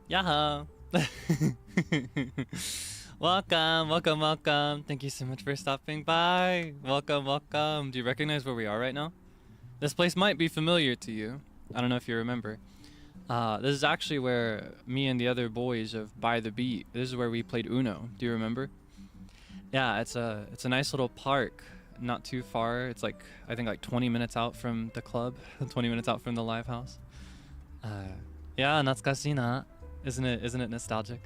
Yaha! Welcome, welcome, welcome. Thank you so much for stopping by. Welcome, welcome. Do you recognize where we are right now? This place might be familiar to you. I don't know if you remember. This is actually where me and the other boys of By the Beat, this is where we played Uno. Do you remember? Yeah, it's a nice little park, not too far. It's like, I think like 20 minutes out from the club, 20 minutes out from the live house. Yeah, natsukashi na. Isn't it nostalgic?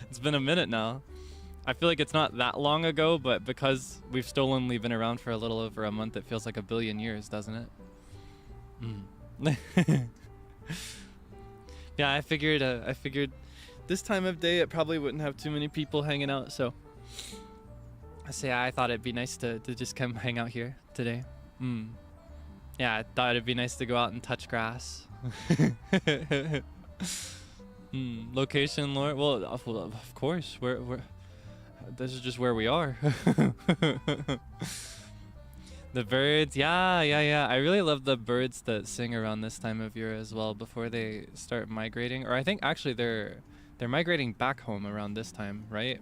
It's been a minute now. I feel like it's not that long ago, but because we've still only been around for a little over a month, it feels like a billion years, doesn't it? Yeah, I figured this time of day it probably wouldn't have too many people hanging out, so I thought it'd be nice to just come hang out here today. Yeah, I thought it'd be nice to go out and touch grass. Location, Lord. Well, of course. This is just where we are. The birds, yeah. I really love the birds that sing around this time of year as well before they start migrating. Or I think actually they're migrating back home around this time, right?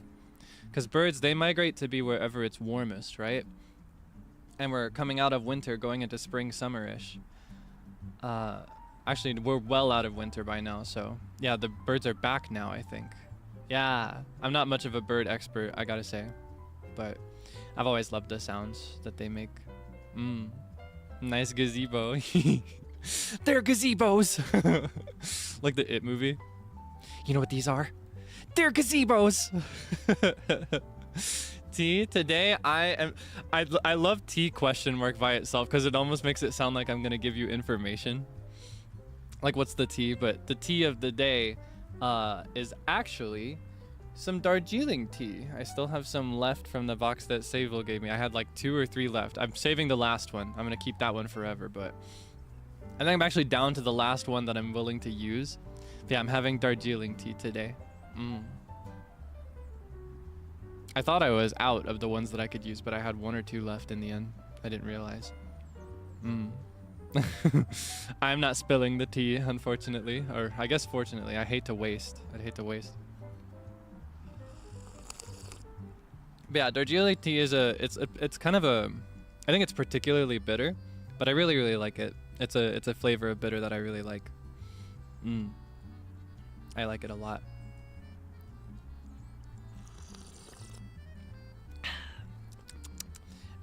Because birds, they migrate to be wherever it's warmest, right? And we're coming out of winter, going into spring, summer-ish. Actually, we're well out of winter by now, so yeah, the birds are back now, I think. Yeah, I'm not much of a bird expert, I gotta say, but I've always loved the sounds that they make. Nice gazebo. They're gazebos! Like the It movie. You know what these are? They're gazebos! T, today I love T question mark by itself because it almost makes it sound like I'm gonna give you information. Like what's the tea? But the tea of the day is actually some Darjeeling tea. I still have some left from the box that Savil gave me. I had like 2 or 3 left. I'm saving the last one. I'm gonna keep that one forever, but I think I'm actually down to the last one that I'm willing to use. But yeah, I'm having Darjeeling tea today. I thought I was out of the ones that I could use, but I had 1 or 2 left in the end. I didn't realize. I'm not spilling the tea, unfortunately, or I guess fortunately. I hate to waste. I'd hate to waste. But yeah, Darjeeling tea is it's kind of a, I think it's particularly bitter, but I really like it. It's a flavor of bitter that I really like. I like it a lot.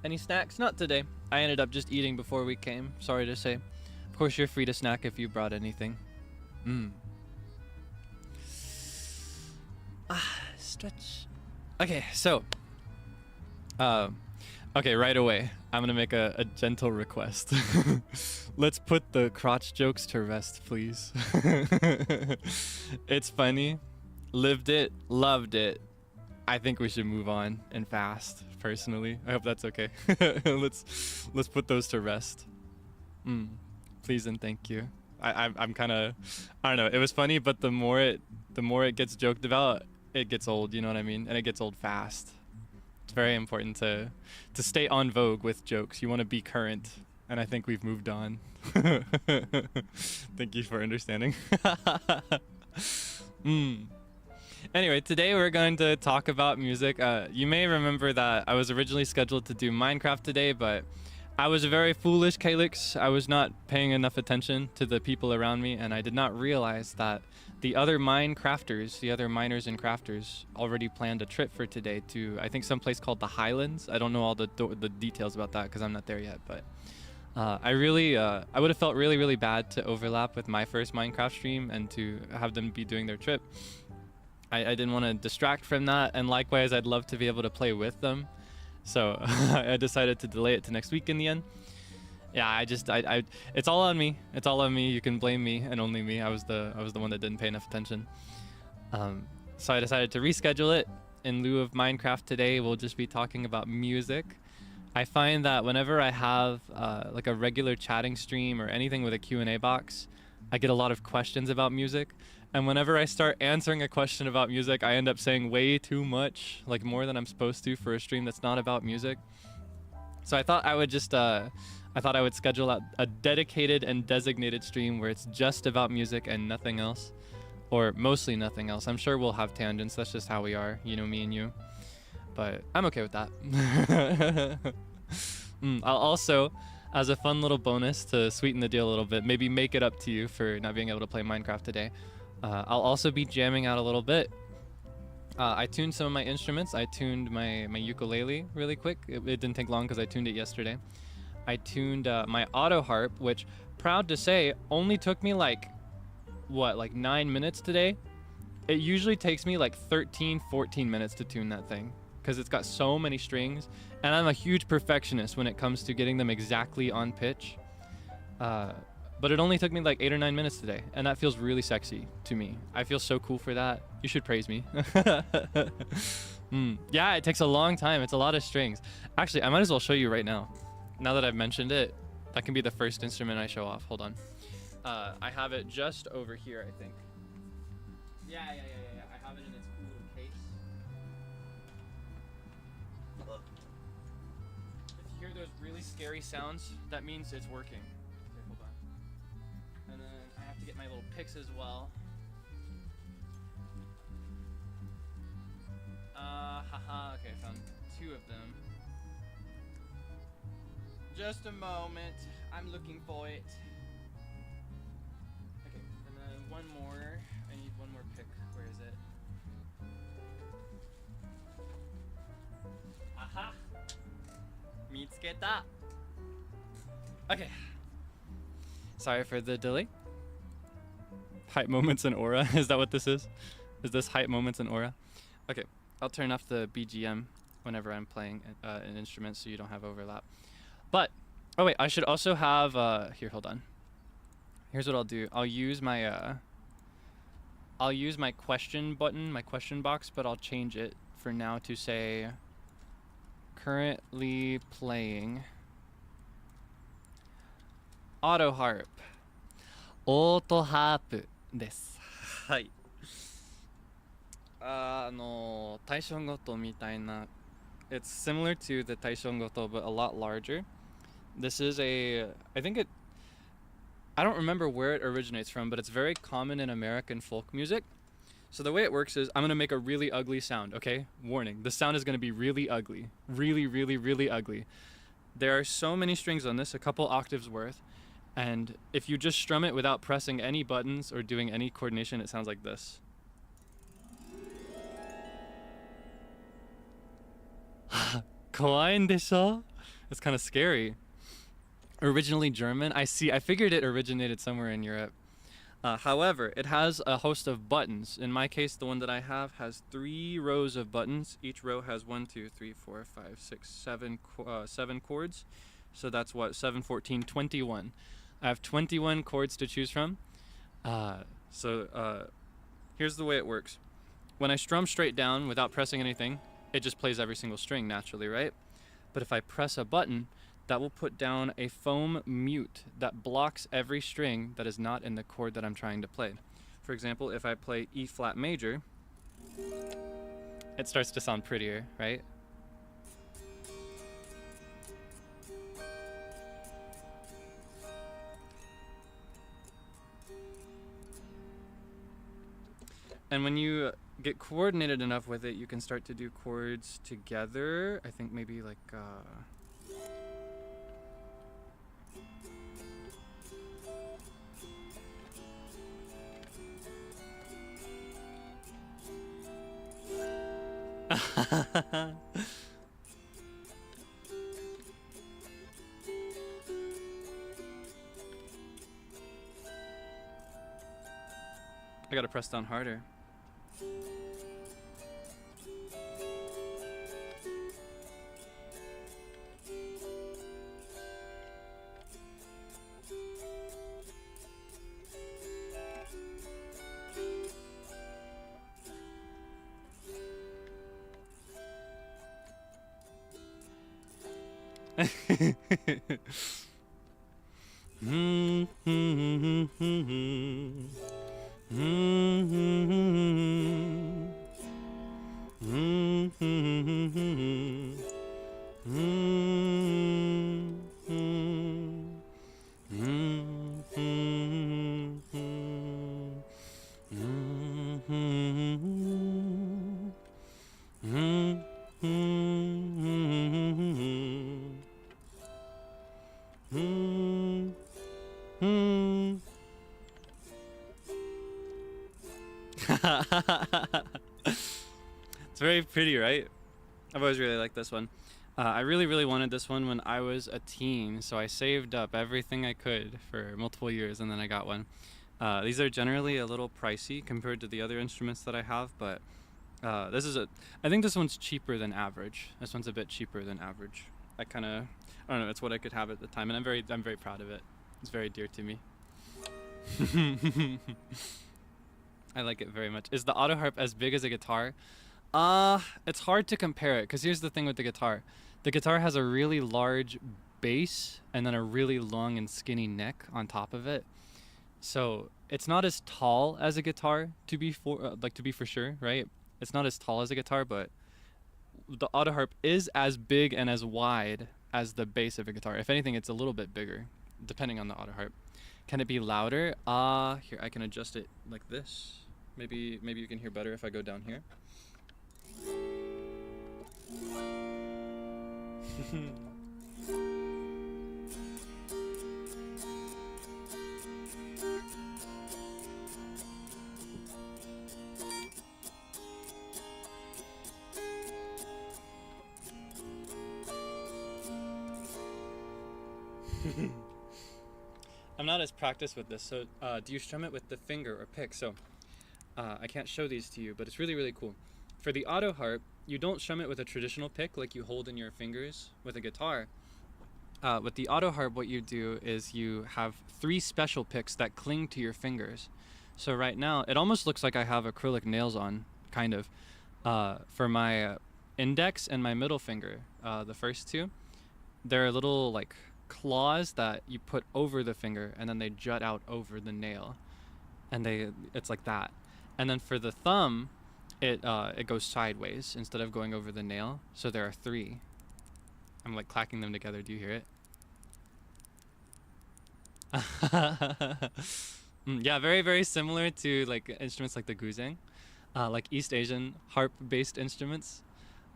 Any snacks? Not today. I ended up just eating before we came, sorry to say. Of course, you're free to snack if you brought anything. Stretch. Okay, so. Okay, right away. I'm gonna make a gentle request. Let's put the crotch jokes to rest, please. It's funny. Lived it, loved it. I think we should move on and fast, personally. I hope that's okay. Let's put those to rest. Please and thank you. I'm kind of, I don't know. It was funny, but the more it gets joked about, it gets old. You know what I mean? And it gets old fast. It's very important to stay on vogue with jokes. You want to be current, and I think we've moved on. Thank you for understanding. Anyway, today we're going to talk about music. You may remember that I was originally scheduled to do Minecraft today, but I was a very foolish Kaelix. I was not paying enough attention to the people around me, and I did not realize that the other minecrafters, the other miners and crafters, already planned a trip for today to, I think, some place called the Highlands. I don't know all the details about that because I'm not there yet, but I would have felt really bad to overlap with my first Minecraft stream and to have them be doing their trip. I didn't want to distract from that, and likewise I'd love to be able to play with them, so I decided to delay it to next week in the end. Yeah, it's all on me. It's all on me. You can blame me and only me. I was the one that didn't pay enough attention. So I decided to reschedule it. In lieu of Minecraft today, we'll just be talking about music. I find that whenever I have like a regular chatting stream or anything with a Q&A box, I get a lot of questions about music. And whenever I start answering a question about music, I end up saying way too much, like more than I'm supposed to for a stream that's not about music. So I thought I would just, I thought I would schedule out a dedicated and designated stream where it's just about music and nothing else. or mostly nothing else. I'm sure we'll have tangents. That's just how we are, you know, me and you. But I'm okay with that. I'll also, as a fun little bonus to sweeten the deal a little bit, maybe make it up to you for not being able to play Minecraft today. I'll also be jamming out a little bit. I tuned some of my instruments. I tuned my ukulele really quick. It didn't take long because I tuned it yesterday. I tuned my auto harp, which, proud to say, only took me like 9 minutes today. It usually takes me like 13, 14 minutes to tune that thing because it's got so many strings, and I'm a huge perfectionist when it comes to getting them exactly on pitch. But it only took me like 8 or 9 minutes today, and that feels really sexy to me. I feel so cool for that. You should praise me. Yeah, it takes a long time. It's a lot of strings. Actually, I might as well show you right now. Now that I've mentioned it, that can be the first instrument I show off. Hold on. I have it just over here, I think. Yeah. I have it in its cool little case. Look. If you hear those really scary sounds, that means it's working. Okay, hold on. And then I have to get my little picks as well. Okay, I found 2 of them. Just a moment, I'm looking for it. Okay, and then one more. I need one more pick. Where is it? Aha! Mitsuketa! Okay. Sorry for the delay. Hype moments and aura. Is that what this is? Is this hype moments and aura? Okay, I'll turn off the BGM whenever I'm playing an instrument so you don't have overlap. But, oh wait, I should also have, here, hold on. Here's what I'll do. I'll use my question button, my question box, but I'll change it for now to say, currently playing auto harp. Auto harp です。はい。対象ごとみたいな It's similar to the taishongoto, but a lot larger. This is I don't remember where it originates from, but it's very common in American folk music. So the way it works is I'm going to make a really ugly sound, okay? Warning, the sound is going to be really ugly. Really, really, really ugly. There are so many strings on this, a couple octaves worth. And if you just strum it without pressing any buttons or doing any coordination, it sounds like this. Kawaii desho? It's kind of scary. Originally German. I figured it originated somewhere in Europe. However, it has a host of buttons. In my case, the one that I have has 3 rows of buttons. Each row has 1, 2, 3, 4, 5, 6, 7, 7 chords. So that's what, 7, 14, 21. I have 21 chords to choose from. Here's the way it works. When I strum straight down without pressing anything, it just plays every single string naturally, right? But if I press a button, that will put down a foam mute that blocks every string that is not in the chord that I'm trying to play. For example, if I play E flat major, it starts to sound prettier, right? And when you get coordinated enough with it, you can start to do chords together. I think maybe like I gotta press down harder. Hmm. Hmm. It's very pretty, right? I've always really liked this one. I really wanted this one when I was a teen, so I saved up everything I could for multiple years, and then I got one. These are generally a little pricey compared to the other instruments that I have, but this is I think this one's cheaper than average. This one's a bit cheaper than average. I don't know, it's what I could have at the time, and I'm very proud of it. It's very dear to me. I like it very much. Is the auto harp as big as a guitar? It's hard to compare it, because here's the thing with the guitar. The guitar has a really large bass and then a really long and skinny neck on top of it. So it's not as tall as a guitar to be for sure, right? It's not as tall as a guitar, but the auto harp is as big and as wide as the bass of a guitar. If anything, it's a little bit bigger, depending on the auto harp. Can it be louder? Here, I can adjust it like this. Maybe you can hear better if I go down here. I'm not as practiced with this, so do you strum it with the finger or pick? So I can't show these to you, but it's really cool. For the auto harp, you don't strum it with a traditional pick like you hold in your fingers with a guitar. With the auto harp, what you do is you have 3 special picks that cling to your fingers. So right now, it almost looks like I have acrylic nails on, kind of. For my index and my middle finger, the first 2, they're little like claws that you put over the finger, and then they jut out over the nail, and it's like that. And then for the thumb, it goes sideways instead of going over the nail. So there are 3. I'm like clacking them together. Do you hear it? Yeah, very similar to like instruments like the guzheng, like East Asian harp-based instruments.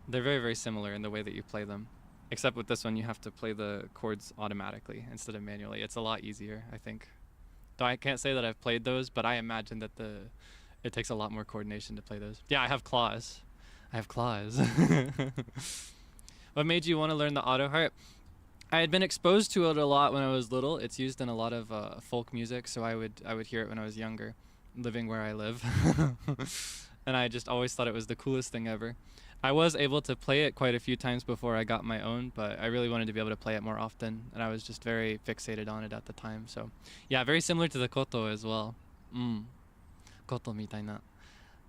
They're very similar in the way that you play them. Except with this one, you have to play the chords automatically instead of manually. It's a lot easier, I think. Though I can't say that I've played those, but I imagine that it takes a lot more coordination to play those. Yeah, I have claws. What made you want to learn the auto harp? I had been exposed to it a lot when I was little. It's used in a lot of folk music, so I would hear it when I was younger, living where I live. And I just always thought it was the coolest thing ever. I was able to play it quite a few times before I got my own, but I really wanted to be able to play it more often, and I was just very fixated on it at the time. So yeah, very similar to the koto as well. Koto mitai na.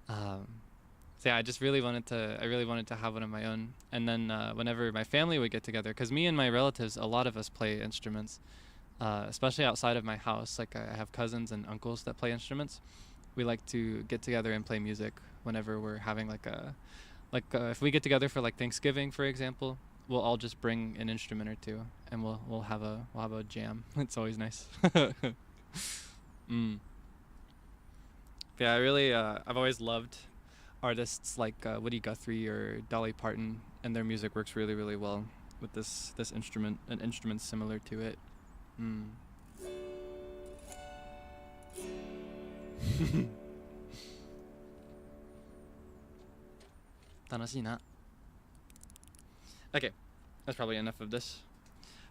So yeah, I really wanted to have one of my own. And then whenever my family would get together, because me and my relatives, a lot of us play instruments, especially outside of my house. Like I have cousins and uncles that play instruments. We like to get together and play music whenever we're having if we get together for like Thanksgiving, for example, we'll all just bring an instrument or 2, and we'll have a jam. It's always nice. Yeah, I've always loved artists like Woody Guthrie or Dolly Parton, and their music works really well with this instrument, an instrument similar to it. 楽しいな. Okay, that's probably enough of this.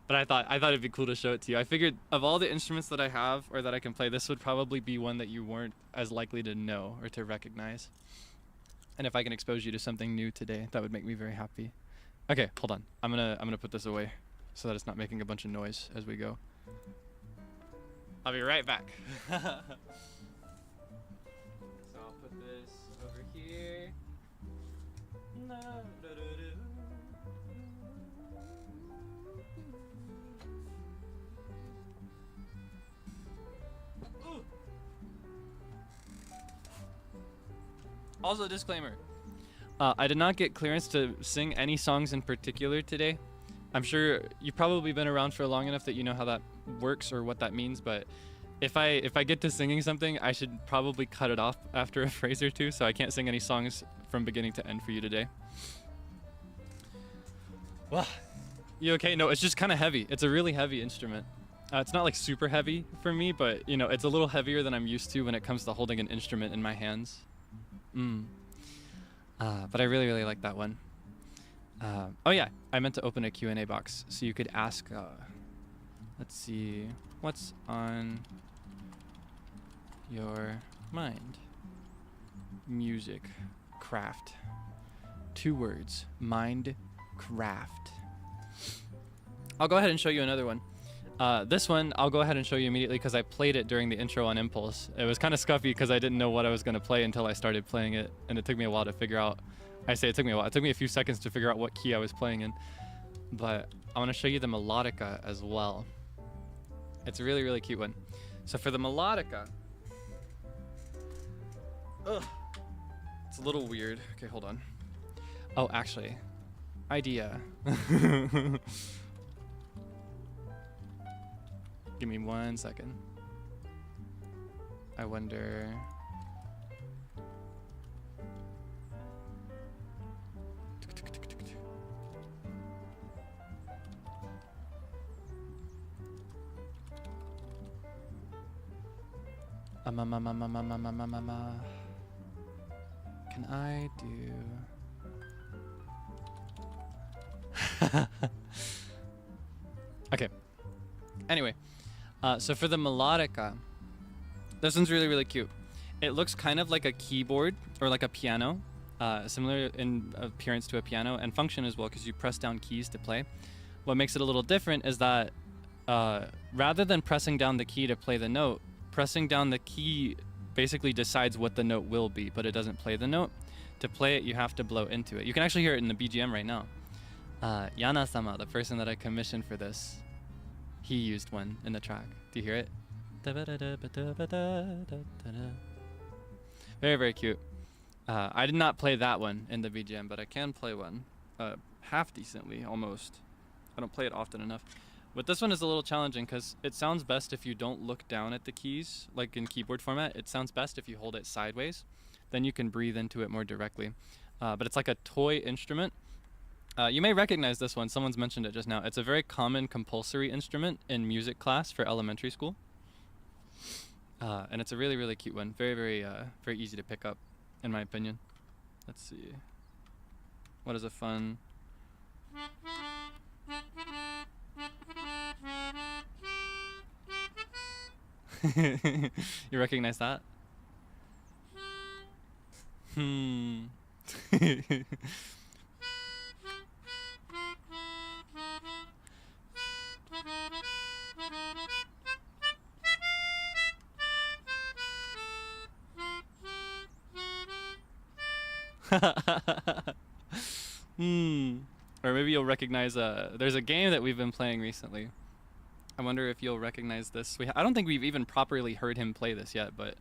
But I thought it'd be cool to show it to you. I figured of all the instruments that I have or that I can play, this would probably be one that you weren't as likely to know or to recognize. And if I can expose you to something new today, that would make me very happy. Okay, hold on. I'm gonna put this away so that it's not making a bunch of noise as we go. I'll be right back. So I'll put this over here. Also, disclaimer. I did not get clearance to sing any songs in particular today. I'm sure you've probably been around for long enough that you know how that works or what that means, but if I get to singing something, I should probably cut it off after a phrase or 2, so I can't sing any songs from beginning to end for you today. Well, You okay? No, it's just kind of heavy. It's a really heavy instrument. It's not like super heavy for me, but you know, it's a little heavier than I'm used to when it comes to holding an instrument in my hands. But I really, really like that one. Oh yeah, I meant to open a Q&A box so you could ask, let's see, what's on your mind? Music, craft. 2 words, mind, craft. I'll go ahead and show you another one. This one, I'll go ahead and show you immediately because I played it during the intro on Impulse. It was kind of scuffy because I didn't know what I was going to play until I started playing it, and it took me a while to figure out. I say it took me a while. It took me a few seconds to figure out what key I was playing in. But I want to show you the melodica as well. It's a really, really cute one. So for the melodica, it's a little weird. Okay, hold on. Oh, actually, idea. Give me 1 second. I wonder. Can I do? Okay. Anyway, so for the melodica, this one's really, really cute. It looks kind of like a keyboard or like a piano, similar in appearance to a piano and function as well because you press down keys to play. What makes it a little different is that rather than pressing down the key to play the note, pressing down the key basically decides what the note will be, but it doesn't play the note. To play it, you have to blow into it. You can actually hear it in the BGM right now. Yana-sama, the person that I commissioned for this, he used one in the track. Do you hear it? Very, very cute. I did not play that one in the BGM, but I can play one half decently, almost. I don't play it often enough. But this one is a little challenging because it sounds best if you don't look down at the keys, like in keyboard format. It sounds best if you hold it sideways. Then you can breathe into it more directly. But it's like a toy instrument. You may recognize this one. Someone's mentioned it just now. It's a very common compulsory instrument in music class for elementary school. And it's a really, really cute one. Very, very, very easy to pick up, in my opinion. Let's see. What is a fun... You recognize that? Or maybe you'll recognize there's a game that we've been playing recently. I wonder if you'll recognize this. I don't think we've even properly heard him play this yet, but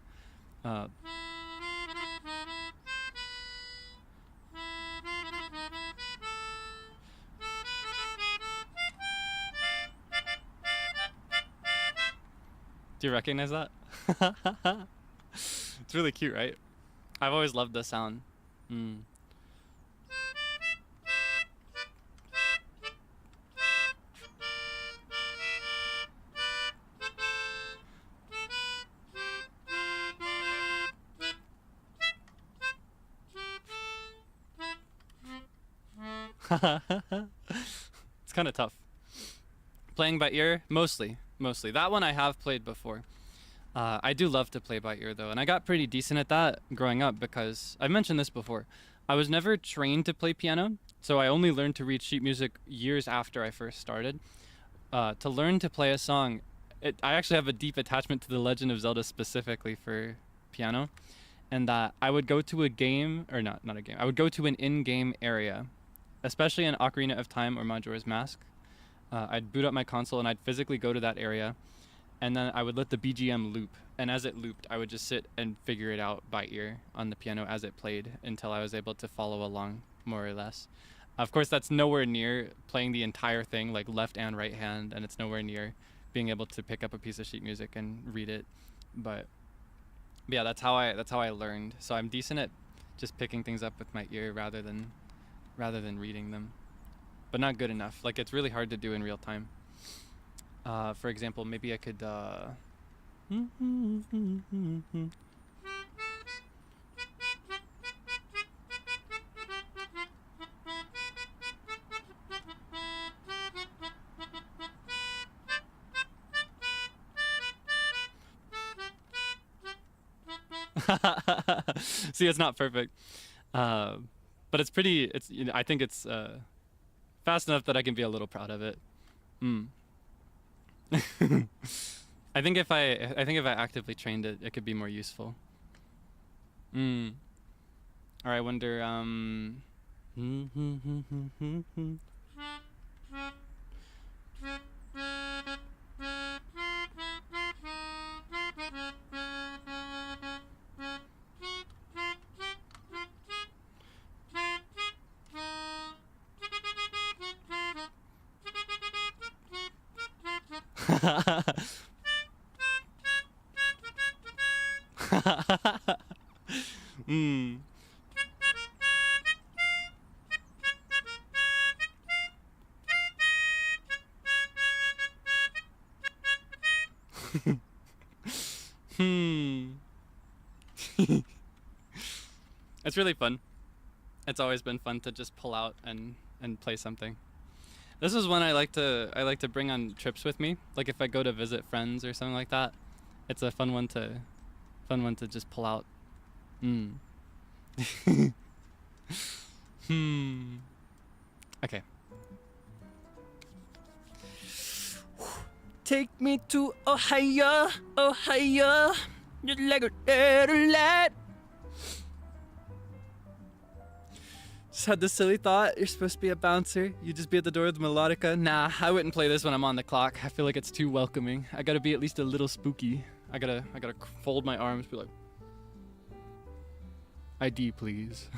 do you recognize that? It's really cute, right? I've always loved the sound. It's kind of tough. Playing by ear, mostly. That one I have played before. I do love to play by ear though, and I got pretty decent at that growing up because I've mentioned this before. I was never trained to play piano, so I only learned to read sheet music years after I first started. To learn to play a song, I actually have a deep attachment to The Legend of Zelda specifically for piano, and that I would go to a game, or not a game, I would go to an in-game area, especially in Ocarina of Time or Majora's Mask. I'd boot up my console and I'd physically go to that area, and then I would let the BGM loop, and as it looped I would just sit and figure it out by ear on the piano as it played until I was able to follow along more or less. Of course that's nowhere near playing the entire thing like left and right hand, and it's nowhere near being able to pick up a piece of sheet music and read it, but yeah, that's how I learned. So I'm decent at just picking things up with my ear rather than reading them. but not good enough. Like it's really hard to do in real time. For example, maybe I could see, it's not perfect, but it's pretty. It's, you know, I think it's fast enough that I can be a little proud of it. I think if I actively trained it, it could be more useful. Or I wonder. It's really fun. It's always been fun to just pull out and play something. This is one I like to bring on trips with me. Like if I go to visit friends or something like that, it's a fun one to just pull out. Okay. Take me to Ohio, Ohio, just like a little light. Just had this silly thought, you're supposed to be a bouncer, you just be at the door with the melodica. Nah, I wouldn't play this when I'm on the clock. I feel like it's too welcoming. I gotta be at least a little spooky. I gotta fold my arms, be like, ID please.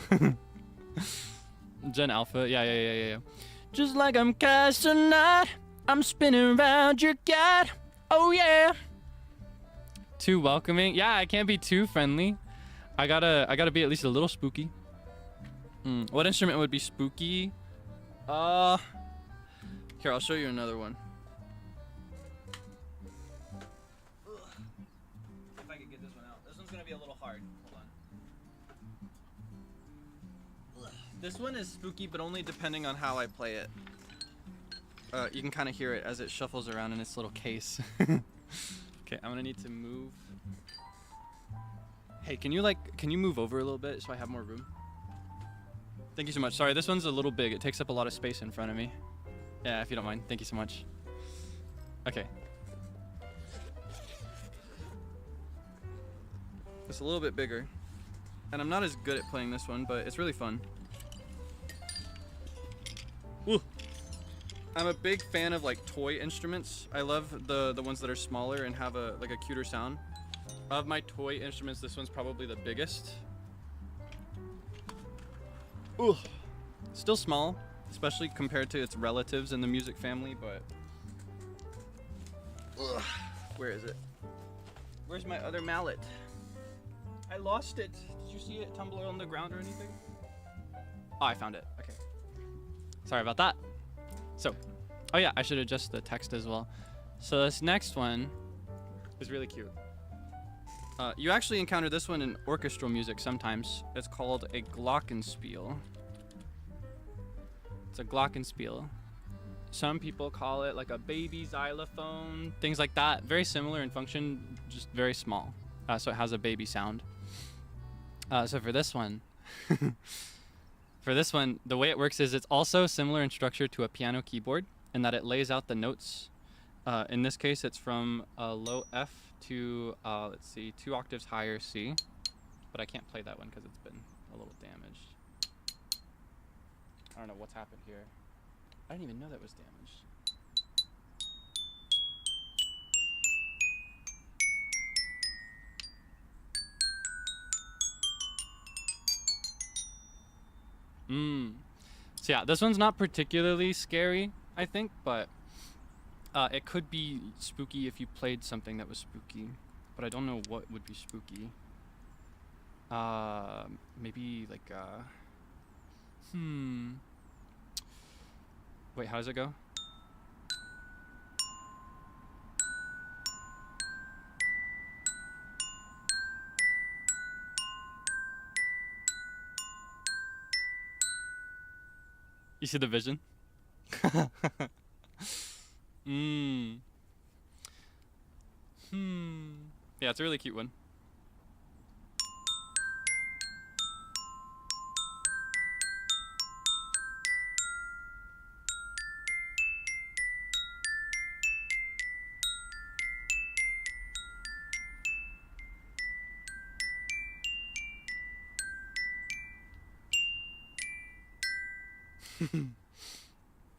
Gen Alpha, yeah. Just like I'm Casanat, I'm spinning around your cat. Oh yeah. Too welcoming? Yeah, I can't be too friendly. I gotta be at least a little spooky. What instrument would be spooky? Here, I'll show you another one. If I could get this one out. This one's gonna be a little hard. Hold on. This one is spooky, but only depending on how I play it. You can kind of hear it as it shuffles around in its little case. Okay, I'm gonna need to move. Hey, can you move over a little bit so I have more room? Thank you so much. Sorry, this one's a little big. It takes up a lot of space in front of me. Yeah, if you don't mind. Thank you so much. Okay. It's a little bit bigger. And I'm not as good at playing this one, but it's really fun. Woo. I'm a big fan of like toy instruments. I love the ones that are smaller and have a cuter sound. Of my toy instruments, this one's probably the biggest. Ooh, still small, especially compared to its relatives in the music family, but where is it? Where's my other mallet? I lost it. Did you see it tumble on the ground or anything? Oh, I found it. Okay. Sorry about that. So, oh yeah, I should adjust the text as well. So this next one is really cute. You actually encounter this one in orchestral music sometimes. It's called a glockenspiel. It's a glockenspiel. Some people call it like a baby xylophone, things like that. Very similar in function, just very small. So it has a baby sound. So for this one, the way it works is it's also similar in structure to a piano keyboard in that it lays out the notes. In this case, it's from a low F to, let's see, 2 octaves higher C. But I can't play that one because it's been a little damaged. I don't know what's happened here. I didn't even know that was damaged. So yeah, this one's not particularly scary, I think, but it could be spooky if you played something that was spooky, but I don't know what would be spooky. Maybe like Wait, how does it go? You see the vision? Mmm. Yeah, it's a really cute one.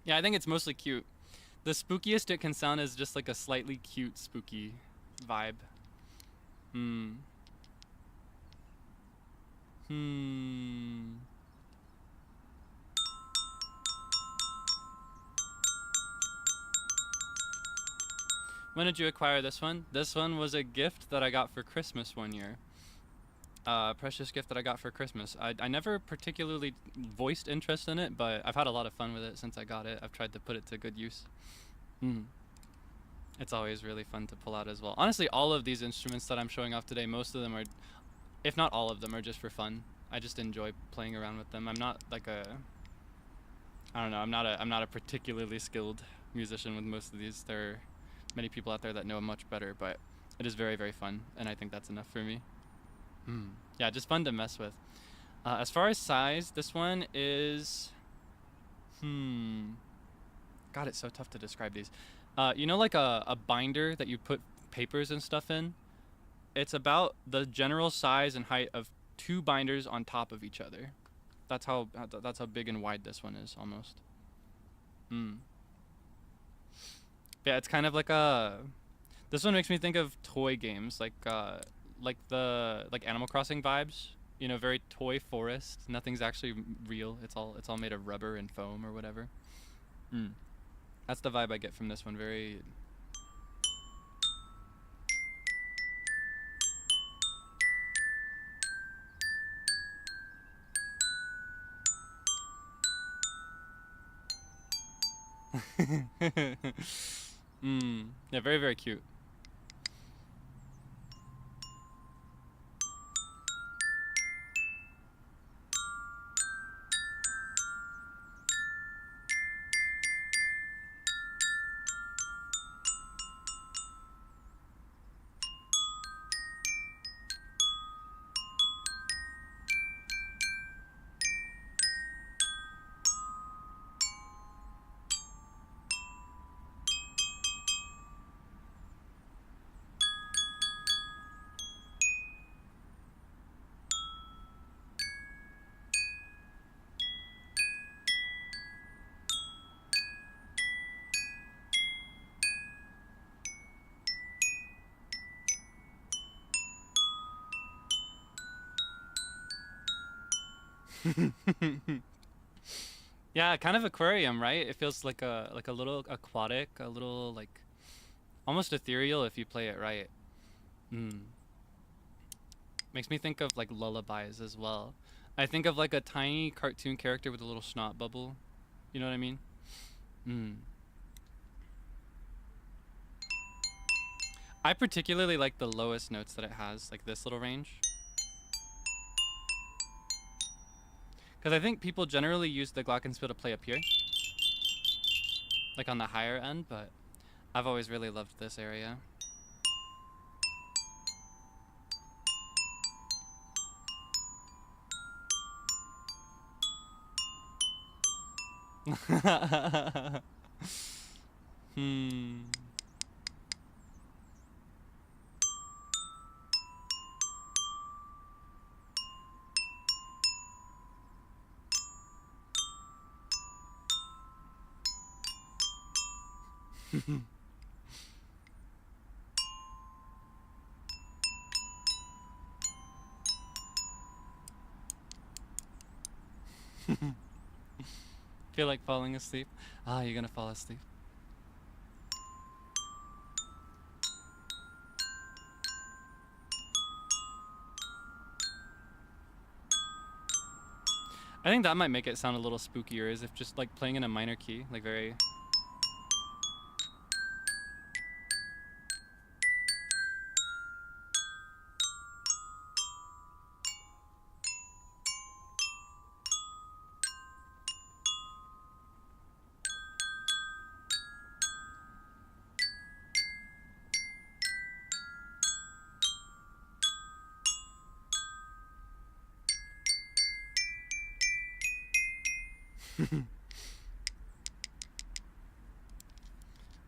Yeah, I think it's mostly cute. The spookiest it can sound is just like a slightly cute, spooky vibe. Hmm. Hmm. When did you acquire this one? This one was a gift that I got for Christmas one year. Precious gift that I got for Christmas. I never particularly voiced interest in it, but I've had a lot of fun with it since I got it. I've tried to put it to good use. It's always really fun to pull out as well. Honestly, all of these instruments that I'm showing off today, most of them are, if not all of them, are just for fun. I just enjoy playing around with them. I'm not like I don't know, I'm not a particularly skilled musician with most of these. There are many people out there that know much better, but it is very, very fun, and I think that's enough for me. Yeah, just fun to mess with. As far as size, this one is God, it's so tough to describe these. You know, like a binder that you put papers and stuff in? It's about the general size and height of 2 binders on top of each other. That's how big and wide this one is, almost. Yeah, it's kind of like a. This one makes me think of toy games, like Animal Crossing vibes. You know, very toy forest. Nothing's actually real. It's all made of rubber and foam or whatever. That's the vibe I get from this one. Very. Yeah, very, very cute. Yeah, kind of aquarium, right? It feels like a little aquatic, a little like almost ethereal if you play it right. Makes me think of like lullabies as well. I think of like a tiny cartoon character with a little snot bubble. You know what I mean? I particularly like the lowest notes that it has, like this little range. Because I think people generally use the glockenspiel to play up here, like on the higher end, but I've always really loved this area. Feel like falling asleep? Ah, you're gonna fall asleep. I think that might make it sound a little spookier, as if just like playing in a minor key, like very.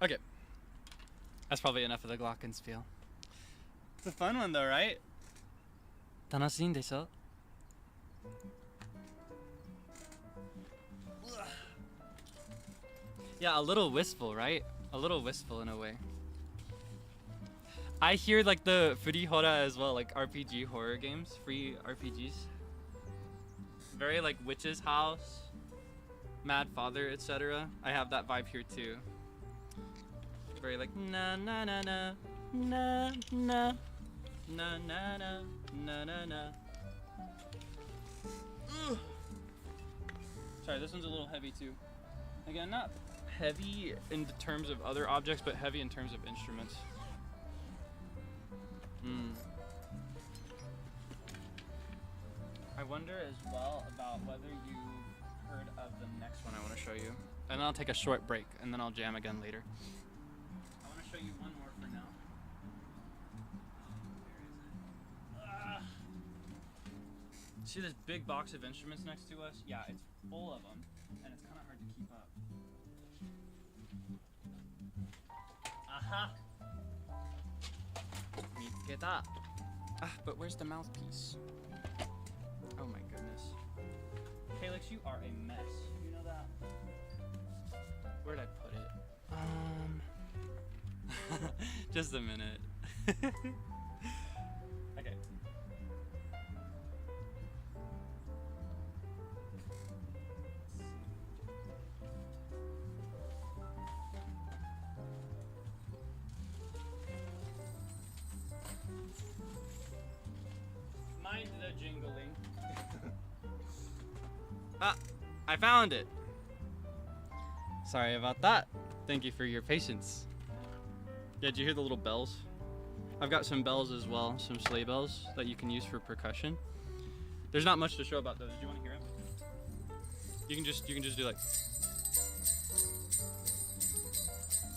Okay. That's probably enough of the glockenspiel. It's a fun one though, right? 楽しいんでしょ? Yeah, a little wistful, right? A little wistful in a way. I hear like the furihora as well, like RPG horror games, free RPGs. Very like Witch's House, Mad Father, etc. I have that vibe here too. Very like na na na na na na na na na na na na. Sorry, this one's a little heavy too. Again, not heavy in terms of other objects, but heavy in terms of instruments. I wonder as well about whether you've heard of the next one I want to show you. And then I'll take a short break, and then I'll jam again later. I want to show you one more for now. Where is it? See this big box of instruments next to us? Yeah, it's full of them, and it's kind of hard to keep up. Aha! Mitsuketa. But where's the mouthpiece? Oh my goodness. Kaelix, you are a mess. You know that? Where'd I put it? Just a minute. Okay. Mind the jingling. I found it. Sorry about that. Thank you for your patience. Yeah, did you hear the little bells? I've got some bells as well, some sleigh bells that you can use for percussion. There's not much to show about those. Do you want to hear them? You can just do like.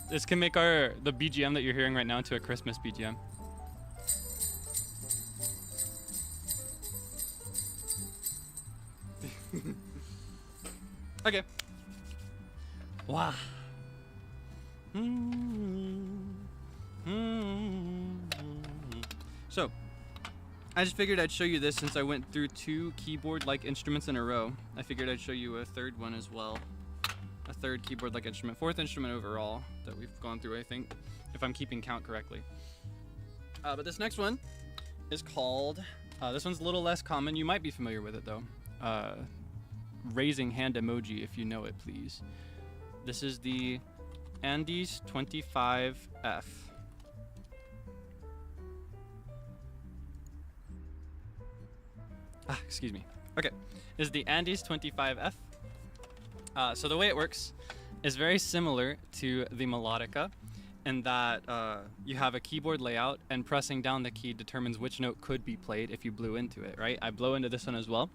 This can make the BGM that you're hearing right now into a Christmas BGM. Okay. Wow. So, I just figured I'd show you this since I went through 2 keyboard-like instruments in a row. I figured I'd show you a third one as well. A third keyboard-like instrument. 4th instrument overall that we've gone through, I think, if I'm keeping count correctly. But this next one is called, this one's a little less common. You might be familiar with it though. Raising hand emoji if you know it, please. This is the Andes 25F. Excuse me. Okay, this is the Andes 25F. So the way it works is very similar to the melodica in that you have a keyboard layout, and pressing down the key determines which note could be played if you blew into it, right? I blow into this one as well.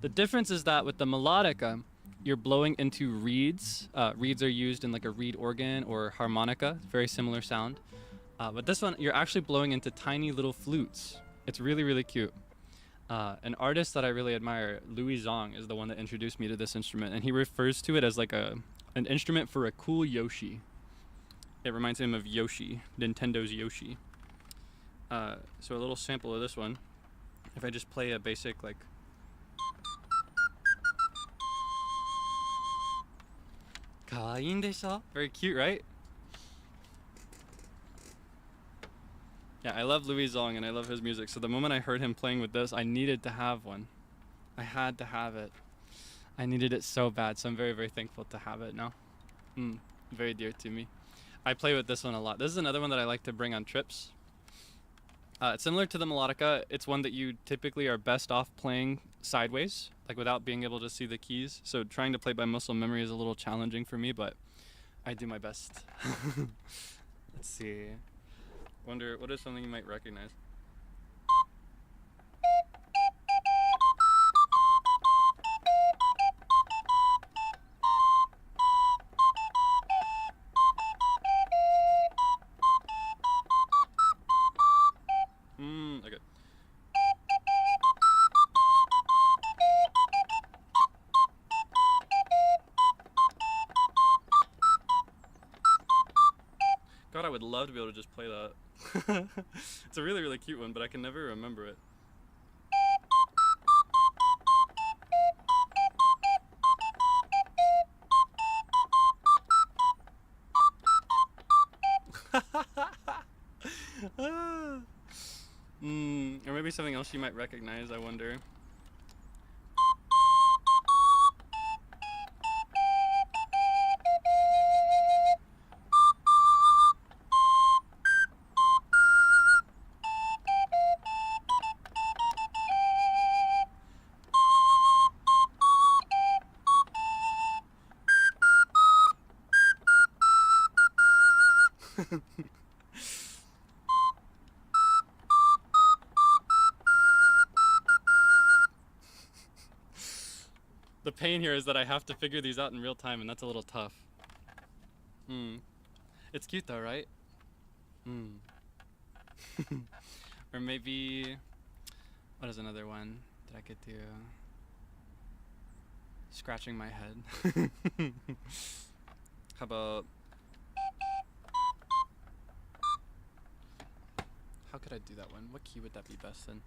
The difference is that with the melodica, you're blowing into reeds. Reeds are used in like a reed organ or harmonica, very similar sound. But this one, you're actually blowing into tiny little flutes. It's really, really cute. An artist that I really admire, Louis Zong, is the one that introduced me to this instrument, and he refers to it as like an instrument for a cool Yoshi. It reminds him of Yoshi, Nintendo's Yoshi. So a little sample of this one. If I just play a basic like. Very cute, right? Yeah, I love Louis Zong and I love his music, so the moment I heard him playing with this, I needed to have one. I had to have it. I needed it so bad, so I'm very, very thankful to have it now. Very dear to me. I play with this one a lot. This is another one that I like to bring on trips. It's similar to the melodica. It's one that you typically are best off playing sideways like without being able to see the keys. So trying to play by muscle memory is a little challenging for me, but I do my best. Let's see. Wonder what is something you might recognize. Okay. God, I would love to be able to just play that. It's a really, really cute one, but I can never remember it. Or maybe something else you might recognize, I wonder. The pain here is that I have to figure these out in real time, and that's a little tough. It's cute though, right? Or maybe, what is another one that I could do? Scratching my head. How about, how could I do that one? What key would that be best in?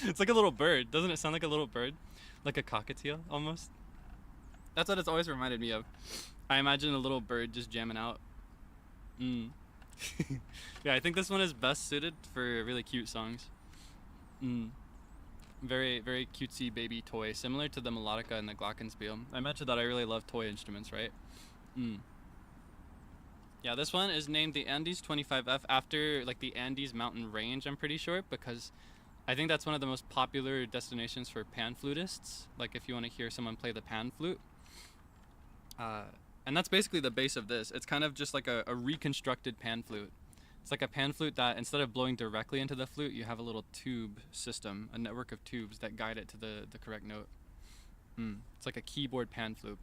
It's like a little bird. Doesn't it sound like a little bird? Like a cockatiel, almost? That's what it's always reminded me of. I imagine a little bird just jamming out. Yeah, I think this one is best suited for really cute songs. Very, very cutesy baby toy, similar to the melodica and the glockenspiel. I mentioned that I really love toy instruments, right? Yeah, this one is named the Andes 25F after like the Andes mountain range, I'm pretty sure, because I think that's one of the most popular destinations for pan flutists. Like if you want to hear someone play the pan flute. And that's basically the base of this. It's kind of just like a reconstructed pan flute. It's like a pan flute that instead of blowing directly into the flute, you have a little tube system, a network of tubes that guide it to the correct note. It's like a keyboard pan flute.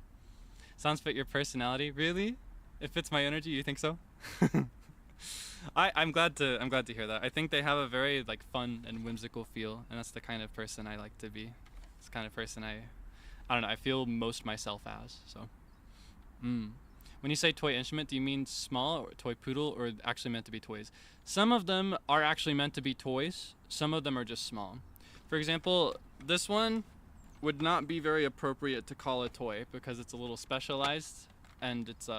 Sounds fit your personality, really? It fits my energy, you think so? I'm glad to hear that. I think they have a very like fun and whimsical feel, and that's the kind of person I like to be. It's the kind of person I don't know, I feel most myself as, so. When you say toy instrument, do you mean small or toy poodle or actually meant to be toys? Some of them are actually meant to be toys. Some of them are just small. For example, this one would not be very appropriate to call a toy because it's a little specialized, and it's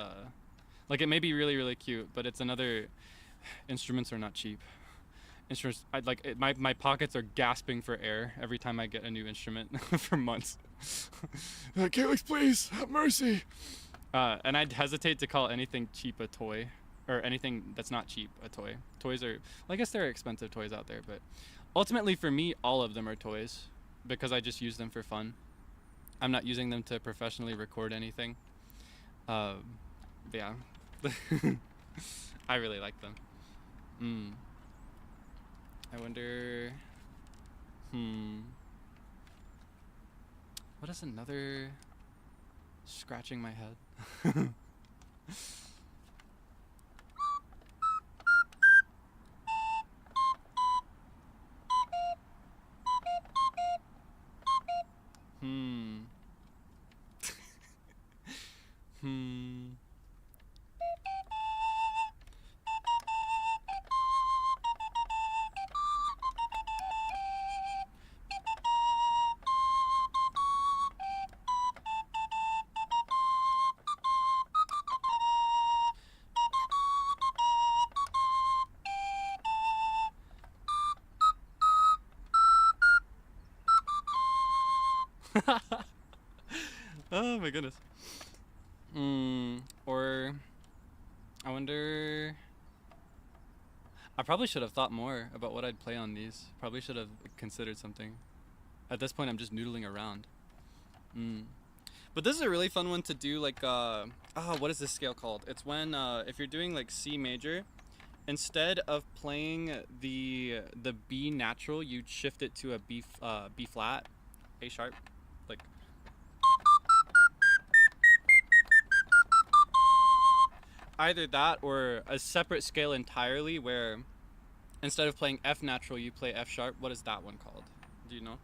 like it may be really, really cute, but it's another. Instruments are not cheap. Instruments, my pockets are gasping for air every time I get a new instrument for months. Kaelix, please, have mercy. And I'd hesitate to call anything cheap a toy, or anything that's not cheap a toy. Toys are, well, I guess there are expensive toys out there, but ultimately for me, all of them are toys because I just use them for fun. I'm not using them to professionally record anything. Yeah, I really like them. I wonder, what is another scratching my head? Oh my goodness. Or I wonder. I probably should have thought more about what I'd play on these. Probably should have considered something. At this point, I'm just noodling around. But this is a really fun one to do. Like, what is this scale called? It's when if you're doing like C major, instead of playing the B natural, you'd shift it to a B flat, A sharp, like. Either that or a separate scale entirely where instead of playing F natural, you play F sharp. What is that one called? Do you know?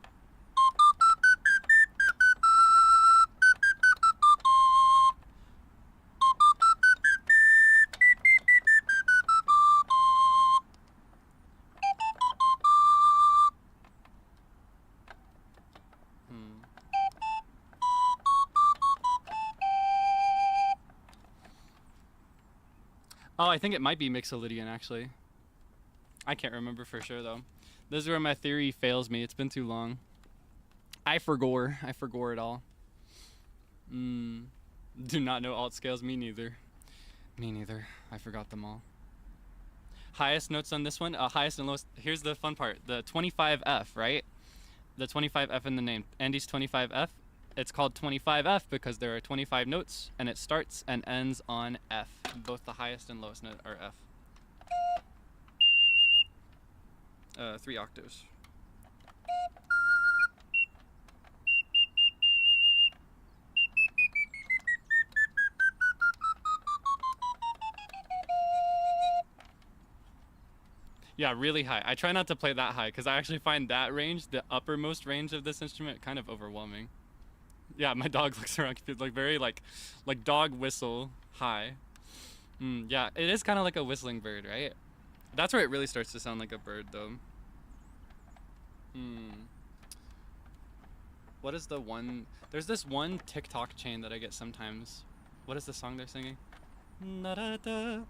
Oh, I think it might be Mixolydian, actually. I can't remember for sure, though. This is where my theory fails me. It's been too long. I forgore it all. Do not know alt scales. Me neither. Me neither. I forgot them all. Highest notes on this one? Highest and lowest. Here's the fun part. The 25F, right? The 25F in the name. Andy's 25F. It's called 25F because there are 25 notes and it starts and ends on F. Both the highest and lowest note are F. 3 octaves. Yeah, really high. I try not to play that high because I actually find that range, the uppermost range of this instrument, kind of overwhelming. Yeah, my dog looks around confused, like very like dog whistle high. Yeah, it is kind of like a whistling bird, right? That's where it really starts to sound like a bird, though. What is the one? There's this one TikTok chain that I get sometimes. What is the song they're singing? Na-da-da.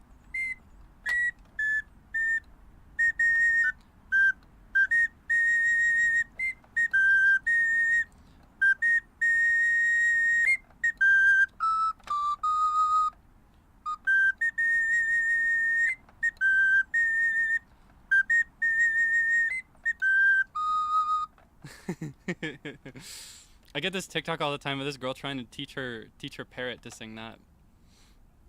I get this TikTok all the time of this girl trying to teach her parrot to sing that.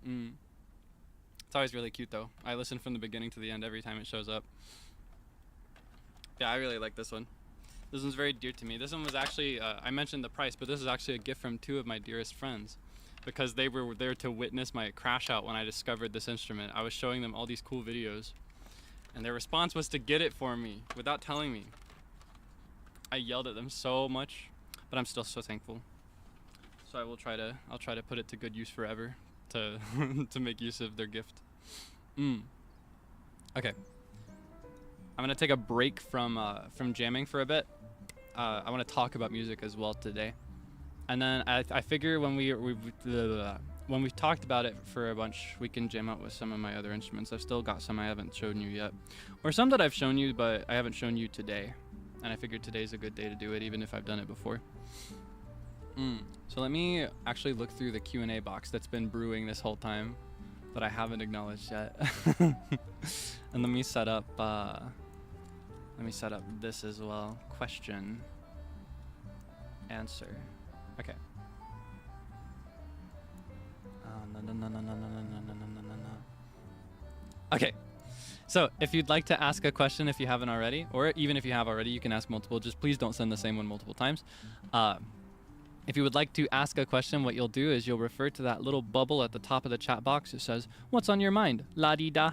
It's always really cute though. I listen from the beginning to the end every time it shows up. Yeah, I really like this one. This one's very dear to me. This one was actually, I mentioned the price, but this is actually a gift from 2 of my dearest friends because they were there to witness my crash out when I discovered this instrument. I was showing them all these cool videos and their response was to get it for me without telling me. I yelled at them so much, but I'm still so thankful. So I'll try to put it to good use forever to to make use of their gift. Okay. I'm gonna take a break from jamming for a bit. I want to talk about music as well today, and then I figure when we've talked about it for a bunch, we can jam out with some of my other instruments. I've still got some I haven't shown you yet, or some that I've shown you but I haven't shown you today. And I figured today's a good day to do it, even if I've done it before. So let me actually look through the Q&A box that's been brewing this whole time that I haven't acknowledged yet. And let me set up this as well. Question, answer. Okay. Okay. So if you'd like to ask a question if you haven't already, or even if you have already, you can ask multiple. Just please don't send the same one multiple times. If you would like to ask a question, what you'll do is you'll refer to that little bubble at the top of the chat box. It says, "What's on your mind?" La-di-da.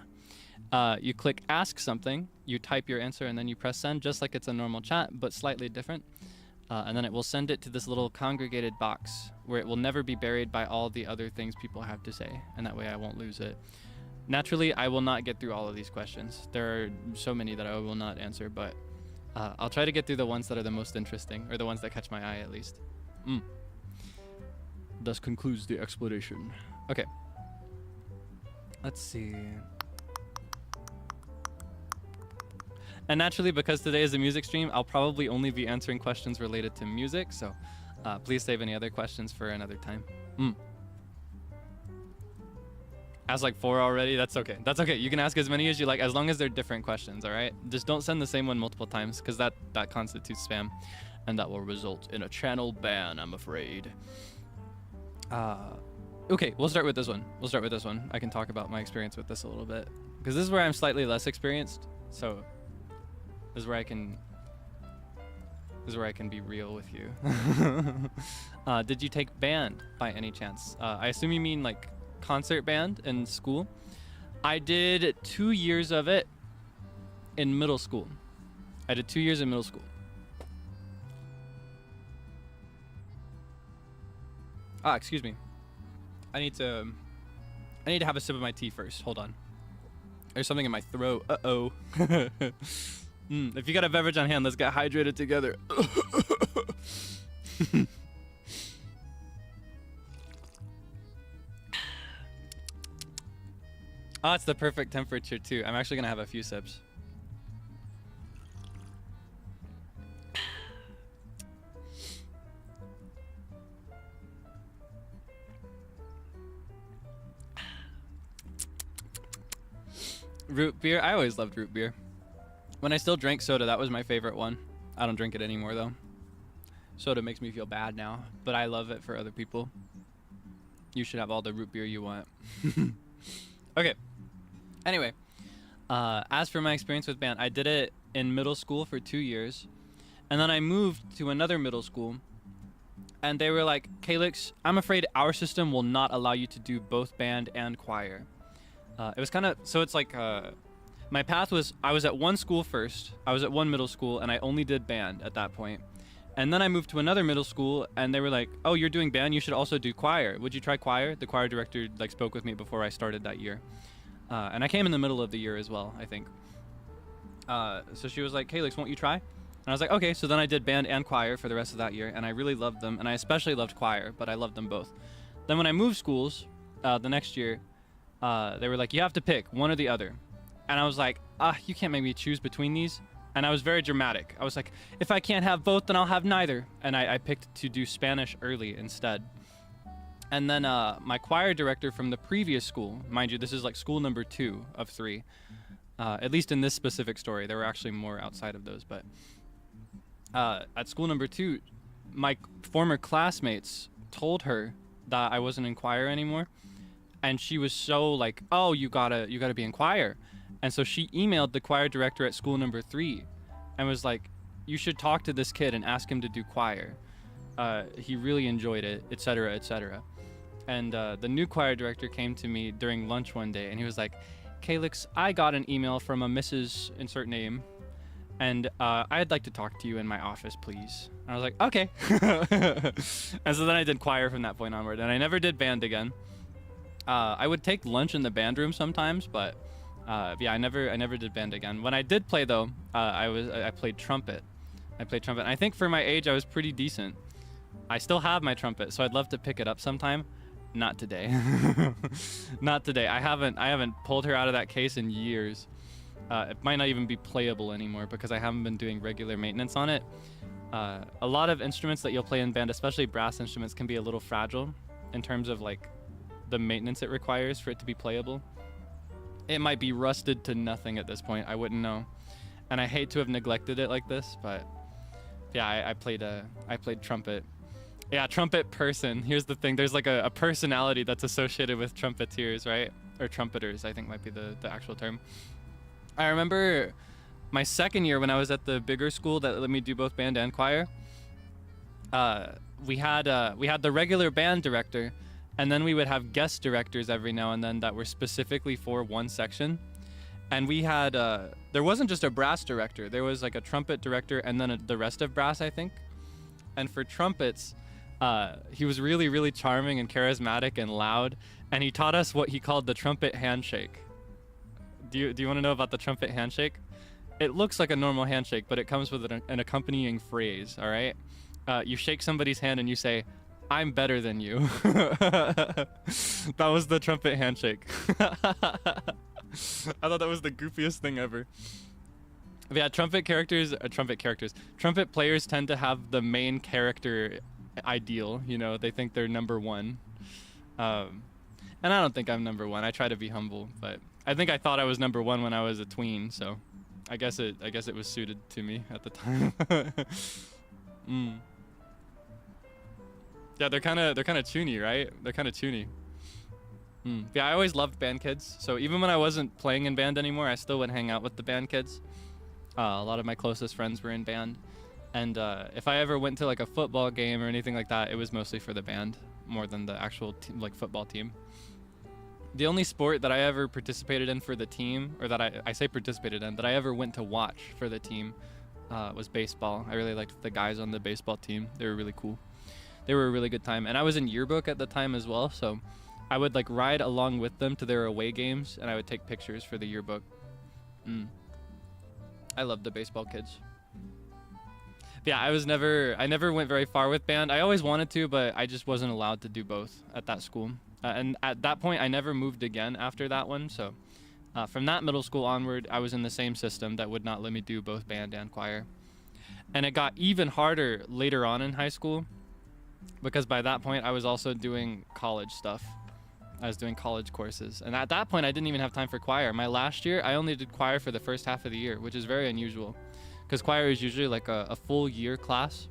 You click ask something, you type your answer, and then you press send, just like it's a normal chat, but slightly different. And then it will send it to this little congregated box where it will never be buried by all the other things people have to say. And that way I won't lose it. Naturally, I will not get through all of these questions. There are so many that I will not answer, but I'll try to get through the ones that are the most interesting, or the ones that catch my eye at least. Thus concludes the explanation. Okay. Let's see. And naturally, because today is a music stream, I'll probably only be answering questions related to music, so Please save any other questions for another time. Ask like 4 already. That's okay. That's okay. You can ask as many as you like, as long as they're different questions. All right. Just don't send the same one multiple times, because that constitutes spam, and that will result in a channel ban, I'm afraid. Okay, we'll start with this one. I can talk about my experience with this a little bit, because this is where I'm slightly less experienced. So this is where I can be real with you. Did you take band by any chance? I assume you mean like concert band in school. I did 2 years of it in middle school. Excuse me. I need to have a sip of my tea first. Hold on. There's something in my throat. Uh-oh. If you got a beverage on hand, let's get hydrated together. Oh, it's the perfect temperature too. I'm actually gonna have a few sips. Root beer. I always loved root beer. When I still drank soda, that was my favorite one. I don't drink it anymore though. Soda makes me feel bad now, but I love it for other people. You should have all the root beer you want. Okay. Anyway, as for my experience with band, I did it in middle school for 2 years, and then I moved to another middle school, and they were like, Kaelix, I'm afraid our system will not allow you to do both band and choir. It was kind of, so it's like, my path was, I was at one school first, I was at one middle school, and I only did band at that point. And then I moved to another middle school, and they were like, oh, you're doing band, you should also do choir. Would you try choir? The choir director like spoke with me before I started that year. And I came in the middle of the year as well, I think. So she was like, Kaelix, won't you try? And I was like, okay. So then I did band and choir for the rest of that year, and I really loved them. And I especially loved choir, but I loved them both. Then when I moved schools the next year, they were like, you have to pick one or the other. And I was like, you can't make me choose between these. And I was very dramatic. I was like, if I can't have both, then I'll have neither. And I picked to do Spanish early instead. And then my choir director from the previous school, mind you, this is like school number 2 of 3. At least in this specific story. There were actually more outside of those. But at school number 2, my former classmates told her that I wasn't in choir anymore. And she was so like, oh, you gotta be in choir. And so she emailed the choir director at school number 3 and was like, you should talk to this kid and ask him to do choir. He really enjoyed it, etc., etc. And the new choir director came to me during lunch one day, and he was like, Kaelix, I got an email from a Mrs. Insert Name, and I'd like to talk to you in my office, please. And I was like, okay. And so then I did choir from that point onward, and I never did band again. I would take lunch in the band room sometimes, but yeah, I never did band again. When I did play though, I played trumpet. And I think for my age I was pretty decent. I still have my trumpet, so I'd love to pick it up sometime. Not today. Not today. I haven't pulled her out of that case in years. It might not even be playable anymore because I haven't been doing regular maintenance on it. A lot of instruments that you'll play in band, especially brass instruments, can be a little fragile in terms of like the maintenance it requires for it to be playable. It might be rusted to nothing at this point. I wouldn't know. And I hate to have neglected it like this, but yeah, I played trumpet. Yeah, trumpet person. Here's the thing. There's like a personality that's associated with trumpeteers, right? Or trumpeters, I think might be the actual term. I remember my second year when I was at the bigger school that let me do both band and choir. We had the regular band director, and then we would have guest directors every now and then that were specifically for one section. And we had, there wasn't just a brass director. There was like a trumpet director and then the rest of brass, I think. And for trumpets, he was really, really charming and charismatic and loud. And he taught us what he called the trumpet handshake. Do you want to know about the trumpet handshake? It looks like a normal handshake, but it comes with an accompanying phrase, all right? You shake somebody's hand and you say, I'm better than you. That was the trumpet handshake. I thought that was the goofiest thing ever. But yeah, trumpet players tend to have the main character ideal, you know, they think they're number one. And I don't think I'm number one. I try to be humble, but I think I thought I was number one when I was a tween, so I guess it was suited to me at the time. Yeah, they're kind of toony, right? They're kind of toony. Yeah, I always loved band kids. So even when I wasn't playing in band anymore, I still would hang out with the band kids. A lot of my closest friends were in band. And if I ever went to like a football game or anything like that, it was mostly for the band more than the actual like football team. The only sport that I ever participated in for the team, or that I say participated in, that I ever went to watch for the team was baseball. I really liked the guys on the baseball team. They were really cool. They were a really good time. And I was in yearbook at the time as well, so I would like ride along with them to their away games, and I would take pictures for the yearbook. I loved the baseball kids. But yeah, I never went very far with band. I always wanted to, but I just wasn't allowed to do both at that school. And at that point, I never moved again after that one. So from that middle school onward, I was in the same system that would not let me do both band and choir. And it got even harder later on in high school, because by that point, I was also doing college stuff. I was doing college courses. And at that point, I didn't even have time for choir. My last year, I only did choir for the first half of the year, which is very unusual, because choir is usually like a full year class.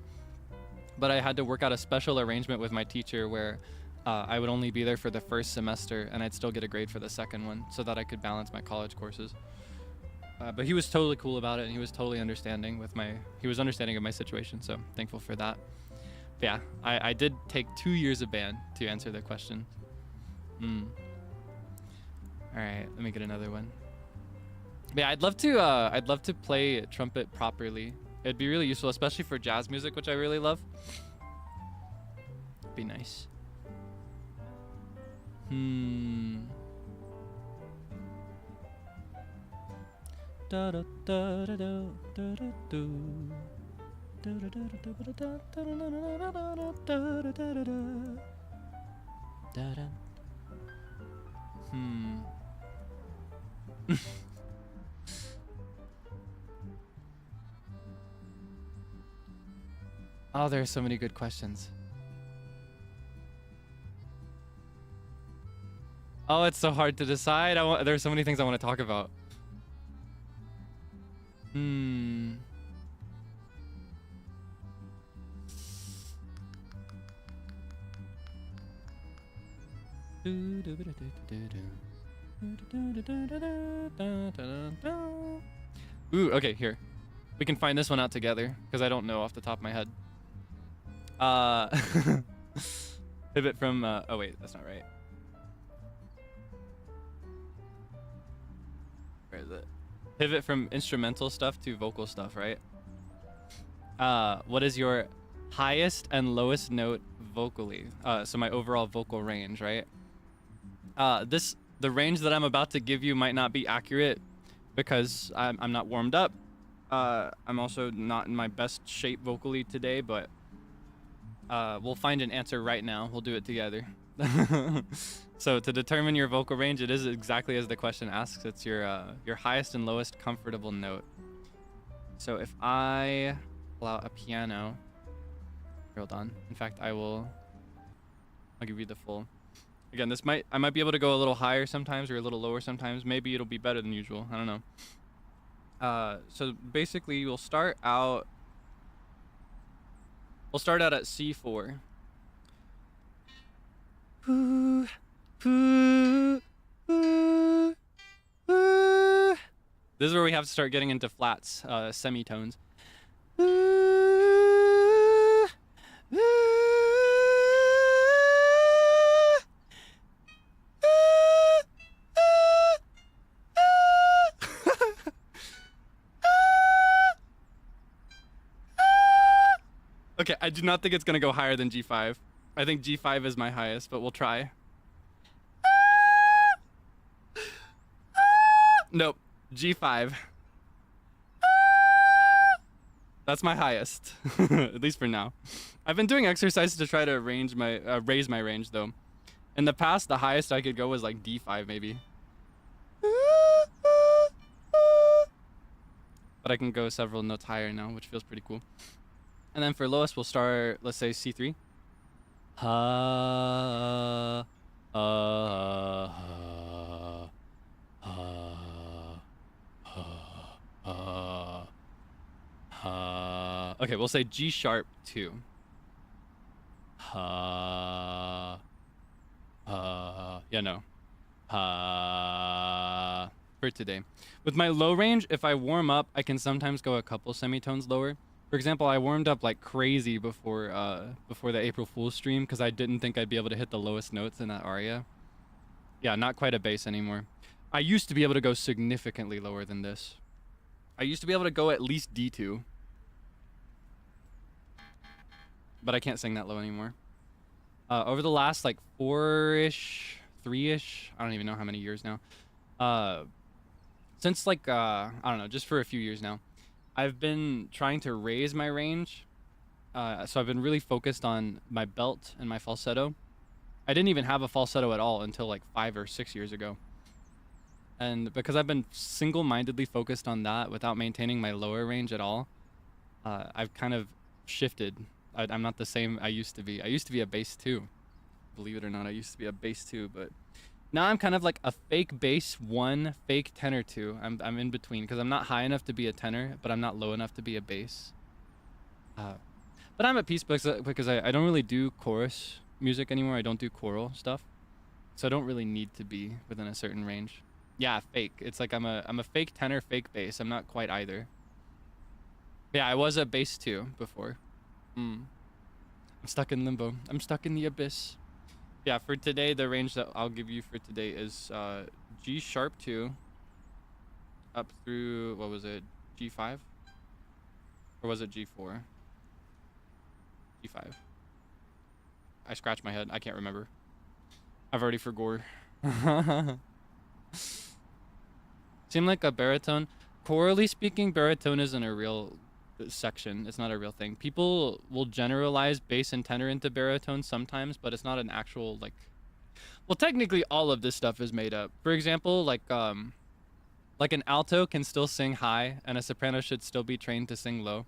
But I had to work out a special arrangement with my teacher where I would only be there for the first semester, and I'd still get a grade for the second one, so that I could balance my college courses. But he was totally cool about it, and he was totally understanding of my situation, so thankful for that. But yeah, I did take 2 years of band to answer the question. All right, let me get another one. But yeah, I'd love to play trumpet properly. It'd be really useful, especially for jazz music, which I really love. Be nice. Oh, there are so many good questions. Oh, it's so hard to decide. There's so many things I want to talk about. Ooh, okay, here. We can find this one out together, because I don't know off the top of my head. Pivot from, oh wait, that's not right. Where is it? Pivot from instrumental stuff to vocal stuff, right? What is your highest and lowest note vocally? So my overall vocal range, right? The range that I'm about to give you might not be accurate, because I'm not warmed up. I'm also not in my best shape vocally today, but we'll find an answer right now. We'll do it together. So to determine your vocal range, it is exactly as the question asks. It's your highest and lowest comfortable note. So if I pull out a piano, hold on. In fact, I'll give you the full. Again, I might be able to go a little higher sometimes or a little lower sometimes. Maybe it'll be better than usual. I don't know. So basically, we'll start out at C4. This is where we have to start getting into flats, semitones. Okay, I do not think it's gonna go higher than G5. I think G5 is my highest, but we'll try. Nope, G5. That's my highest, at least for now. I've been doing exercises to try to raise my range though. In the past, the highest I could go was like D5 maybe. But I can go several notes higher now, which feels pretty cool. And then for lowest, we'll start, let's say C3. Ha. Ha. Ha. Ha. Ha. Okay, we'll say G sharp 2. Ha. Yeah, no. For today. With my low range, if I warm up, I can sometimes go a couple semitones lower. For example, I warmed up like crazy before the April Fool's stream because I didn't think I'd be able to hit the lowest notes in that aria. Yeah, not quite a bass anymore. I used to be able to go significantly lower than this. I used to be able to go at least D2. But I can't sing that low anymore. Over the last like 4-ish, 3-ish, I don't even know how many years now. Since like, I don't know, just for a few years now, I've been trying to raise my range. So I've been really focused on my belt and my falsetto. I didn't even have a falsetto at all until like 5 or 6 years ago. And because I've been single-mindedly focused on that without maintaining my lower range at all, I've kind of shifted. I'm not the same I used to be. I used to be a bass 2. Believe it or not, I used to be a bass 2, but now I'm kind of like a fake bass 1, fake tenor 2. I'm in between because I'm not high enough to be a tenor, but I'm not low enough to be a bass. But I'm at peace because I don't really do chorus music anymore. I don't do choral stuff, so I don't really need to be within a certain range. Yeah, fake. It's like I'm a fake tenor, fake bass. I'm not quite either. Yeah, I was a bass 2 before. I'm stuck in limbo. I'm stuck in the abyss. Yeah, for today, the range that I'll give you for today is G sharp 2 up through, what was it, G5? Or was it G4? G5. I scratched my head. I can't remember. I've already forgot. Seemed like a baritone. Chorally speaking, baritone isn't a real section. It's not a real thing. People will generalize bass and tenor into baritone sometimes, but it's not an actual like. Well, technically, all of this stuff is made up. For example, like an alto can still sing high, and a soprano should still be trained to sing low.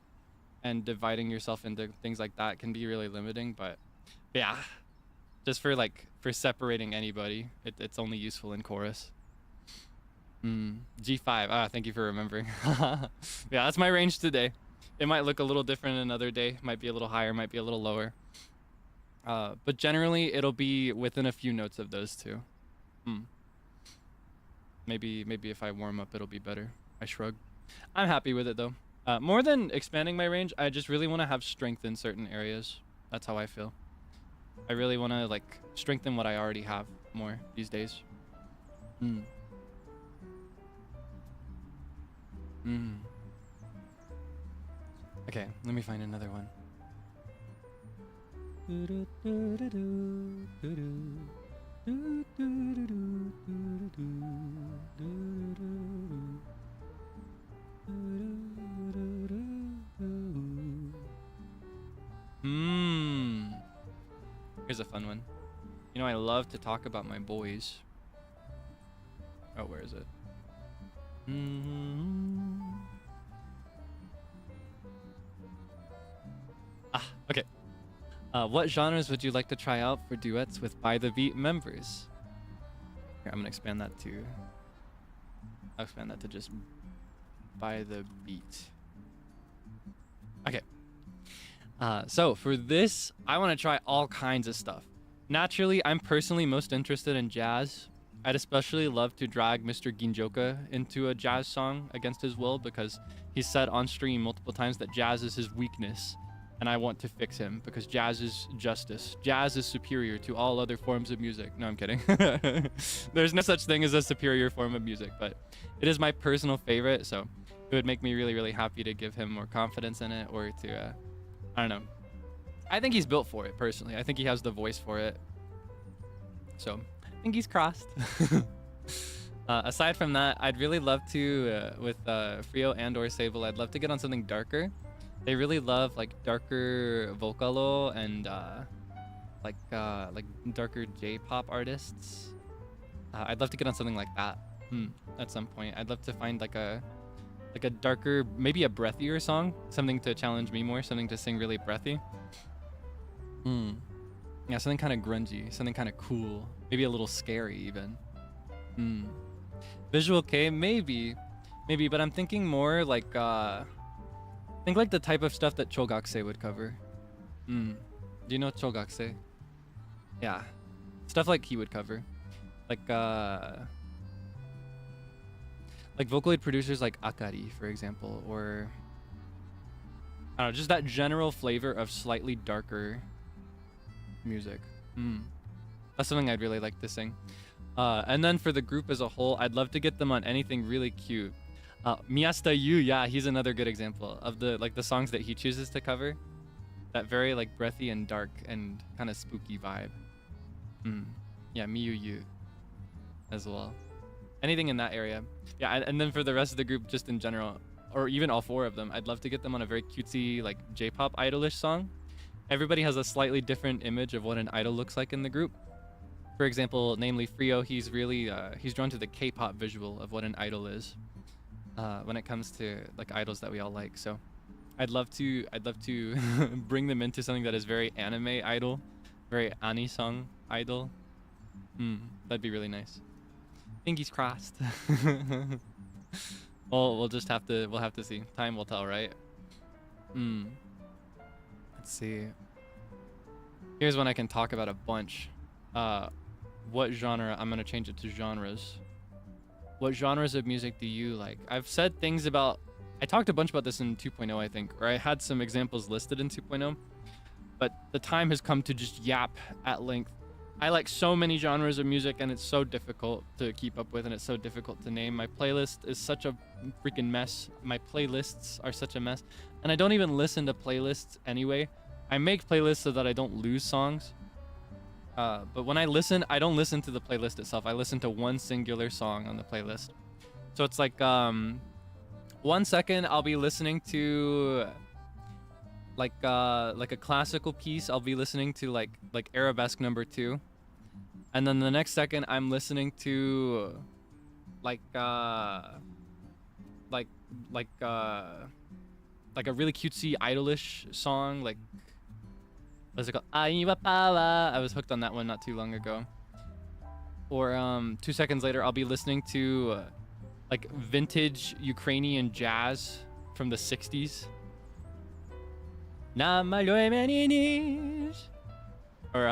And dividing yourself into things like that can be really limiting. But yeah, just for separating anybody, it's only useful in chorus. G5. Ah, thank you for remembering. Yeah, that's my range today. It might look a little different another day. Might be a little higher, might be a little lower. But generally, it'll be within a few notes of those two. Maybe if I warm up, it'll be better. I shrug. I'm happy with it, though. More than expanding my range, I just really want to have strength in certain areas. That's how I feel. I really want to, like, strengthen what I already have more these days. Okay, let me find another one. Here's a fun one. You know, I love to talk about my boys. Oh, where is it? Okay. What genres would you like to try out for duets with By the Beat members? Here, I'm gonna expand that to. I'll expand that to just By the Beat. Okay. So for this, I want to try all kinds of stuff. Naturally, I'm personally most interested in jazz. I'd especially love to drag Mr. Ginjoka into a jazz song against his will because he said on stream multiple times that jazz is his weakness. And I want to fix him because jazz is justice. Jazz is superior to all other forms of music. No, I'm kidding. There's no such thing as a superior form of music, but it is my personal favorite. So it would make me really, really happy to give him more confidence in it or to, I don't know. I think he's built for it, personally. I think he has the voice for it. So I think he's crossed. Aside from that, I'd really love to, with Frio and or Sable, I'd love to get on something darker. They really love like darker vocalo and like darker J-pop artists. I'd love to get on something like that at some point. I'd love to find like a darker, maybe a breathier song, something to challenge me more, something to sing really breathy. Yeah, something kind of grungy, something kind of cool, maybe a little scary even. Visual K, maybe, but I'm thinking more like think like the type of stuff that Chogakse would cover. Do you know Chogakse? Yeah, stuff like he would cover, like Vocaloid producers like Akari, for example, or I don't know, just that general flavor of slightly darker music. That's something I'd really like to sing. And then for the group as a whole, I'd love to get them on anything really cute. Miyasta Yu, yeah, he's another good example of the songs that he chooses to cover. That very like breathy and dark and kind of spooky vibe. Yeah, Miyu Yu as well. Anything in that area. Yeah, and then for the rest of the group, just in general, or even all four of them, I'd love to get them on a very cutesy like J-pop idolish song. Everybody has a slightly different image of what an idol looks like in the group. For example, namely Frio, he's really he's drawn to the K-pop visual of what an idol is when it comes to like idols that we all like. So I'd love to bring them into something that is very anime idol, very anisong idol. That'd be really nice. Fingers crossed. Well, we'll have to see. Time will tell, right? Let's see. Here's one I can talk about a bunch. What genre? I'm gonna change it to genres. What genres of music do you like? I've said things about. I talked a bunch about this in 2.0, I think, or I had some examples listed in 2.0. But the time has come to just yap at length. I like so many genres of music, and it's so difficult to keep up with, and it's so difficult to name. My playlist is such a freaking mess. My playlists are such a mess, and I don't even listen to playlists anyway. I make playlists so that I don't lose songs. But when I listen, I don't listen to the playlist itself. I listen to one singular song on the playlist. So it's like 1 second I'll be listening to like a classical piece. I'll be listening to like Arabesque No. 2, and then the next second I'm listening to like a really cutesy idolish song, like what's it called? I was hooked on that one not too long ago. Or 2 seconds later I'll be listening to like vintage Ukrainian jazz from the 60s. Or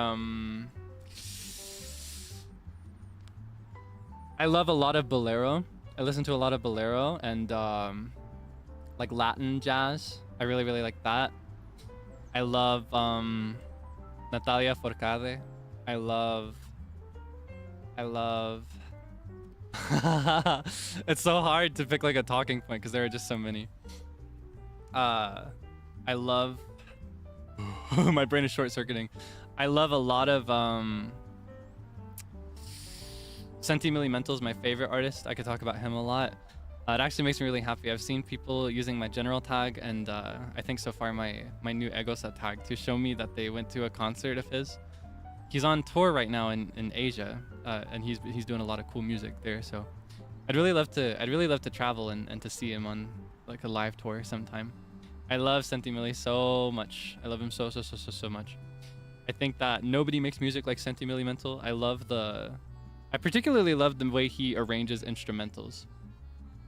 I love a lot of bolero. I listen to a lot of bolero and like Latin jazz. I really like that. I love Natalia Forcade. I love it's so hard to pick like a talking point because there are just so many. I love my brain is short-circuiting. I love a lot of Sentimilimental is my favorite artist. I could talk about him a lot. It actually makes me really happy. I've seen people using my general tag and I think so far my new Egosa tag to show me that they went to a concert of his. He's on tour right now in Asia, and he's doing a lot of cool music there. So I'd really love to travel and to see him on like a live tour sometime. I love Sentimili so much. I love him so much. I think that nobody makes music like Sentimilimental. I particularly love the way he arranges instrumentals.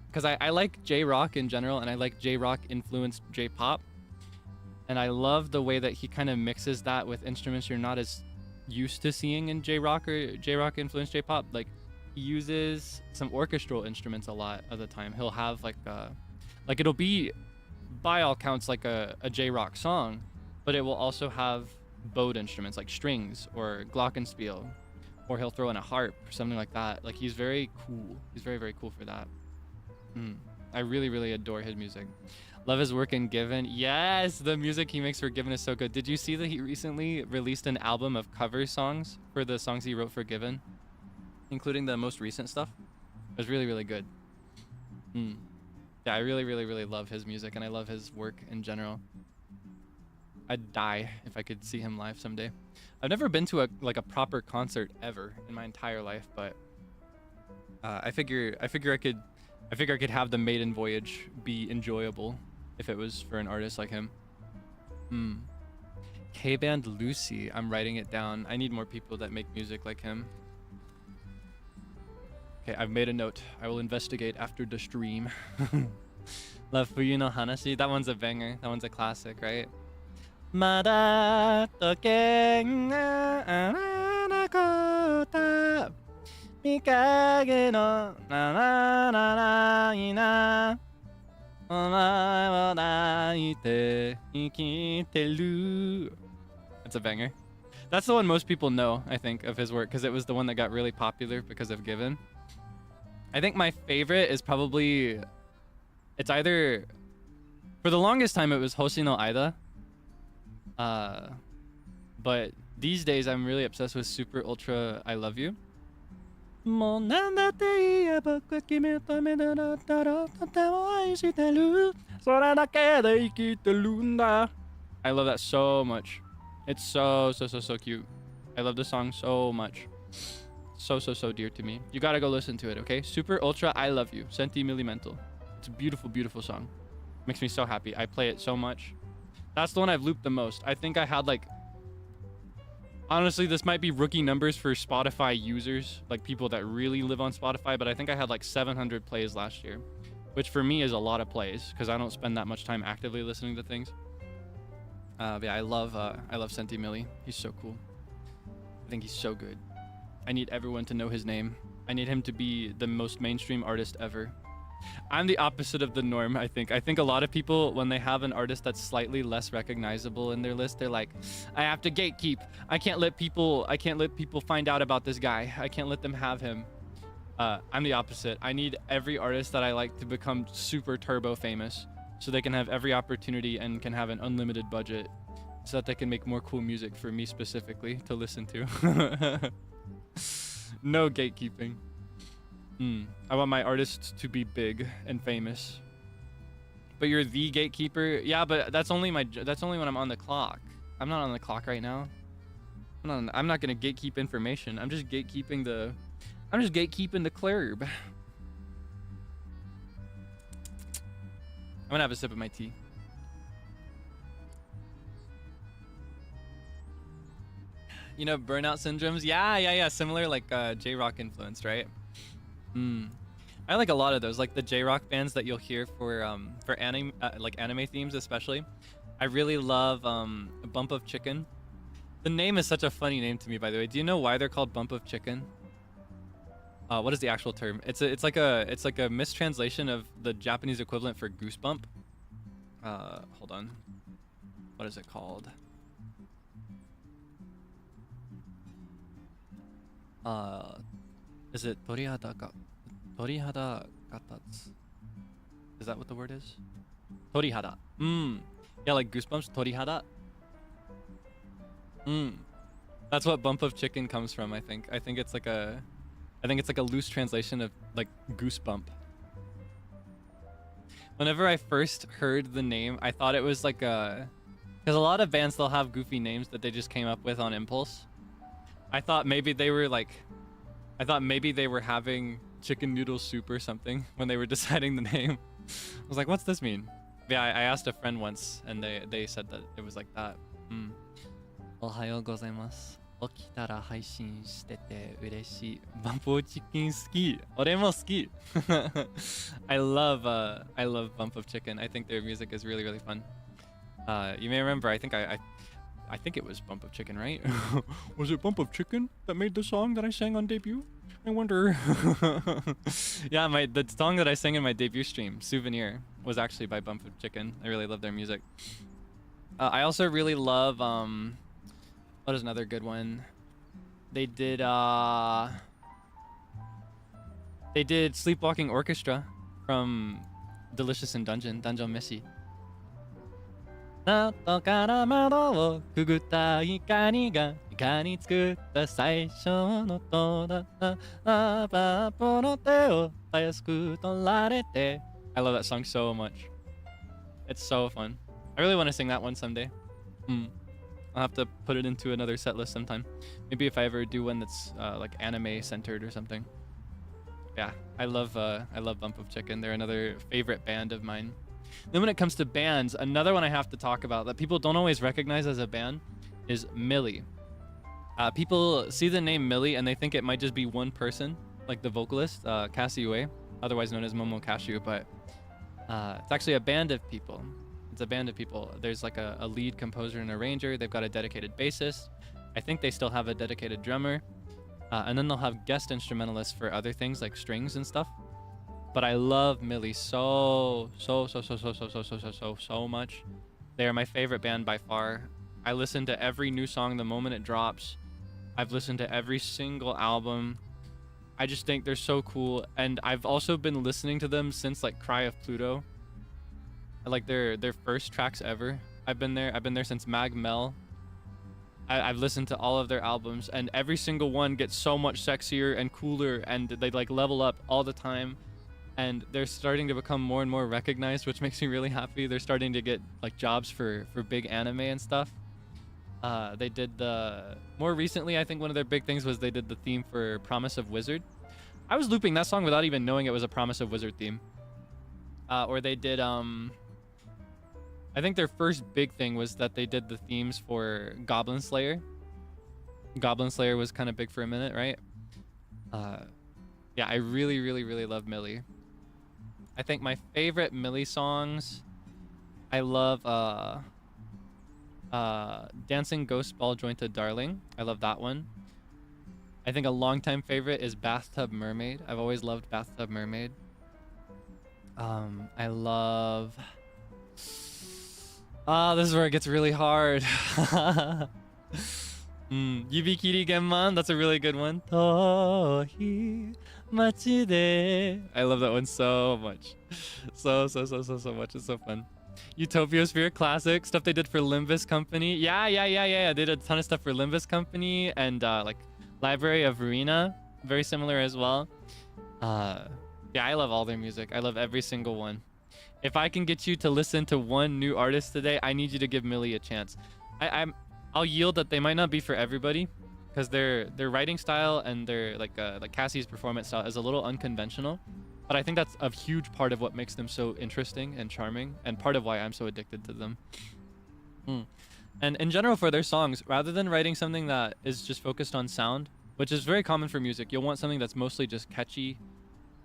Because I like J-rock in general, and I like J-rock influenced J-pop. And I love the way that he kind of mixes that with instruments you're not as used to seeing in J-rock or J-rock influenced J-pop. Like, he uses some orchestral instruments a lot of the time. He'll have like it'll be, by all counts, like a J-rock song, but it will also have bowed instruments like strings or glockenspiel, or he'll throw in a harp or something like that. Like, he's very cool. He's very cool for that. I really adore his music. Love his work in Given. Yes, the music he makes for Given is so good. Did you see that he recently released an album of cover songs for the songs he wrote for Given, including the most recent stuff? It was really good. Yeah, I really love his music, and I love his work in general. I'd die if I could see him live someday. I've never been to a proper concert ever in my entire life, but I figure I could have the maiden voyage be enjoyable if it was for an artist like him. K-band Lucy. I'm writing it down. I need more people that make music like him. Okay, I've made a note. I will investigate after the stream. Love Fuyu no Hanashi. That one's a banger. That one's a classic, right? Mada token ga anakota mikage no na na na na ina omae wa naite ikiteru. That's a banger. That's the one most people know, I think, of his work, because it was the one that got really popular because of Given. I think my favorite is probably... It's either... For the longest time, it was Hoshi no Aida. But these days, I'm really obsessed with Super Ultra I Love You. I love that so much. It's so cute. I love the song so much. So dear to me. You gotta go listen to it, okay? Super Ultra I Love You. Senti Milimental. It's a beautiful song. Makes me so happy. I play it so much. That's the one I've looped the most. I think I had like... Honestly, this might be rookie numbers for Spotify users, like people that really live on Spotify, but I think I had like 700 plays last year, which for me is a lot of plays because I don't spend that much time actively listening to things. But yeah, I love Senti Milli. He's so cool. I think he's so good. I need everyone to know his name. I need him to be the most mainstream artist ever. I'm the opposite of the norm, I think. I think a lot of people, when they have an artist that's slightly less recognizable in their list, they're like, I have to gatekeep. I can't let people find out about this guy. I can't let them have him. I'm the opposite. I need every artist that I like to become super turbo famous so they can have every opportunity and can have an unlimited budget so that they can make more cool music for me specifically to listen to. No gatekeeping. I want my artists to be big and famous. But you're the gatekeeper? Yeah, but that's only when I'm on the clock. I'm not on the clock right now. I'm not gonna gatekeep information. I'm just gatekeeping the club. I'm gonna have a sip of my tea. You know, burnout syndromes? Yeah. Similar, like J-rock influenced, right? I like a lot of those, like the J-rock bands that you'll hear for anime, like anime themes especially. I really love Bump of Chicken. The name is such a funny name to me, by the way. Do you know why they're called Bump of Chicken? What is the actual term? It's like a mistranslation of the Japanese equivalent for goosebump. Hold on. What is it called? Is it Torihada Gatatsu? Is that what the word is? Torihada. Yeah, like goosebumps. Torihada. That's what Bump of Chicken comes from, I think. I think it's like a loose translation of like goosebump. Whenever I first heard the name, I thought it was like because a lot of bands, they'll have goofy names that they just came up with on impulse. I thought maybe they were having chicken noodle soup or something when they were deciding the name. I was like, what's this mean? Yeah, I asked a friend once and they said that it was like that. Ohayou gozaimasu. Okitara haishin shitete ureshii. Bump of Chicken suki. Ore mo suki. I love Bump of Chicken. I think their music is really, really fun. You may remember, I think it was Bump of Chicken, right? Was it Bump of Chicken that made the song that I sang on debut? I wonder. Yeah, the song that I sang in my debut stream, Souvenir, was actually by Bump of Chicken. I really love their music. I also really love, what is another good one? They did Sleepwalking Orchestra from Delicious in Dungeon Meshi. 外から窓をくぐった光がいかに作った最初の音だったパパの手をたやすく取られて I love that song so much. It's so fun. I really want to sing that one someday. I'll have to put it into another set list sometime. Maybe if I ever do one that's like anime centered or something. Yeah, I love Bump of Chicken. They're another favorite band of mine. Then when it comes to bands, another one I have to talk about that people don't always recognize as a band is Millie. People see the name Millie and they think it might just be one person, like the vocalist, Cassie Ue, otherwise known as Momo Cashew, but it's actually a band of people. It's a band of people. There's like a lead composer and arranger. They've got a dedicated bassist. I think they still have a dedicated drummer. And then they'll have guest instrumentalists for other things like strings and stuff. But I love Millie so much. They are my favorite band by far. I listen to every new song the moment it drops. I've listened to every single album. I just think they're so cool. And I've also been listening to them since like Cry of Pluto. Like their first tracks ever. I've been there since Mag Mel. I've listened to all of their albums, and every single one gets so much sexier and cooler, and they like level up all the time. And they're starting to become more and more recognized, which makes me really happy. They're starting to get like jobs for big anime and stuff. They did more recently, I think one of their big things was they did the theme for Promise of Wizard. I was looping that song without even knowing it was a Promise of Wizard theme. Or they did I think their first big thing was that they did the themes for Goblin Slayer. Goblin Slayer was kind of big for a minute, right? Yeah, I really love Millie. I think my favorite Millie songs, I love Dancing Ghost Ball Jointed Darling. I love that one. I think a longtime favorite is Bathtub Mermaid. I've always loved Bathtub Mermaid. I love... this is where it gets really hard. Yubikiri Genman, that's a really good one. Tohi machi de. I love that one so much. So much. It's so fun. Utopiosphere Classic, stuff they did for Limbus Company. Yeah. They did a ton of stuff for Limbus Company and like Library of Arena. Very similar as well. Yeah, I love all their music. I love every single one. If I can get you to listen to one new artist today, I need you to give Millie a chance. I'll yield that they might not be for everybody, because their writing style and their like Cassie's performance style is a little unconventional, but I think that's a huge part of what makes them so interesting and charming, and part of why I'm so addicted to them. And in general, for their songs, rather than writing something that is just focused on sound, which is very common for music, you'll want something that's mostly just catchy,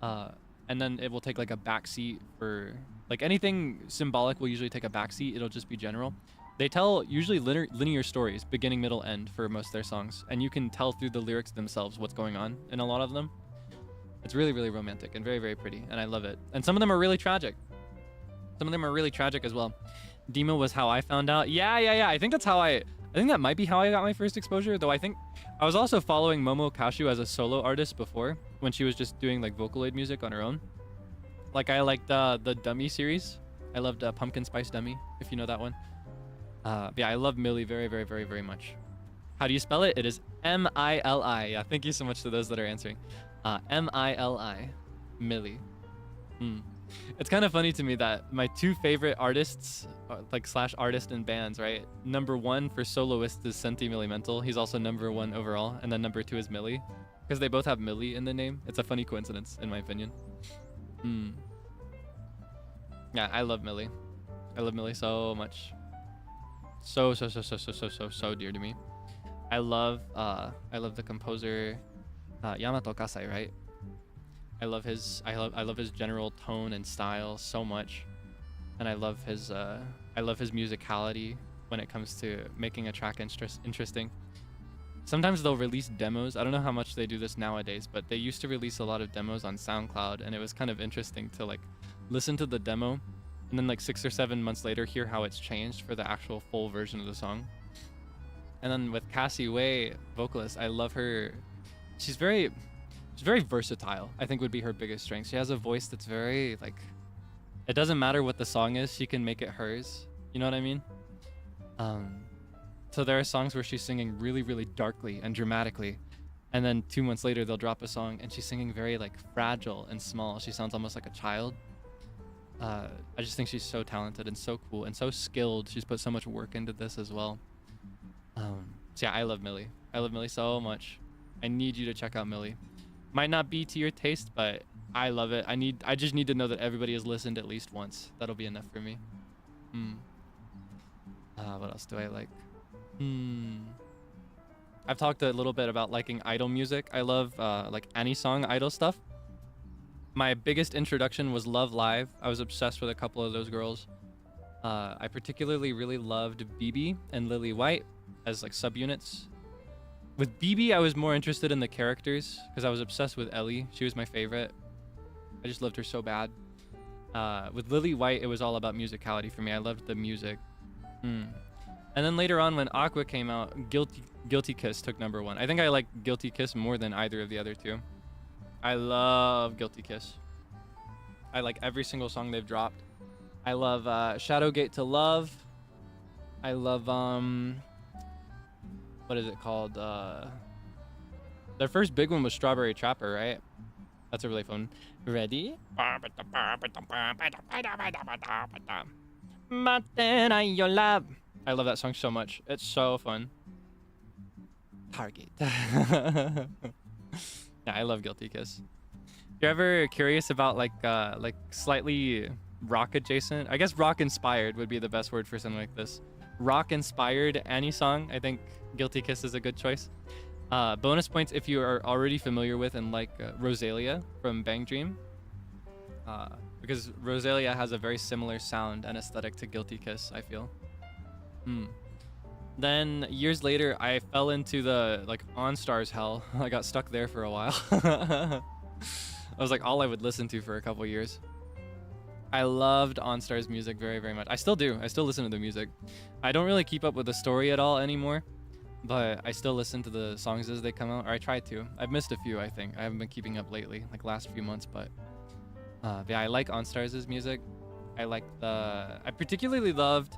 and then it will take like a backseat for like anything symbolic will usually take a backseat. It'll just be general. They tell usually linear stories, beginning, middle, end for most of their songs, and you can tell through the lyrics themselves what's going on in a lot of them. It's really romantic and very pretty, and I love it. And some of them are really tragic. Some of them are really tragic as well. Dima was how I found out. Yeah. I think that might be how I got my first exposure, though I think I was also following Momo Kashu as a solo artist before, when she was just doing like Vocaloid music on her own. Like I liked the Dummy series. I loved Pumpkin Spice Dummy, if you know that one. Yeah, I love Millie very much. How do you spell it? It is M-I-L-I. Yeah, thank you so much to those that are answering. M-I-L-I. Millie. It's kind of funny to me that my two favorite artists, like / artist and bands, right? Number one for soloist is Sentimental. He's also number one overall. And then number two is Millie. Because they both have Millie in the name. It's a funny coincidence, in my opinion. Yeah, I love Millie. I love Millie so much. So dear to me. I love the composer Yamato Kasai, right? I love his general tone and style so much, and I love his musicality when it comes to making a track interesting. Sometimes they'll release demos. I don't know how much they do this nowadays, but they used to release a lot of demos on SoundCloud, and it was kind of interesting to like listen to the demo and then like 6 or 7 months later hear how it's changed for the actual full version of the song. And then with Cassie Wei, vocalist, I love her. She's very versatile, I think would be her biggest strength. She has a voice that's very like, it doesn't matter what the song is, she can make it hers. You know what I mean? So there are songs where she's singing really darkly and dramatically, and then 2 months later they'll drop a song and she's singing very like fragile and small. She sounds almost like a child. I just think she's so talented and so cool and so skilled. She's put so much work into this as well. So yeah, I love Millie. I love Millie so much. I need you to check out Millie. Might not be to your taste, but I love it. I just need to know that everybody has listened at least once. That'll be enough for me. What else do I like? Hmm. I've talked a little bit about liking idol music. I love like any song idol stuff. My biggest introduction was Love Live. I was obsessed with a couple of those girls. I particularly really loved BB and Lily White as like subunits. With BB, I was more interested in the characters because I was obsessed with Ellie. She was my favorite. I just loved her so bad. With Lily White, it was all about musicality for me. I loved the music. And then later on, when Aqua came out, Guilty Kiss took #1. I think I like Guilty Kiss more than either of the other two. I love Guilty Kiss. I like every single song they've dropped. I love Shadowgate to Love. I love what is it called? Their first big one was Strawberry Trapper, right? That's a really fun. Ready? I love that song so much. It's so fun. Target. Yeah, I love Guilty Kiss. You're ever curious about like slightly rock adjacent? I guess rock inspired would be the best word for something like this. Rock inspired any song. I think Guilty Kiss is a good choice. Bonus points if you are already familiar with and like Rosalia from Bang Dream. Because Rosalia has a very similar sound and aesthetic to Guilty Kiss, I feel. Then years later, I fell into the like OnStars hell. I got stuck there for a while. That was like all I would listen to for a couple years. I loved OnStars music very, very much. I still do. I still listen to the music. I don't really keep up with the story at all anymore, but I still listen to the songs as they come out, or I try to. I've missed a few, I think. I haven't been keeping up lately, like last few months, but yeah, I like OnStars' music. I particularly loved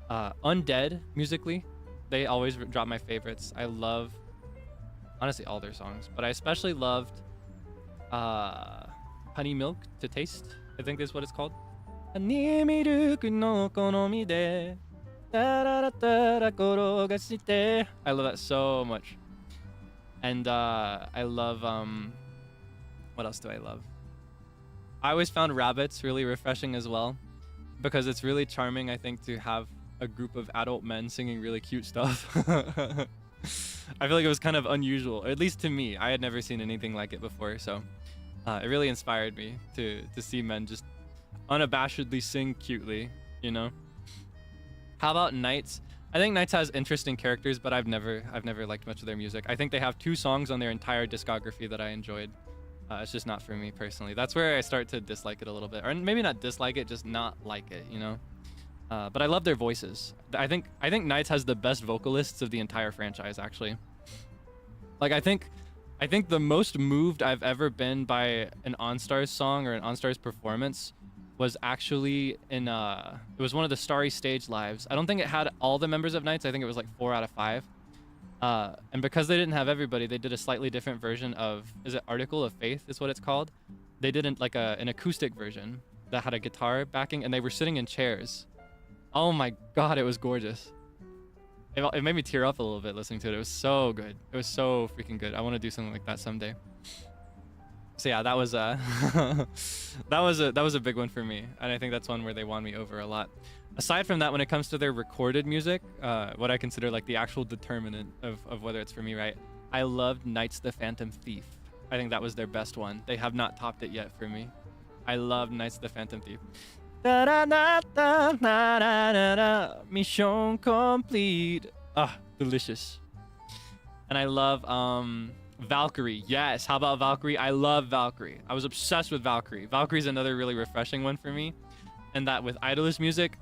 Undead musically. They always drop my favorites. I love, honestly, all their songs, but I especially loved Honey Milk to Taste, I think is what it's called. I love that so much. And I love, what else do I love? I always found Rabbits really refreshing as well, because it's really charming, I think, to have a group of adult men singing really cute stuff. I feel like it was kind of unusual, at least to me. I had never seen anything like it before, so it really inspired me to see men just unabashedly sing cutely, you know? How about Knights? I think Knights has interesting characters, but I've never liked much of their music. I think they have 2 songs on their entire discography that I enjoyed. It's just not for me personally. That's where I start to dislike it a little bit, or maybe not dislike it, just not like it, you know? But I love their voices. I think Knights has the best vocalists of the entire franchise, actually. Like, I think the most moved I've ever been by an OnStars song or an OnStars performance was actually in it was one of the Starry Stage lives. I don't think it had all the members of Knights. I think it was like 4 out of 5. And because they didn't have everybody, they did a slightly different version of, is it Article of Faith is what it's called? They did an acoustic version that had a guitar backing, and they were sitting in chairs. Oh my god, it was gorgeous. It made me tear up a little bit listening to it. It was so good. It was so freaking good. I want to do something like that someday. So yeah, that was a big one for me, and I think that's one where they won me over a lot. Aside from that, when it comes to their recorded music, what I consider like the actual determinant of whether it's for me, right? I loved Knights the Phantom Thief. I think that was their best one. They have not topped it yet for me. I loved Knights the Phantom Thief. Mission complete. Ah, delicious. And I love Valkyrie. Yes, how about Valkyrie? I love Valkyrie. I was obsessed with Valkyrie. Valkyrie's another really refreshing one for me. And that with idolist music,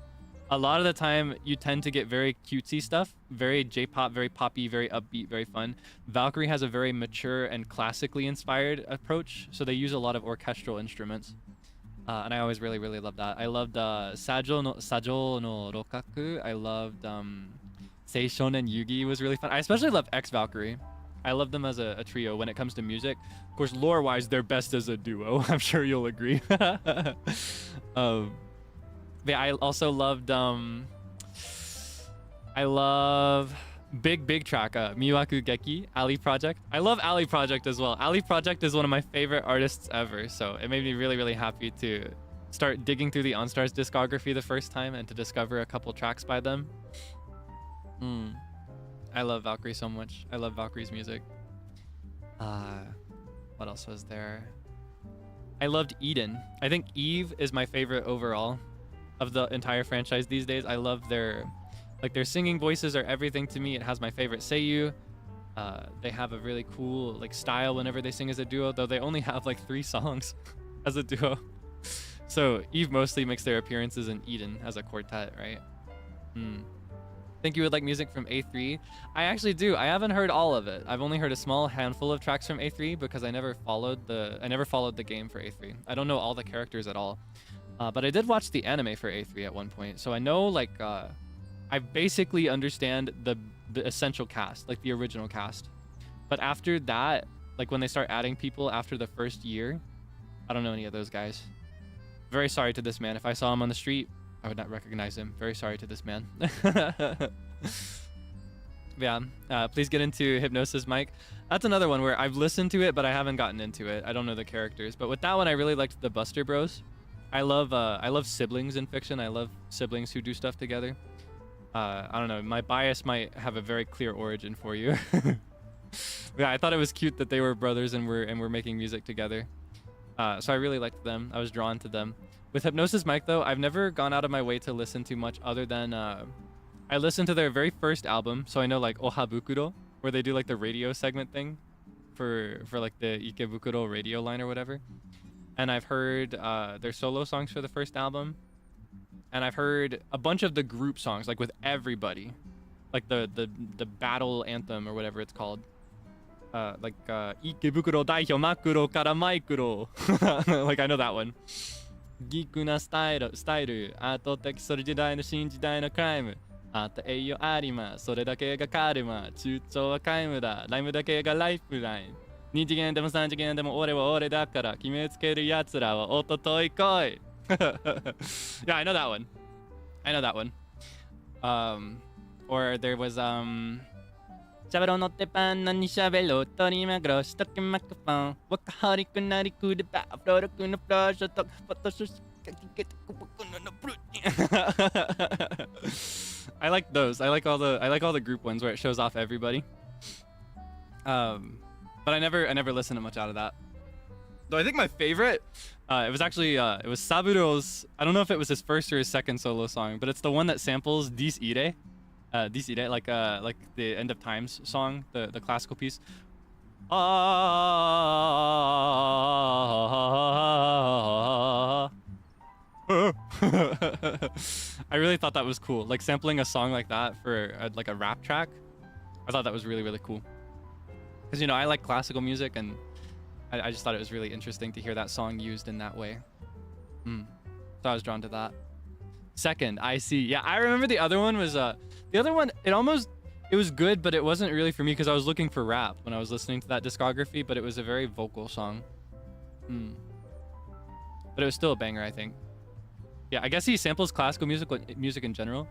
a lot of the time you tend to get very cutesy stuff, very J-pop, very poppy, very upbeat, very fun. Valkyrie has a very mature and classically inspired approach, so they use a lot of orchestral instruments. And I always really, really loved that. I loved Sajo no Rokaku. I loved Seishonen Yugi was really fun. I especially love X Valkyrie. I love them as a trio when it comes to music. Of course, lore-wise, they're best as a duo. I'm sure you'll agree. Yeah, I also loved I love big track, Miwaku Geki, Ali Project. I love Ali Project as well. Ali Project is one of my favorite artists ever, so it made me really, really happy to start digging through the OnStars discography the first time and to discover a couple tracks by them. I love Valkyrie so much. I love Valkyrie's music. What else was there? I loved Eden. I think Eve is my favorite overall of the entire franchise these days. I love their singing voices are everything to me. It has my favorite seiyuu. They have a really cool like style whenever they sing as a duo, though they only have like 3 songs as a duo. So Eve mostly makes their appearances in Eden as a quartet, right? Think you would like music from A3? I actually do. I haven't heard all of it. I've only heard a small handful of tracks from A3 because I never followed the game for A3. I don't know all the characters at all. But I did watch the anime for A3 at one point, so I know like I basically understand the essential cast, like the original cast. But after that, like when they start adding people after the first year, I don't know any of those guys. Very sorry to this man. If I saw him on the street, I would not recognize him. Very sorry to this man. Yeah, please get into Hypnosis, Mike. That's another one where I've listened to it, but I haven't gotten into it. I don't know the characters. But with that one, I really liked the Buster Bros. I love siblings in fiction. I love siblings who do stuff together. I don't know. My bias might have a very clear origin for you. Yeah, I thought it was cute that they were brothers and were making music together. So I really liked them. I was drawn to them. With Hypnosis Mike, though, I've never gone out of my way to listen to much other than I listened to their very first album, so I know like Ohabukuro, where they do like the radio segment thing for like the Ikebukuro radio line or whatever. And I've heard their solo songs for the first album, and I've heard a bunch of the group songs, like with everybody, like the battle anthem or whatever it's called. Like Ikebukuro Daihyo Makuro Kara Maikuro. Like I know that one. Geeku na style, ato teki soru jidai no shin jidai no crime. Ata eiyo arima, sore dake ga karma, chuchou wa kaimu da, rhyme dake ga lifeline. 2次元でも3次元でも俺は俺だから決めつける奴らはおととい来い. Yeah, I know that one. I know that one. Or there was しゃべろうのってパン何しゃべろう取りまぐろしとけマクフォンワカハリクなりくでばフロールクのフローショットフォトシュシカキケテコボクのプルティ. I like those. I like all the group ones where it shows off everybody. But I never listened to much out of that. Though I think my favorite, it was Saburo's. I don't know if it was his first or his second solo song, but it's the one that samples Dis Ire. Dis Ire, like the End of Times song, the classical piece. I really thought that was cool. Like sampling a song like that for like a rap track. I thought that was really, really cool. Because, you know, I like classical music, and I just thought it was really interesting to hear that song used in that way. So I was drawn to that. Second, I see. Yeah, I remember the other one was, the other one, it was good, but it wasn't really for me because I was looking for rap when I was listening to that discography, but it was a very vocal song. But it was still a banger, I think. Yeah, I guess he samples classical music in general.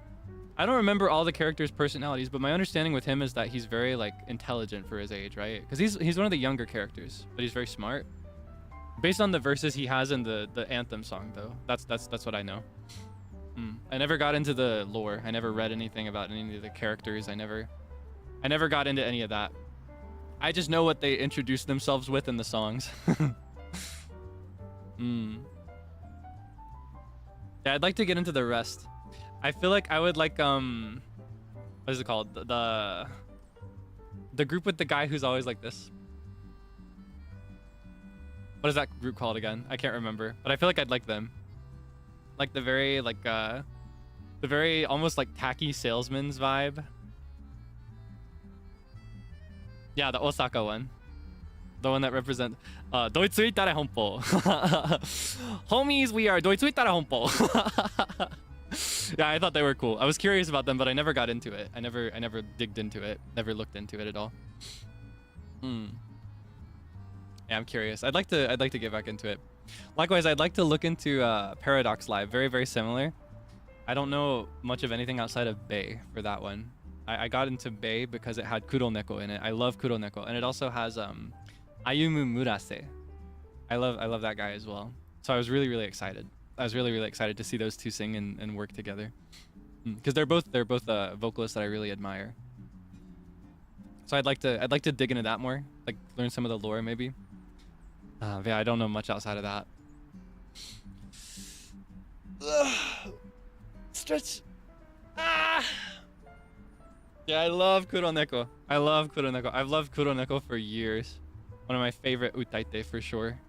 I don't remember all the characters' personalities, but my understanding with him is that he's very like intelligent for his age, right? Because he's one of the younger characters, but he's very smart. Based on the verses he has in the anthem song, though, that's what I know. I never got into the lore. I never read anything about any of the characters. I never got into any of that. I just know what they introduced themselves with in the songs. Yeah, I'd like to get into the rest. I feel like I would like what is it called? The group with the guy who's always like this. What is that group called again? I can't remember, but I feel like I'd like them. Like the very almost like tacky salesman's vibe. Yeah, the Osaka one. The one that represents Doitsui Tare Honpo. Homies, we are Doitsui Tare Honpo. Yeah, I thought they were cool. I was curious about them, but I never got into it. I never digged into it. Never looked into it at all. Yeah, I'm curious. I'd like to get back into it. Likewise, I'd like to look into Paradox Live. Very, very similar. I don't know much of anything outside of Bay for that one. I got into Bay because it had Kuroneko in it. I love Kuroneko, and it also has Ayumu Murase. I love that guy as well. So I was really, really excited. I was really, really excited to see those two sing and work together, because they're both vocalists that I really admire. So I'd like to dig into that more, like learn some of the lore maybe. Yeah, I don't know much outside of that. Stretch. Ah. Yeah, I love Kuroneko. I love Kuroneko. I've loved Kuroneko for years. One of my favorite utaite for sure.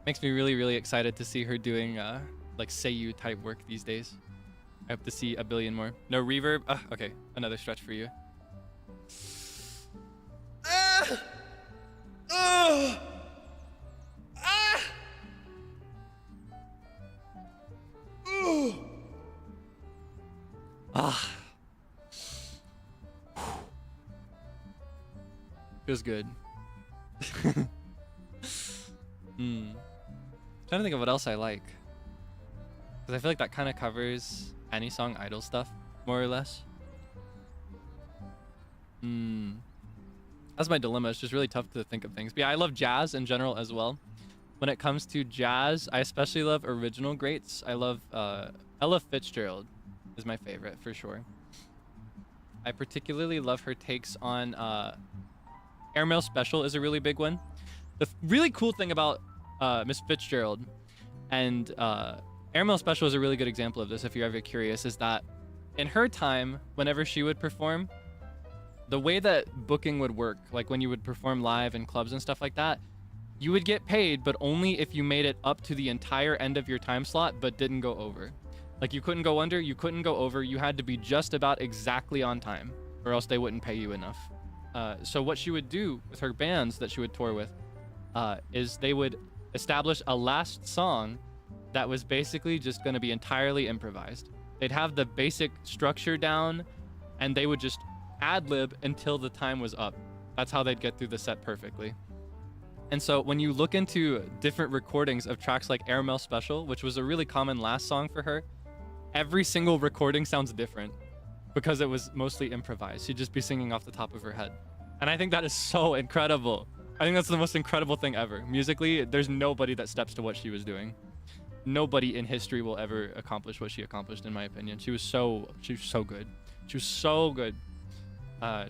Makes me really, really excited to see her doing like seiyu type work these days. I hope to see a billion more. No reverb. Okay, another stretch for you. Feels good. Trying to think of what else I like, because I feel like that kind of covers any song idol stuff more or less. That's my dilemma. It's just really tough to think of things. But yeah, I love jazz in general as well. When it comes to jazz, I especially love original greats. I love Ella Fitzgerald is my favorite for sure. I particularly love her takes on Airmail Special is a really big one. The really cool thing about Miss Fitzgerald and Airmail Special is a really good example of this if you're ever curious, is that in her time, whenever she would perform, the way that booking would work, like when you would perform live in clubs and stuff like that, you would get paid, but only if you made it up to the entire end of your time slot, but didn't go over. Like you couldn't go under, you couldn't go over, you had to be just about exactly on time, or else they wouldn't pay you enough. So what she would do with her bands that she would tour with is they would establish a last song that was basically just going to be entirely improvised. They'd have the basic structure down, and they would just ad-lib until the time was up. That's how they'd get through the set perfectly. And so when you look into different recordings of tracks like Airmail Special, which was a really common last song for her, every single recording sounds different because it was mostly improvised. She'd just be singing off the top of her head. And I think that is so incredible. I think that's the most incredible thing ever. Musically, there's nobody that steps to what she was doing. Nobody in history will ever accomplish what she accomplished, in my opinion. She was so good. She was so good.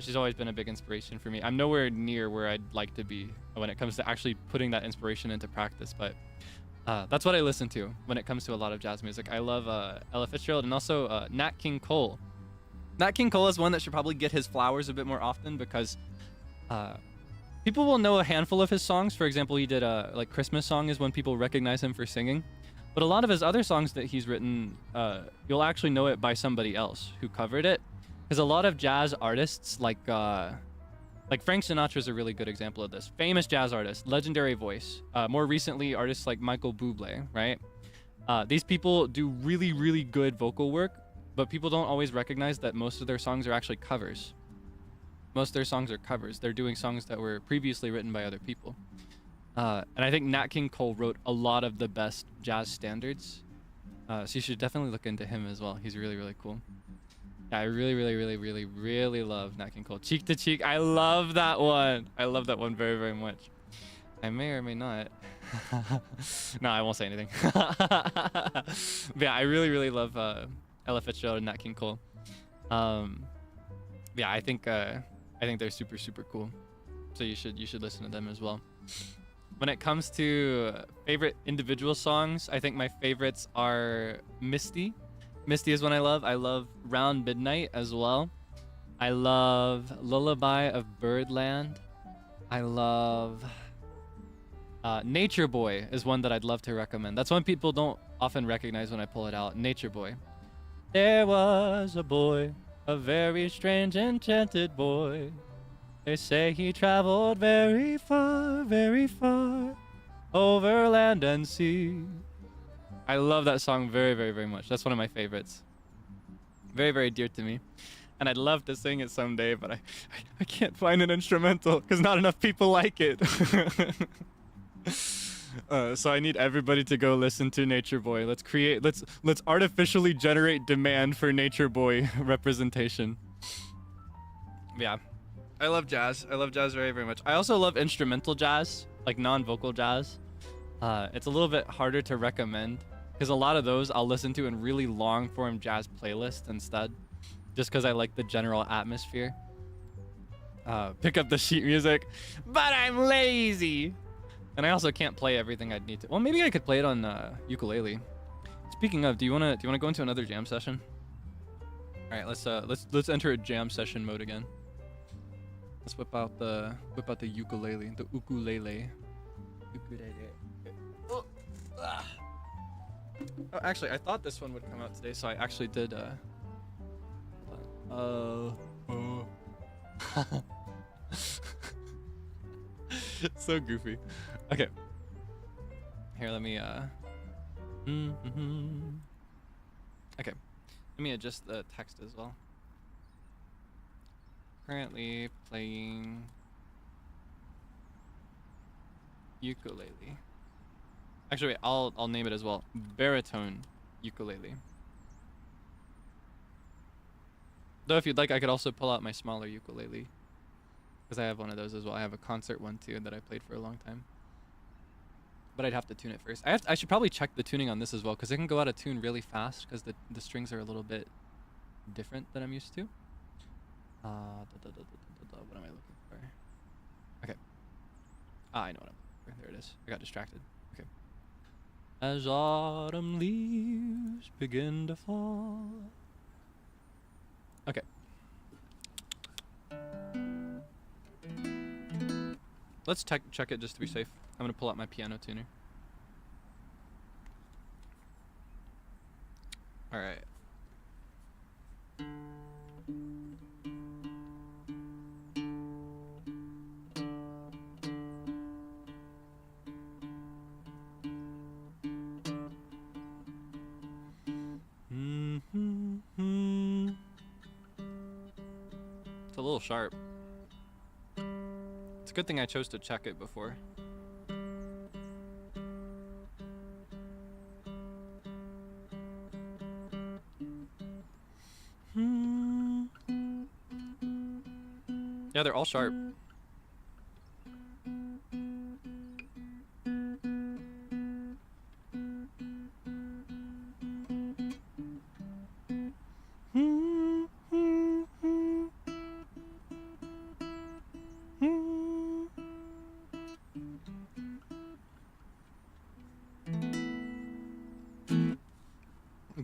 She's always been a big inspiration for me. I'm nowhere near where I'd like to be when it comes to actually putting that inspiration into practice, but that's what I listen to when it comes to a lot of jazz music. I love Ella Fitzgerald and also Nat King Cole. Nat King Cole is one that should probably get his flowers a bit more often because people will know a handful of his songs. For example, he did like Christmas Song is when people recognize him for singing. But a lot of his other songs that he's written, you'll actually know it by somebody else who covered it. Because a lot of jazz artists, like Frank Sinatra is a really good example of this. Famous jazz artist, legendary voice. More recently, artists like Michael Bublé, right? These people do really, really good vocal work, but people don't always recognize that most of their songs are actually covers. Most of their songs are covers. They're doing songs that were previously written by other people. And I think Nat King Cole wrote a lot of the best jazz standards. So you should definitely look into him as well. He's really, really cool. Yeah, I really, really, really, really, really love Nat King Cole. Cheek to Cheek. I love that one. I love that one very, very much. I may or may not. No, I won't say anything. But yeah, I really, really love Ella Fitzgerald and Nat King Cole. Yeah, I think they're super, super cool. So you should listen to them as well. When it comes to favorite individual songs, I think my favorites are Misty. Misty is one I love. I love Round Midnight as well. I love Lullaby of Birdland. I love Nature Boy is one that I'd love to recommend. That's one people don't often recognize when I pull it out. Nature Boy. There was a boy, a very strange enchanted boy. They say he traveled very far, over land and sea. I love that song very, very, very much. That's one of my favorites. Very, very dear to me. And I'd love to sing it someday, but I can't find an instrumental because not enough people like it. So I need everybody to go listen to Nature Boy. Let's artificially generate demand for Nature Boy representation. Yeah. I love jazz. I love jazz very, very much. I also love instrumental jazz, like non-vocal jazz. It's a little bit harder to recommend because a lot of those I'll listen to in really long-form jazz playlists instead, just because I like the general atmosphere. pick up the sheet music, but I'm lazy. And I also can't play everything I'd need to. Well, maybe I could play it on ukulele. Speaking of, do you wanna go into another jam session? All right, let's enter a jam session mode again. Let's whip out the ukulele, the ukulele. Oh, actually, I thought this one would come out today, so I actually did. So goofy. Okay. Here, let me Okay. Let me adjust the text as well. Currently playing ukulele. Actually, wait, I'll name it as well. Baritone ukulele. Though if you'd like, I could also pull out my smaller ukulele, because I have one of those as well. I have a concert one too that I played for a long time. But I'd have to tune it first. I should probably check the tuning on this as well, because it can go out of tune really fast because the strings are a little bit different than I'm used to. What am I looking for? Okay. I know what I'm looking for. There it is. I got distracted. Okay. As autumn leaves begin to fall. Okay. Let's check it just to be safe. I'm gonna pull out my piano tuner. All right. It's a little sharp. It's a good thing I chose to check it before. Yeah, they're all sharp.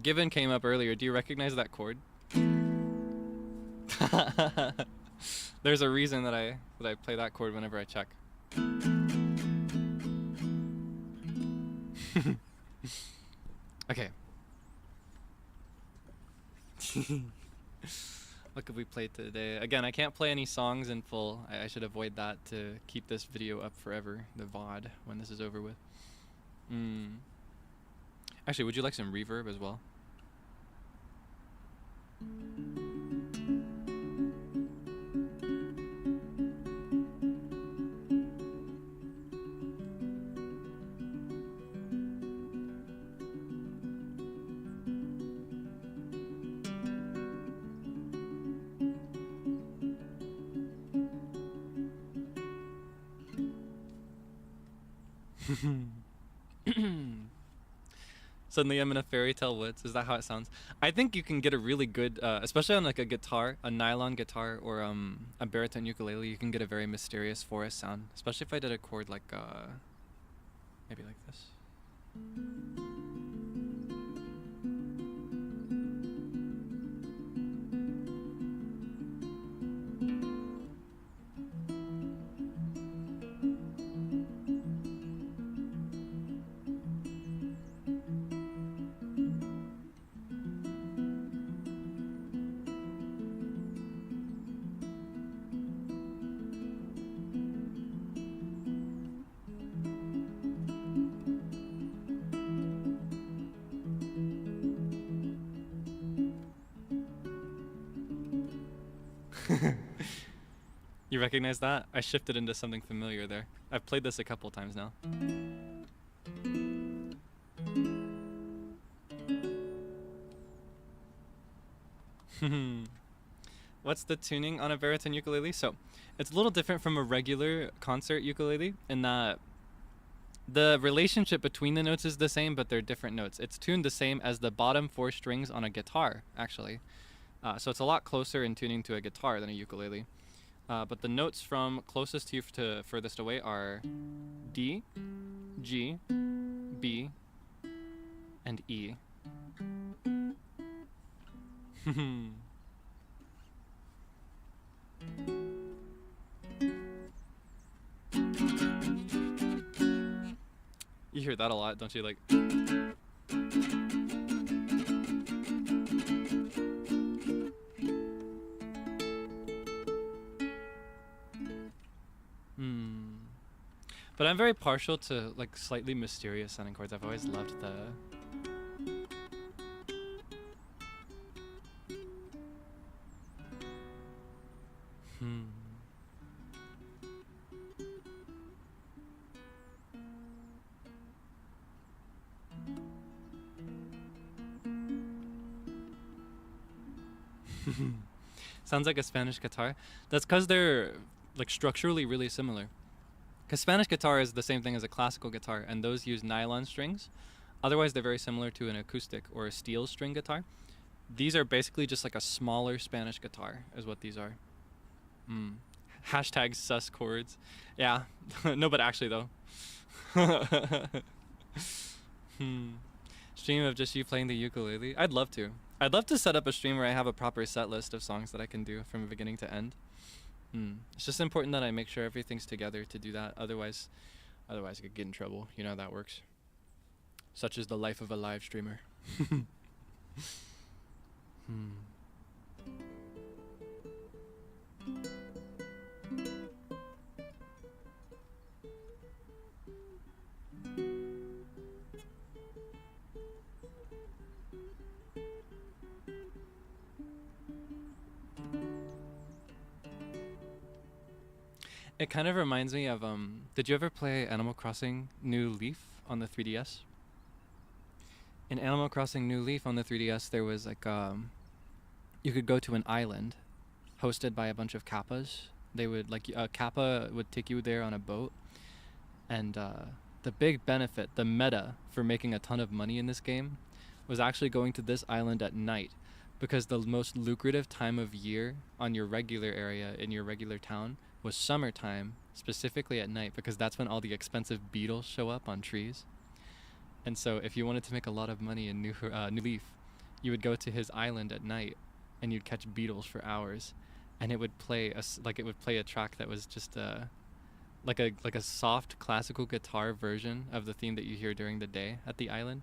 Given came up earlier. Do you recognize that chord? There's a reason that I play that chord whenever I check. Okay. What could we play today? Again, I can't play any songs in full. I should avoid that to keep this video up forever, the VOD, when this is over with. Actually, would you like some reverb as well? Suddenly I'm in a fairy tale woods. Is that how it sounds? I think you can get a really good, especially on like a guitar, a nylon guitar or a baritone ukulele, you can get a very mysterious forest sound. Especially if I did a chord like, maybe like this. You recognize that? I shifted into something familiar there. I've played this a couple times now. What's the tuning on a baritone ukulele? So, it's a little different from a regular concert ukulele in that the relationship between the notes is the same, but they're different notes. It's tuned the same as the bottom 4 strings on a guitar, actually. So it's a lot closer in tuning to a guitar than a ukulele. But the notes from closest to you to furthest away are D, G, B, and E. You hear that a lot, don't you? Like. But I'm very partial to like slightly mysterious sounding chords. I've always loved the. Sounds like a Spanish guitar. That's because they're like structurally really similar. Because Spanish guitar is the same thing as a classical guitar, and those use nylon strings. Otherwise, they're very similar to an acoustic or a steel string guitar. These are basically just like a smaller Spanish guitar, is what these are. Hashtag sus chords. Yeah. No, but actually though. Stream of just you playing the ukulele. I'd love to. I'd love to set up a stream where I have a proper set list of songs that I can do from beginning to end. It's just important that I make sure everything's together to do that. Otherwise I could get in trouble. You know how that works. Such is the life of a live streamer. It kind of reminds me of, did you ever play Animal Crossing New Leaf on the 3DS? In Animal Crossing New Leaf on the 3DS, there was like, you could go to an island hosted by a bunch of kappas. They would, like, a kappa would take you there on a boat. And the big benefit, the meta for making a ton of money in this game was actually going to this island at night, because the most lucrative time of year on your regular area in your regular town was summertime, specifically at night, because that's when all the expensive beetles show up on trees. And so if you wanted to make a lot of money in New Leaf, you would go to his island at night and you'd catch beetles for hours, and it would play a track that was just like a soft classical guitar version of the theme that you hear during the day at the island.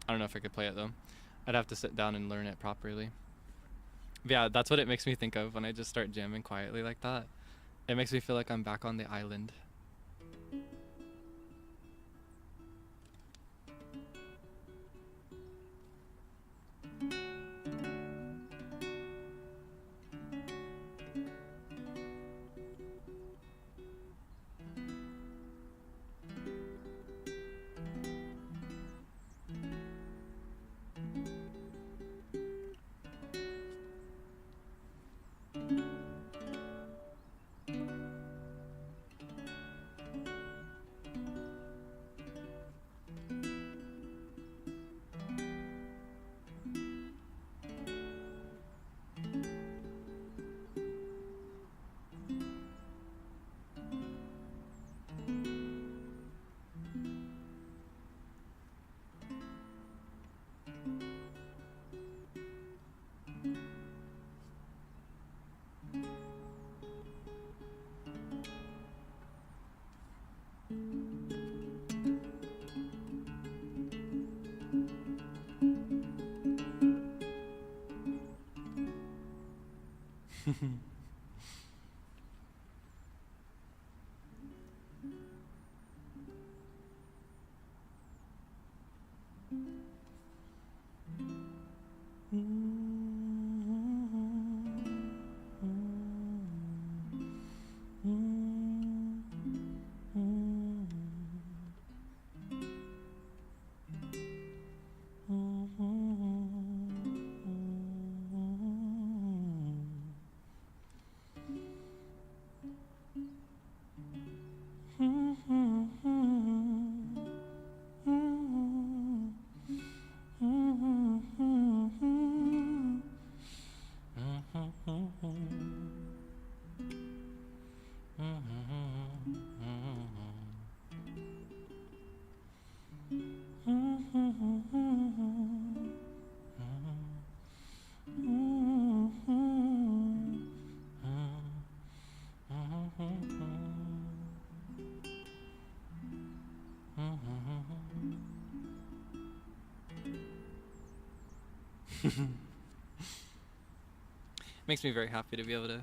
I don't know if I could play it though. I'd have to sit down and learn it properly. But yeah, that's what it makes me think of when I just start jamming quietly like that. It makes me feel like I'm back on the island. Makes me very happy to be able to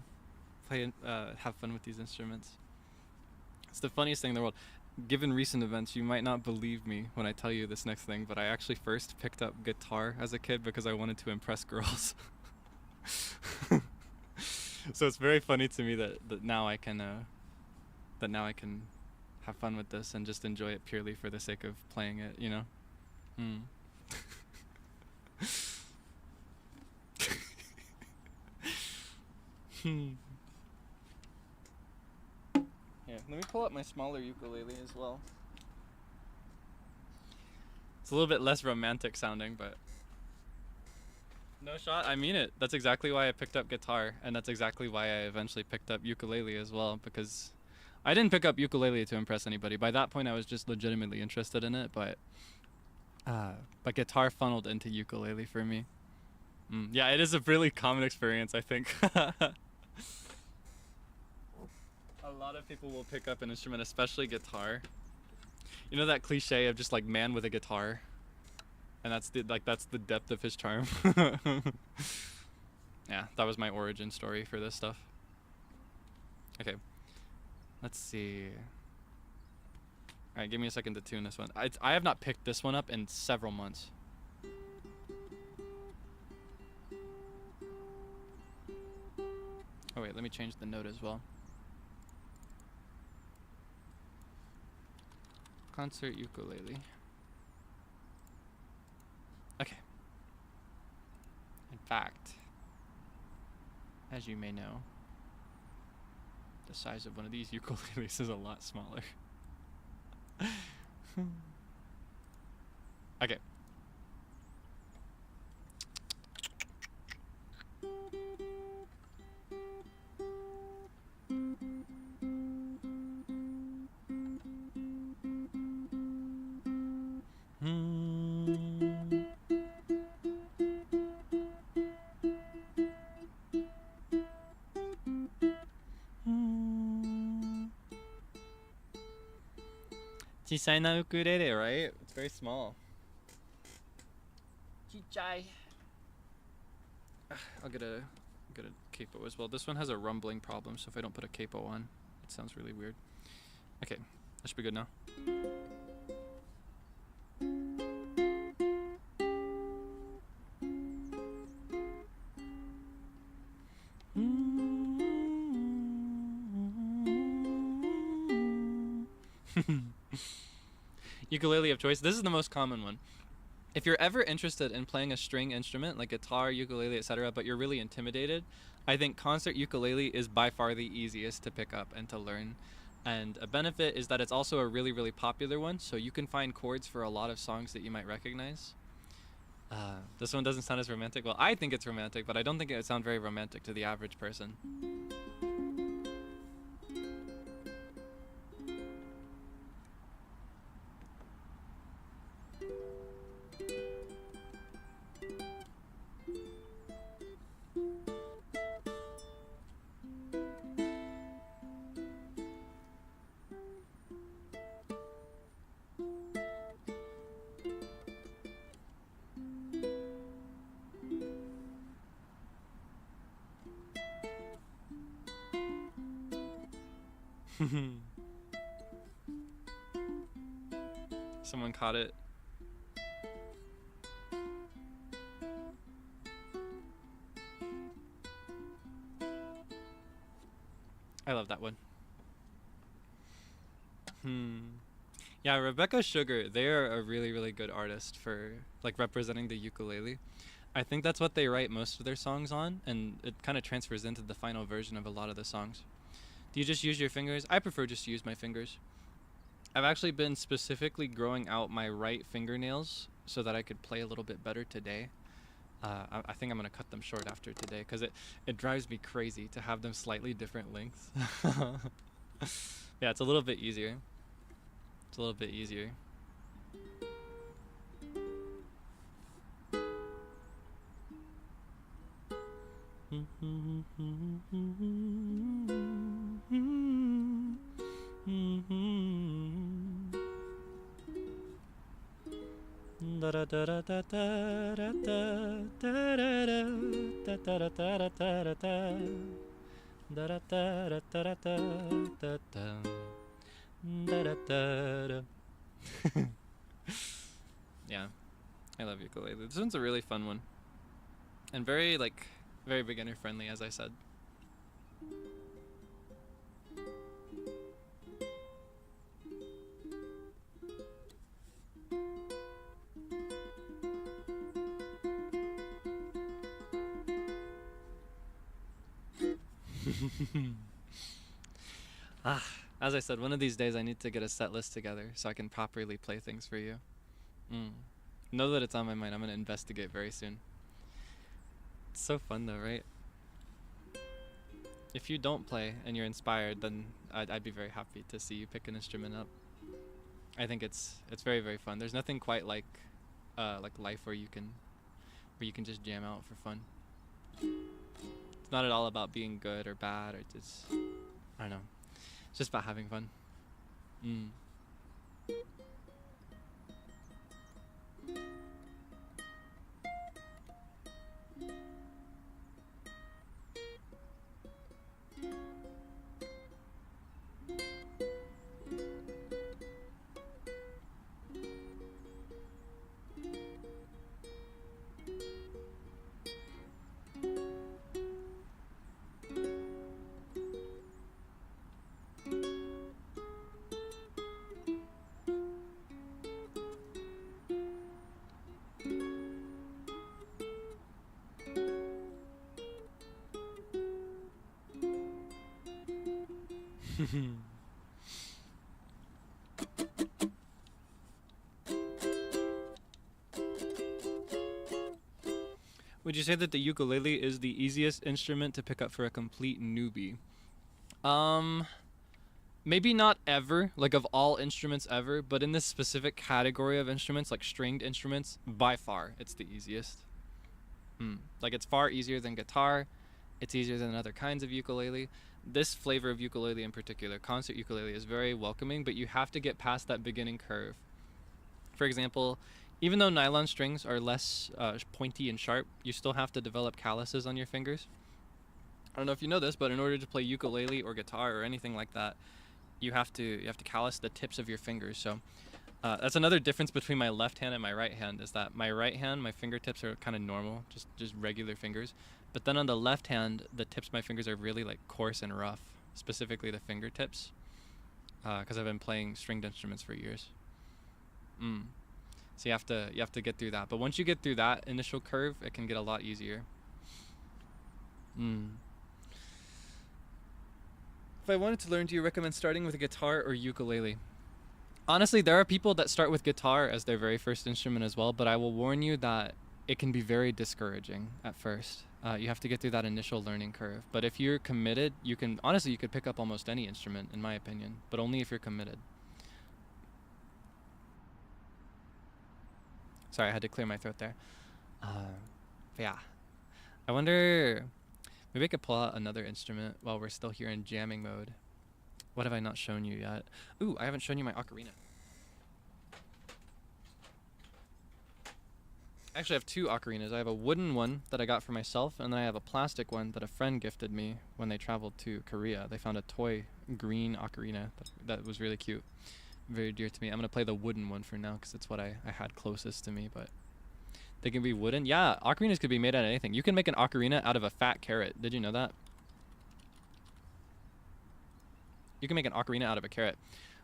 play and have fun with these instruments. It's the funniest thing in the world. Given recent events, you might not believe me when I tell you this next thing, but I actually first picked up guitar as a kid because I wanted to impress girls. So it's very funny to me that now I can have fun with this and just enjoy it purely for the sake of playing it, you know? Mm. Here, let me pull up my smaller ukulele as well. It's a little bit less romantic sounding, but no shot, I mean it. That's exactly why I picked up guitar, and that's exactly why I eventually picked up ukulele as well, because I didn't pick up ukulele to impress anybody. By that point, I was just legitimately interested in it, but guitar funneled into ukulele for me. Yeah, it is a really common experience, I think. A lot of people will pick up an instrument, especially guitar. You know that cliche of just like man with a guitar, and that's the depth of his charm. Yeah, that was my origin story for this stuff. Okay, let's see. All right, give me a second to tune this one. I have not picked this one up in several months. Oh wait, let me change the note as well. Concert ukulele. Okay. In fact, as you may know, the size of one of these ukuleles is a lot smaller. Okay. Chisai na ukulele, right? It's very small. Chichai. I'll get a capo as well. This one has a rumbling problem, so if I don't put a capo on, it sounds really weird. Okay, that should be good now. Ukulele of choice. This is the most common one. If you're ever interested in playing a string instrument like guitar, ukulele, etc., but you're really intimidated, I think concert ukulele is by far the easiest to pick up and to learn. And a benefit is that it's also a really, really popular one, so you can find chords for a lot of songs that you might recognize. This one doesn't sound as romantic. Well, I think it's romantic, but I don't think it would sound very romantic to the average person. Someone caught it. I love that one. Yeah, Rebecca Sugar, they are a really, really good artist for like representing the ukulele. I think that's what they write most of their songs on, and it kind of transfers into the final version of a lot of the songs. Do you just use your fingers? I prefer just to use my fingers. I've actually been specifically growing out my right fingernails so that I could play a little bit better today. I think I'm going to cut them short after today because it drives me crazy to have them slightly different lengths. Yeah, it's a little bit easier. It's a little bit easier. Yeah, I love ukulele. This one's a really fun one. And very, like, very beginner friendly, as I said. As I said, one of these days I need to get a set list together so I can properly play things for you. Know that it's on my mind. I'm going to investigate very soon. It's so fun though, right? If you don't play and you're inspired, then I'd be very happy to see you pick an instrument up. I think it's very, very fun. There's nothing quite like life where you can just jam out for fun. It's not at all about being good or bad or just, I don't know. It's just about having fun. Would you say that the ukulele is the easiest instrument to pick up for a complete newbie? Maybe not ever, like of all instruments ever, but in this specific category of instruments, like stringed instruments, by far, it's the easiest. Like it's far easier than guitar. It's easier than other kinds of ukulele. This flavor of ukulele in particular, concert ukulele, is very welcoming, but you have to get past that beginning curve. For example, even though nylon strings are less pointy and sharp, you still have to develop calluses on your fingers. I don't know if you know this, but in order to play ukulele or guitar or anything like that, you have to callus the tips of your fingers. So that's another difference between my left hand and my right hand, is that my right hand, my fingertips are kind of normal, just regular fingers. But then on the left hand, the tips of my fingers are really like coarse and rough, specifically the fingertips, because I've been playing stringed instruments for years. So you have to get through that. But once you get through that initial curve, it can get a lot easier. If I wanted to learn, do you recommend starting with a guitar or ukulele? Honestly, there are people that start with guitar as their very first instrument as well, but I will warn you that it can be very discouraging at first. You have to get through that initial learning curve. But if you're committed, you could pick up almost any instrument, in my opinion, but only if you're committed. Sorry, I had to clear my throat there. Yeah. I wonder, maybe I could pull out another instrument while we're still here in jamming mode. What have I not shown you yet? Ooh, I haven't shown you my ocarina. I actually have two ocarinas. I have a wooden one that I got for myself, and then I have a plastic one that a friend gifted me when they traveled to Korea. They found a toy green ocarina that was really cute. Very dear to me. I'm going to play the wooden one for now because it's what I had closest to me, but they can be wooden. Yeah, ocarinas could be made out of anything. You can make an ocarina out of a fat carrot. Did you know that? You can make an ocarina out of a carrot.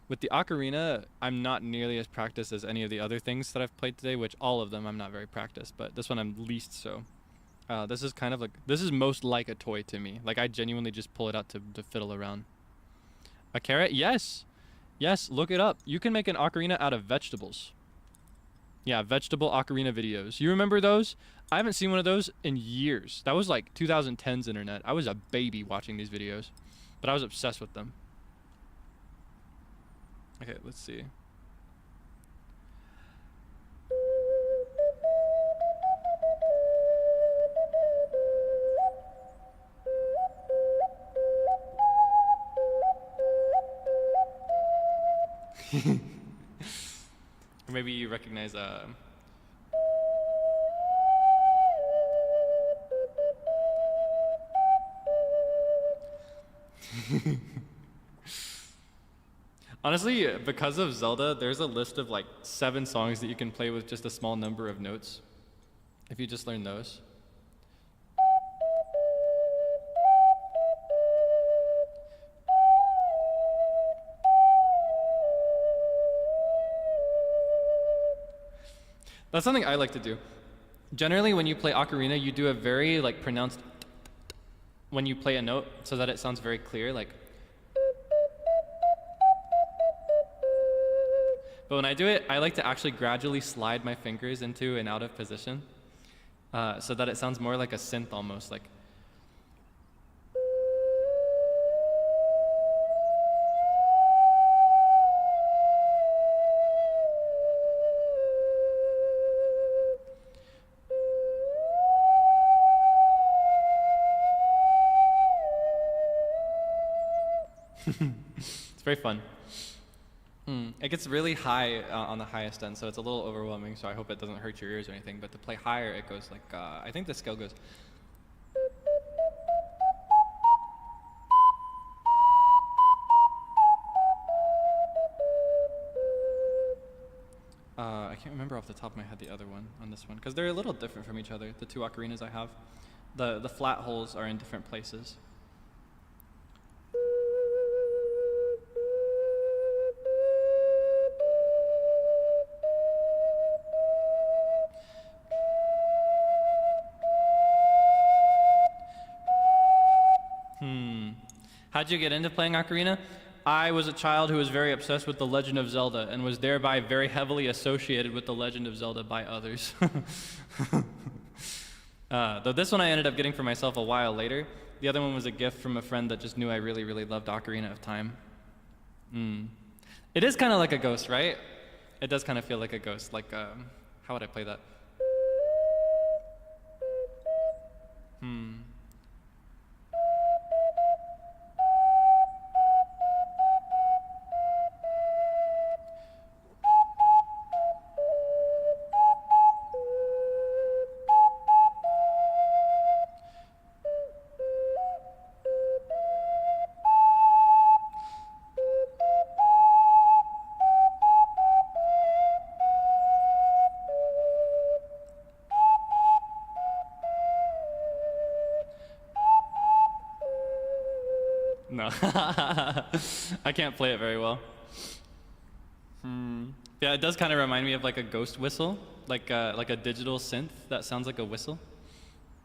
With the ocarina, I'm not nearly as practiced as any of the other things that I've played today, which all of them I'm not very practiced, but this one I'm least so. This is kind of like, this is most like a toy to me. Like I genuinely just pull it out to fiddle around. A carrot? Yes. Yes, look it up. You can make an ocarina out of vegetables. Yeah, vegetable ocarina videos. You remember those? I haven't seen one of those in years. That was like 2010's internet. I was a baby watching these videos, but I was obsessed with them. Okay, let's see. Or maybe you recognize Honestly, because of Zelda, there's a list of like 7 songs that you can play with just a small number of notes. If you just learn those. That's something I like to do. Generally, when you play ocarina, you do a very like pronounced when you play a note so that it sounds very clear, like. But when I do it, I like to actually gradually slide my fingers into and out of position so that it sounds more like a synth almost, like. It's very fun. It gets really high on the highest end, so it's a little overwhelming, so I hope it doesn't hurt your ears or anything, but to play higher, it goes like, I think the scale goes. I can't remember off the top of my head the other one on this one, because they're a little different from each other, the 2 ocarinas I have. The flat holes are in different places. How'd you get into playing ocarina? I was a child who was very obsessed with The Legend of Zelda and was thereby very heavily associated with The Legend of Zelda by others. Though this one I ended up getting for myself a while later. The other one was a gift from a friend that just knew I really, really loved Ocarina of Time. It is kind of like a ghost, right? It does kind of feel like a ghost. Like, how would I play that? No, I can't play it very well. Yeah, it does kind of remind me of like a ghost whistle, like a digital synth that sounds like a whistle.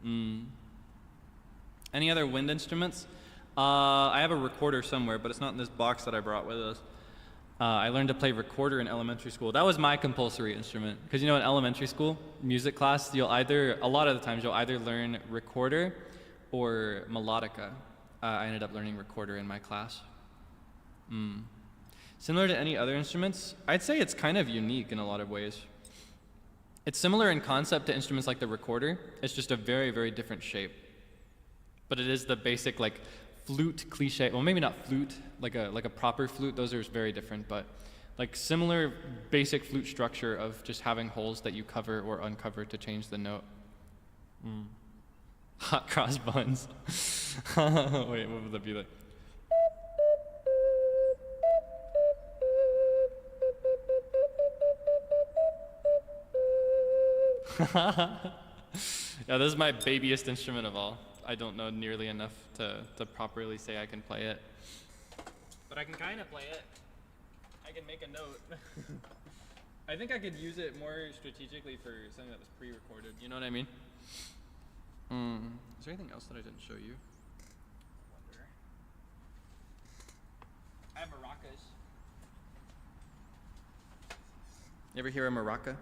Any other wind instruments? I have a recorder somewhere, but it's not in this box that I brought with us. I learned to play recorder in elementary school. That was my compulsory instrument, because you know in elementary school, music class, a lot of the times you'll either learn recorder or melodica. I ended up learning recorder in my class. Similar to any other instruments, I'd say it's kind of unique in a lot of ways. It's similar in concept to instruments like the recorder. It's just a very, very different shape. But it is the basic like flute cliche. Well, maybe not flute, like a proper flute. Those are very different, but like similar basic flute structure of just having holes that you cover or uncover to change the note. Hot cross buns. Wait, what would that be like? Yeah, this is my babyest instrument of all. I don't know nearly enough to properly say I can play it. But I can kind of play it. I can make a note. I think I could use it more strategically for something that was pre-recorded. You know what I mean? Is there anything else that I didn't show you? I have maracas. You ever hear a maraca?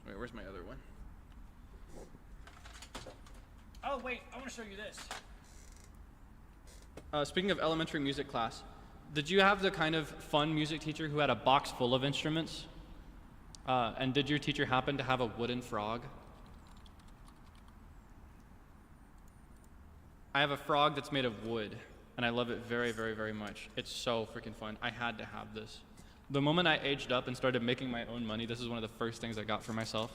Wait, where's my other one? Oh, wait, I want to show you this. Speaking of elementary music class, did you have the kind of fun music teacher who had a box full of instruments? And did your teacher happen to have a wooden frog? I have a frog that's made of wood, and I love it very, very, very much. It's so freaking fun. I had to have this. The moment I aged up and started making my own money, this is one of the first things I got for myself.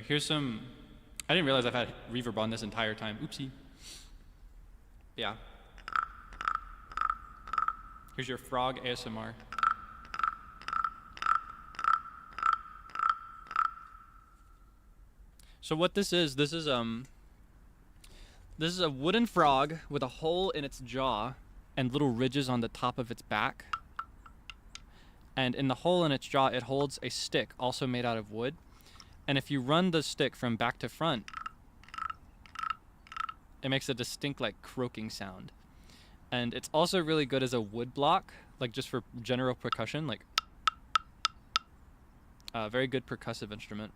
Here's some. I didn't realize I've had reverb on this entire time. Oopsie. Yeah. Here's your frog ASMR. So what this is a wooden frog with a hole in its jaw and little ridges on the top of its back. And in the hole in its jaw, it holds a stick also made out of wood. And if you run the stick from back to front, it makes a distinct like croaking sound. And it's also really good as a wood block, like just for general percussion, like very good percussive instrument.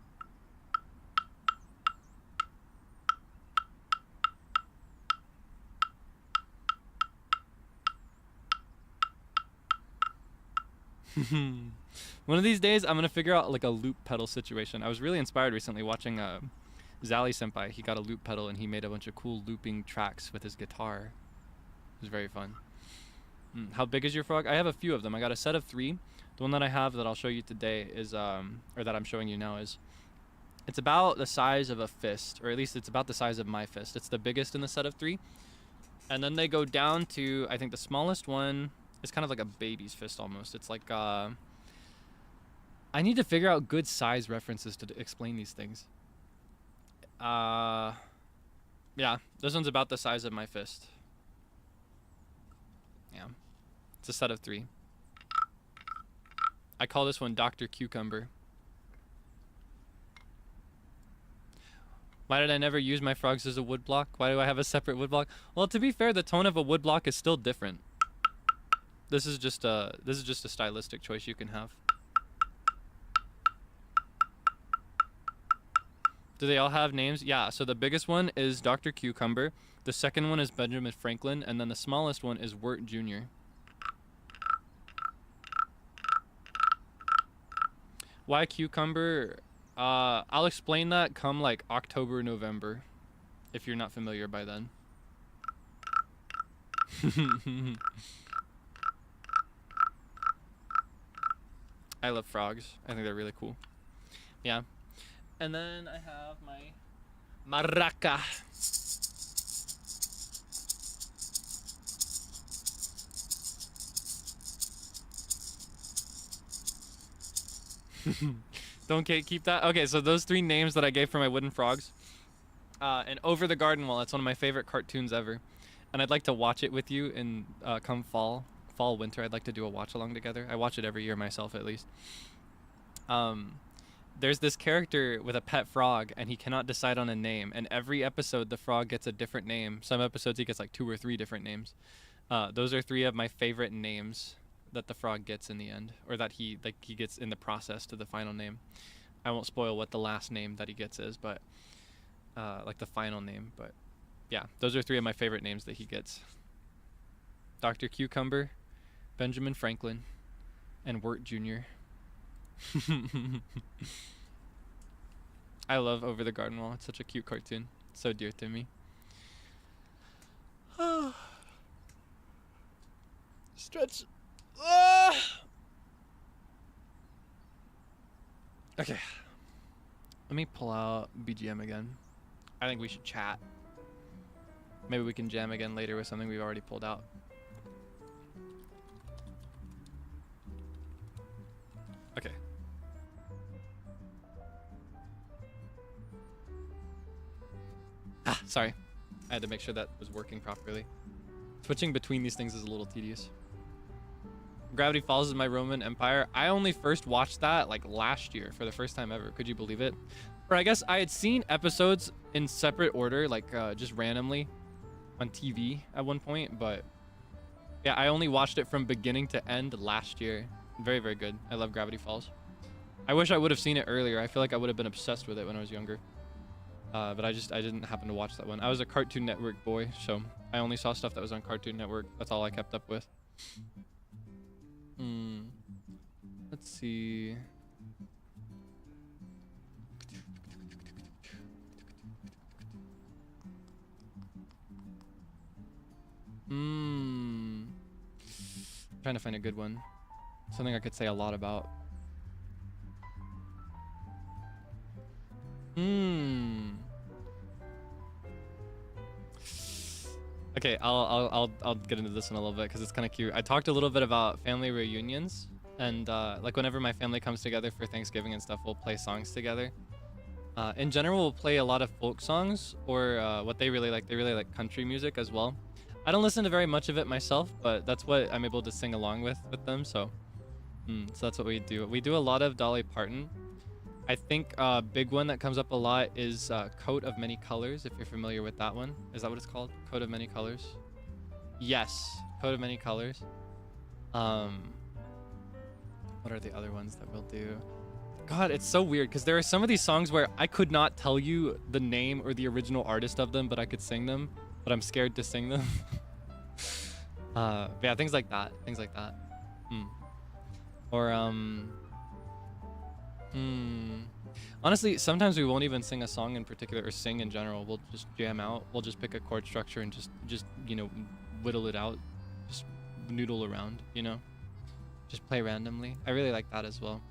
One of these days, I'm gonna figure out like a loop pedal situation. I was really inspired recently watching Zally Senpai. He got a loop pedal and he made a bunch of cool looping tracks with his guitar. It was very fun. How big is your frog? I have a few of them. I got a set of 3. The one that I have that I'll show you today is, or that I'm showing you now is, it's about the size of a fist, or at least it's about the size of my fist. It's the biggest in the set of 3. And then they go down to, I think the smallest one is kind of like a baby's fist almost. It's like, I need to figure out good size references to explain these things. Yeah, this one's about the size of my fist. Yeah, it's a set of 3. I call this one Dr. Cucumber. Why did I never use my frogs as a wood block? Why do I have a separate wood block? Well, to be fair, the tone of a wood block is still different. This is just a stylistic choice you can have. Do they all have names? Yeah, so the biggest one is Dr. Cucumber. The second one is Benjamin Franklin, and then the smallest one is Wirt Jr. Why Cucumber? I'll explain that come like October, November, if you're not familiar by then. I love frogs. I think they're really cool. Yeah. And then I have my maraca. Don't keep that. Okay, so those 3 names that I gave for my wooden frogs. And Over the Garden Wall, it's one of my favorite cartoons ever. And I'd like to watch it with you in come fall, winter. I'd like to do a watch along together. I watch it every year myself at least. There's this character with a pet frog and he cannot decide on a name. And every episode the frog gets a different name. Some episodes he gets like 2 or 3 different names. Those are 3 of my favorite names that the frog gets in the end, or that he gets in the process to the final name. I won't spoil what the last name that he gets is, but like the final name. But yeah, those are 3 of my favorite names that he gets. Dr. Cucumber, Benjamin Franklin, and Wirt Jr. I love Over the Garden Wall. It's such a cute cartoon. It's so dear to me. Stretch. Okay. Let me pull out BGM again. I think we should chat. Maybe we can jam again later with something we've already pulled out. Okay. Sorry. I had to make sure that was working properly. Switching between these things is a little tedious. Gravity Falls is my Roman Empire. I only first watched that like last year for the first time ever. Could you believe it? Or I guess I had seen episodes in separate order, like just randomly on TV at one point. But yeah, I only watched it from beginning to end last year. Very, very good. I love Gravity Falls. I wish I would have seen it earlier. I feel like I would have been obsessed with it when I was younger. But I didn't happen to watch that one. I was a Cartoon Network boy, so I only saw stuff that was on Cartoon Network. That's all I kept up with. Let's see. Trying to find a good one. Something I could say a lot about. Hmm. Okay, I'll get into this in a little bit because it's kind of cute. I talked a little bit about family reunions, and like whenever my family comes together for Thanksgiving and stuff, we'll play songs together. In general, we'll play a lot of folk songs or what they really like. They really like country music as well. I don't listen to very much of it myself, but that's what I'm able to sing along with them. So, so that's what we do. We do a lot of Dolly Parton. I think a big one that comes up a lot is Coat of Many Colors, if you're familiar with that one. Is that what it's called? Coat of Many Colors? Yes, Coat of Many Colors. What are the other ones that we'll do? God, it's so weird because there are some of these songs where I could not tell you the name or the original artist of them, but I could sing them, but I'm scared to sing them. But yeah, things like that. Things like that. Or, honestly, sometimes we won't even sing a song in particular or sing in general. We'll just jam out. We'll just pick a chord structure and just you know, whittle it out. Just noodle around, you know? Just play randomly. I really like that as well.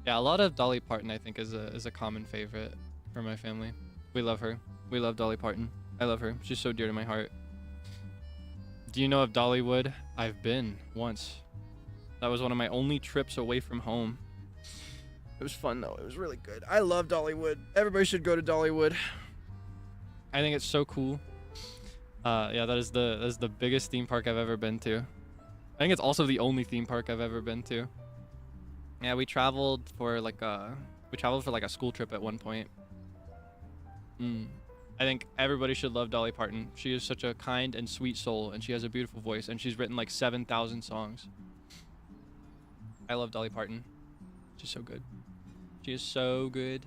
Yeah, a lot of Dolly Parton I think is a common favorite for my family. We love her. We love Dolly Parton. I love her. She's so dear to my heart. Do you know of Dollywood? I've been once. That was one of my only trips away from home. It was fun though. It was really good. I love Dollywood. Everybody should go to Dollywood. I think it's so cool. Yeah, that is the biggest theme park I've ever been to. I think it's also the only theme park I've ever been to. Yeah, we traveled for like a school trip at one point. I think everybody should love Dolly Parton. She is such a kind and sweet soul, and she has a beautiful voice, and she's written like 7,000 songs. I love Dolly Parton. She's so good. She is so good.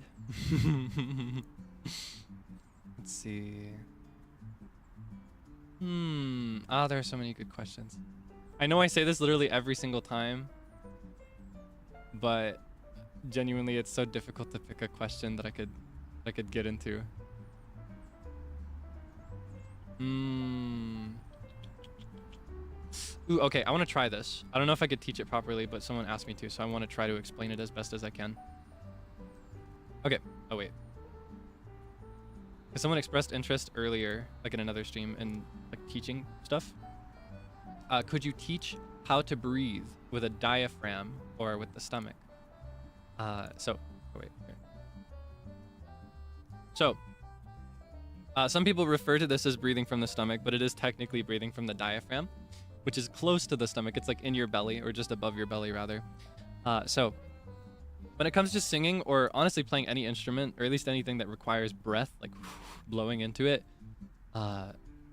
Let's see. There are so many good questions. I know I say this literally every single time, but genuinely it's so difficult to pick a question that I could get into. Ooh, okay, I want to try this. I don't know if I could teach it properly, but someone asked me to, so I want to try to explain it as best as I can. Okay. Oh, wait. Someone expressed interest earlier, like in another stream, in like teaching stuff. Could you teach how to breathe with a diaphragm or with the stomach? Some people refer to this as breathing from the stomach, but it is technically breathing from the diaphragm, which is close to the stomach. It's like in your belly, or just above your belly rather. So when it comes to singing, or honestly playing any instrument, or at least anything that requires breath, like blowing into it,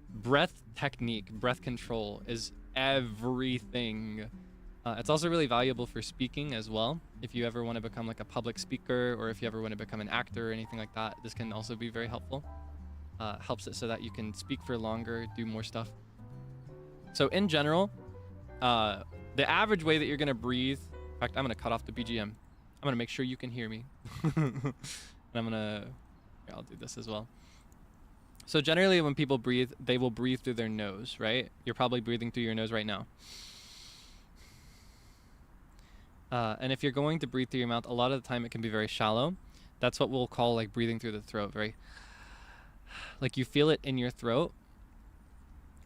breath technique, breath control is everything. It's also really valuable for speaking as well. If you ever want to become like a public speaker, or if you ever want to become an actor or anything like that, this can also be very helpful. Helps it so that you can speak for longer, do more stuff. So in general, the average way that you're going to breathe, in fact, I'm going to cut off the BGM. I'm going to make sure you can hear me. And I'll do this as well. So generally when people breathe, they will breathe through their nose, right? You're probably breathing through your nose right now. And if you're going to breathe through your mouth, a lot of the time it can be very shallow. That's what we'll call like breathing through the throat, very, like you feel it in your throat.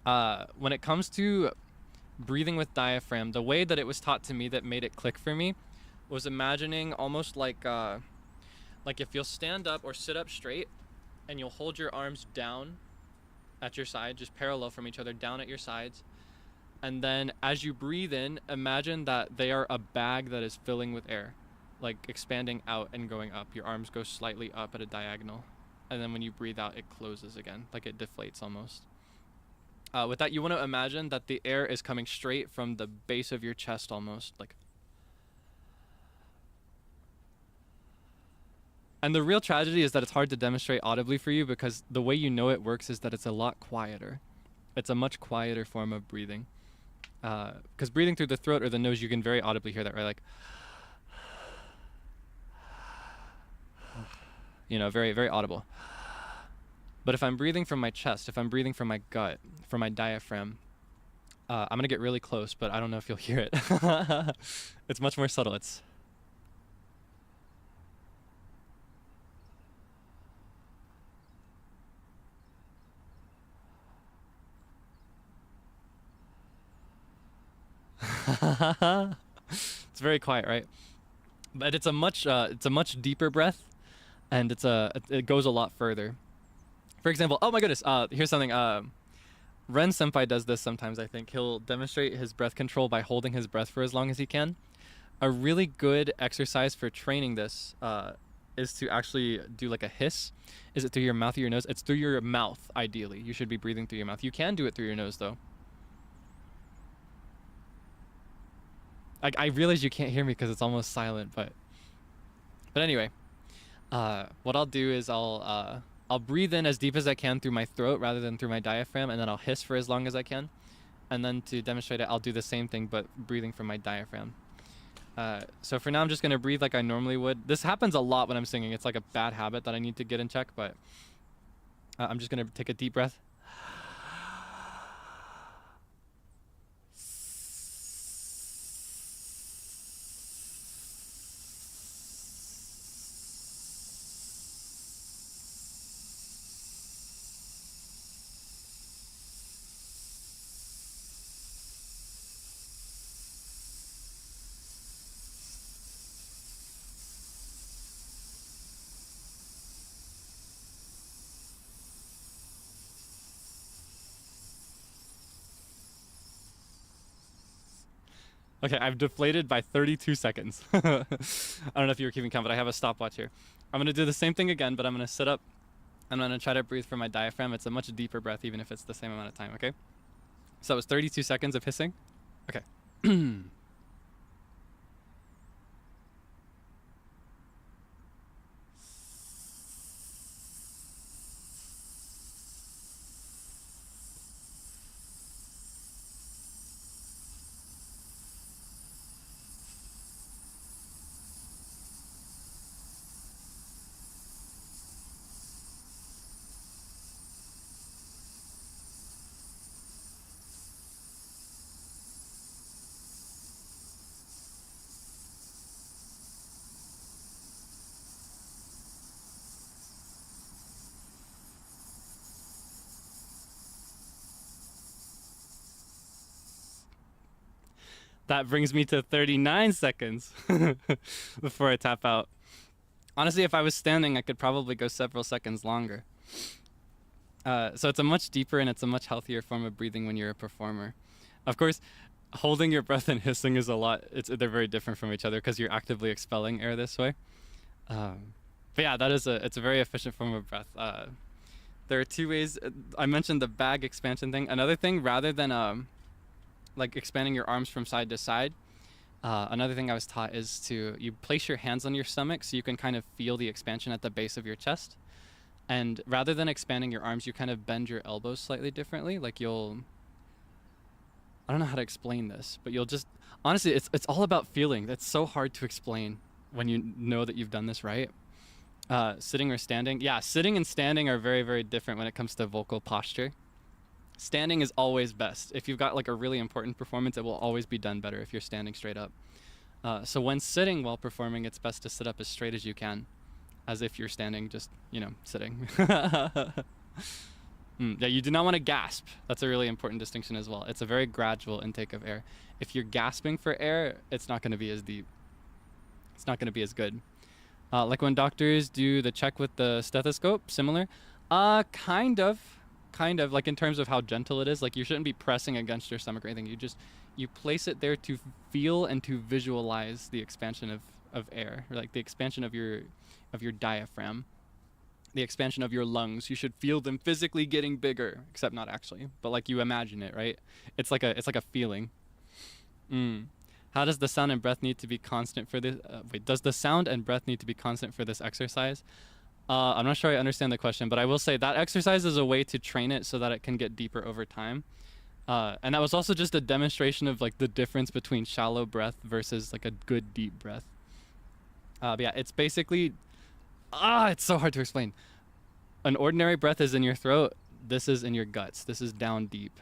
When it comes to breathing with diaphragm, the way that it was taught to me that made it click for me was imagining almost like if you'll stand up or sit up straight and you'll hold your arms down at your side, just parallel from each other, down at your sides. And then as you breathe in, imagine that they are a bag that is filling with air, like expanding out and going up. Your arms go slightly up at a diagonal. And then when you breathe out, it closes again, like it deflates almost. With that, you want to imagine that the air is coming straight from the base of your chest almost, like. And the real tragedy is that it's hard to demonstrate audibly for you because the way you know it works is that it's a lot quieter. It's a much quieter form of breathing. Because breathing through the throat or the nose, you can very audibly hear that, right? Like, you know, very, very audible. But if I'm breathing from my chest, if I'm breathing from my gut, from my diaphragm, I'm going to get really close, but I don't know if you'll hear it. It's much more subtle. It's. It's very quiet, right? But it's a much deeper breath, and it goes a lot further. For example, oh my goodness, here's something. Ren Senpai does this sometimes. I think he'll demonstrate his breath control by holding his breath for as long as he can. A really good exercise for training this is to actually do like a hiss. Is it through your mouth or your nose? It's through your mouth, ideally. You should be breathing through your mouth. You can do it through your nose, though. I realize you can't hear me because it's almost silent, but anyway, what I'll do is I'll breathe in as deep as I can through my throat rather than through my diaphragm, and then I'll hiss for as long as I can. And then to demonstrate it, I'll do the same thing, but breathing from my diaphragm. So for now, I'm just going to breathe like I normally would. This happens a lot when I'm singing. It's like a bad habit that I need to get in check, but I'm just going to take a deep breath. Okay, I've deflated by 32 seconds. I don't know if you were keeping count, but I have a stopwatch here. I'm going to do the same thing again, but I'm going to sit up. I'm going to try to breathe from my diaphragm. It's a much deeper breath, even if it's the same amount of time, okay? So it was 32 seconds of hissing. Okay. That brings me to 39 seconds before I tap out. Honestly, if I was standing, I could probably go several seconds longer. So it's a much deeper and it's a much healthier form of breathing when you're a performer. Of course, holding your breath and hissing is a lot. They're very different from each other because you're actively expelling air this way. But yeah, it's a very efficient form of breath. There are two ways. I mentioned the bag expansion thing. Another thing, rather than like expanding your arms from side to side, another thing I was taught is you place your hands on your stomach so you can kind of feel the expansion at the base of your chest. And rather than expanding your arms, you kind of bend your elbows slightly differently. Like I don't know how to explain this, but you'll just, honestly, it's all about feeling. That's so hard to explain when you know that you've done this right. Sitting or standing. Yeah, sitting and standing are very, very different when it comes to vocal posture. Standing is always best. If you've got like a really important performance, it will always be done better if you're standing straight up. So when sitting while performing, it's best to sit up as straight as you can, as if you're standing, just, sitting. Yeah, you do not want to gasp. That's a really important distinction as well. It's a very gradual intake of air. If you're gasping for air, it's not going to be as deep. It's not going to be as good. Like when doctors do the check with the stethoscope, similar. Kind of like in terms of how gentle it is. Like you shouldn't be pressing against your stomach or anything. You place it there to feel and to visualize the expansion of air, or like the expansion of your diaphragm, the expansion of your lungs. You should feel them physically getting bigger, except not actually, but like you imagine it, right? It's like a feeling. How does the sound and breath need to be constant for this? Does the sound and breath need to be constant for this exercise? I'm not sure I understand the question, but I will say that exercise is a way to train it so that it can get deeper over time. And that was also just a demonstration of like the difference between shallow breath versus like a good deep breath. But yeah, it's basically, it's so hard to explain. An ordinary breath is in your throat. This is in your guts. This is down deep.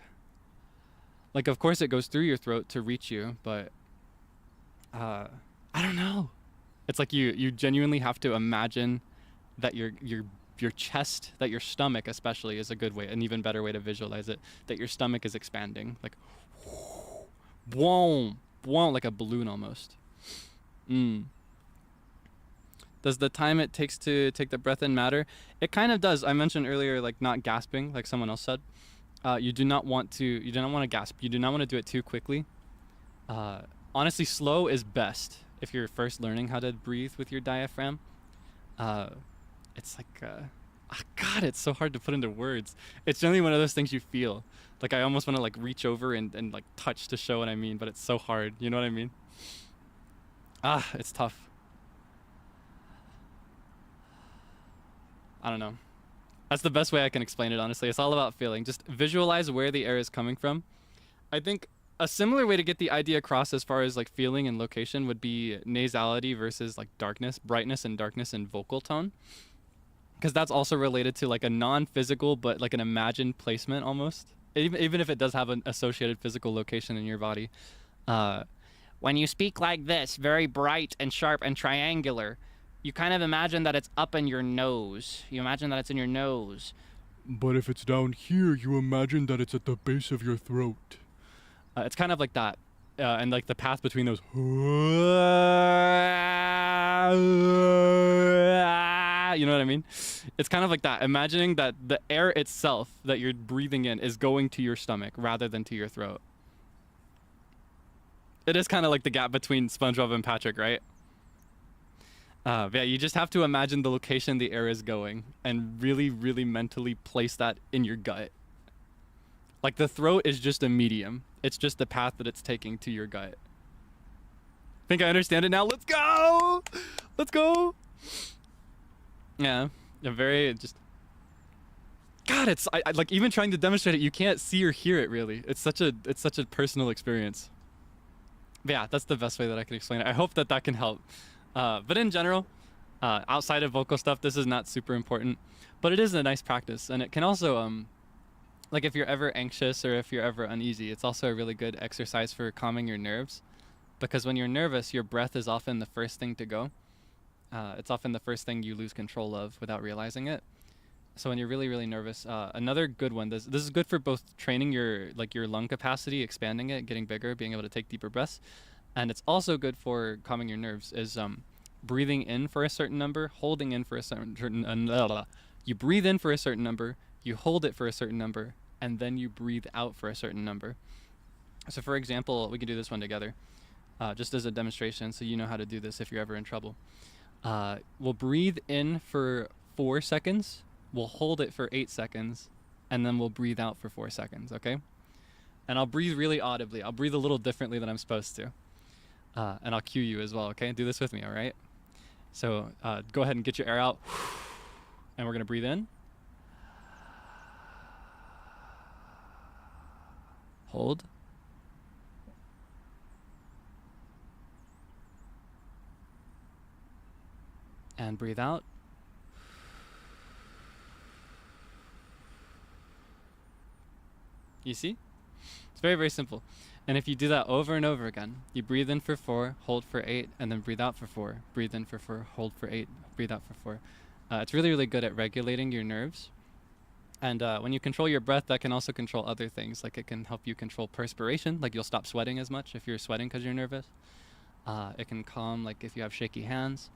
Like, of course it goes through your throat to reach you, but I don't know. It's like you genuinely have to imagine that your chest, that your stomach especially is a good way, an even better way to visualize it, that your stomach is expanding, like boom, like a balloon almost. Does the time it takes to take the breath in matter? It kind of does. I mentioned earlier, like not gasping, like someone else said. You do not want to gasp. You do not want to do it too quickly. Honestly, slow is best if you're first learning how to breathe with your diaphragm. It's like, God, it's so hard to put into words. It's generally one of those things you feel. Like I almost want to like reach over and like touch to show what I mean, but it's so hard. You know what I mean? It's tough. I don't know. That's the best way I can explain it, honestly. It's all about feeling. Just visualize where the air is coming from. I think a similar way to get the idea across as far as like feeling and location would be nasality versus like darkness, brightness and darkness and vocal tone. Because that's also related to like a non-physical but like an imagined placement almost. Even if it does have an associated physical location in your body. When you speak like this, very bright and sharp and triangular, you kind of imagine that it's up in your nose. You imagine that it's in your nose. But if it's down here, you imagine that it's at the base of your throat. It's kind of like that. And like the path between those. You know what I mean? It's kind of like that. Imagining that the air itself that you're breathing in is going to your stomach rather than to your throat. It is kind of like the gap between SpongeBob and Patrick, right? Yeah, you just have to imagine the location the air is going and really, really mentally place that in your gut. Like the throat is just a medium. It's just the path that it's taking to your gut. Think I understand it now? Let's go! Let's go! Yeah, very just... God, it's I like even trying to demonstrate it, you can't see or hear it really. It's such a personal experience. But yeah, that's the best way that I can explain it. I hope that can help. But in general, outside of vocal stuff, this is not super important, but it is a nice practice. And it can also, like if you're ever anxious or if you're ever uneasy, it's also a really good exercise for calming your nerves. Because when you're nervous, your breath is often the first thing to go. It's often the first thing you lose control of without realizing it. So when you're really, really nervous, another good one, this is good for both training your lung capacity, expanding it, getting bigger, being able to take deeper breaths. And it's also good for calming your nerves is breathing in for a certain number, holding in for a certain you breathe in for a certain number, you hold it for a certain number, and then you breathe out for a certain number. So for example, we can do this one together, just as a demonstration so you know how to do this if you're ever in trouble. We'll breathe in for 4 seconds, we'll hold it for 8 seconds, and then we'll breathe out for 4 seconds, okay? And I'll breathe really audibly. I'll breathe a little differently than I'm supposed to. And I'll cue you as well, okay? Do this with me, all right? So go ahead and get your air out. And we're going to breathe in. Hold. And breathe out. You see? It's very, very simple. And if you do that over and over again, you breathe in for 4, hold for 8, and then breathe out for 4. Breathe in for 4, hold for 8, breathe out for 4. It's really, really good at regulating your nerves. And when you control your breath, that can also control other things. Like it can help you control perspiration. Like you'll stop sweating as much if you're sweating because you're nervous. It can calm, like if you have shaky hands.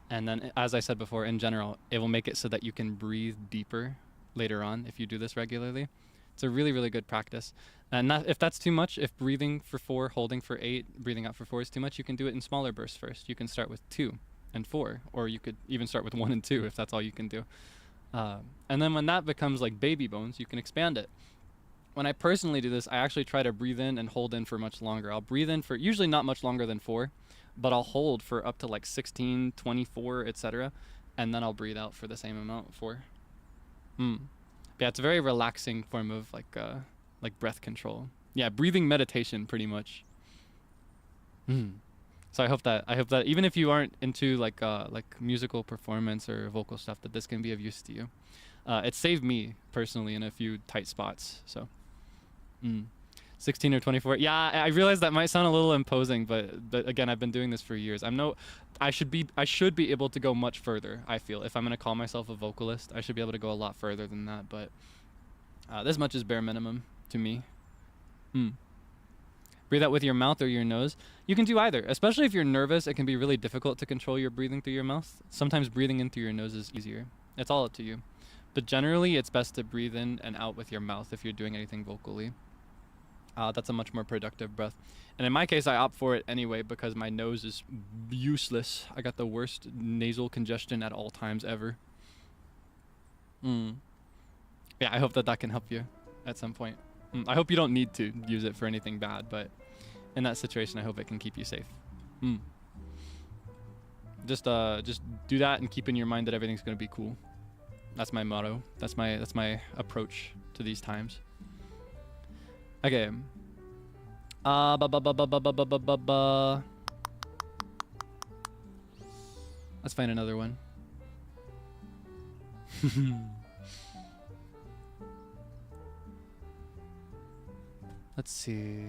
And then, as I said before, in general, it will make it so that you can breathe deeper later on if you do this regularly. It's a really, really good practice. And if that's too much, if breathing for 4, holding for 8, breathing out for 4 is too much, you can do it in smaller bursts first. You can start with 2 and 4, or you could even start with 1 and 2 if that's all you can do. And then when that becomes like baby bones, you can expand it. When I personally do this, I actually try to breathe in and hold in for much longer. I'll breathe in for usually not much longer than 4, but I'll hold for up to like 16, 24, etc. And then I'll breathe out for the same amount, 4. Yeah, it's a very relaxing form of like breath control. Yeah, breathing meditation pretty much. So I hope that even if you aren't into like musical performance or vocal stuff, that this can be of use to you. It saved me personally in a few tight spots. So 16 or 24. Yeah, I realize that might sound a little imposing, but again, I've been doing this for years. I should be able to go much further. I feel if I'm gonna call myself a vocalist, I should be able to go a lot further than that. But this much is bare minimum to me. Breathe breathe out with your mouth or your nose. You can do either, especially if you're nervous. It can be really difficult to control your breathing through your mouth. Sometimes breathing in through your nose is easier. It's all up to you. But generally, it's best to breathe in and out with your mouth if you're doing anything vocally. That's a much more productive breath. And in my case, I opt for it anyway because my nose is useless. I got the worst nasal congestion at all times ever. Yeah, I hope that that can help you at some point. I hope you don't need to use it for anything bad, but in that situation, I hope it can keep you safe. Just do that and keep in your mind that everything's gonna be cool. That's my motto. That's my approach to these times. Okay. Let's find another one. Let's see.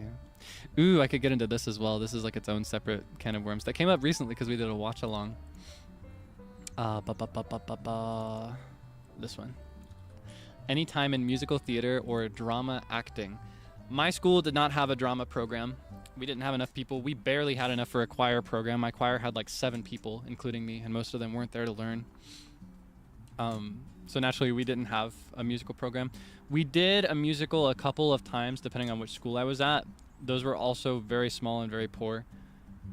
Ooh, I could get into this as well. This is like its own separate can of worms that came up recently because we did a watch along. This one. Any time in musical theater or drama acting. My school did not have a drama program. We didn't have enough people. We barely had enough for a choir program. My choir had like 7 people, including me, and most of them weren't there to learn. So naturally, we didn't have a musical program. We did a musical a couple of times, depending on which school I was at. Those were also very small and very poor.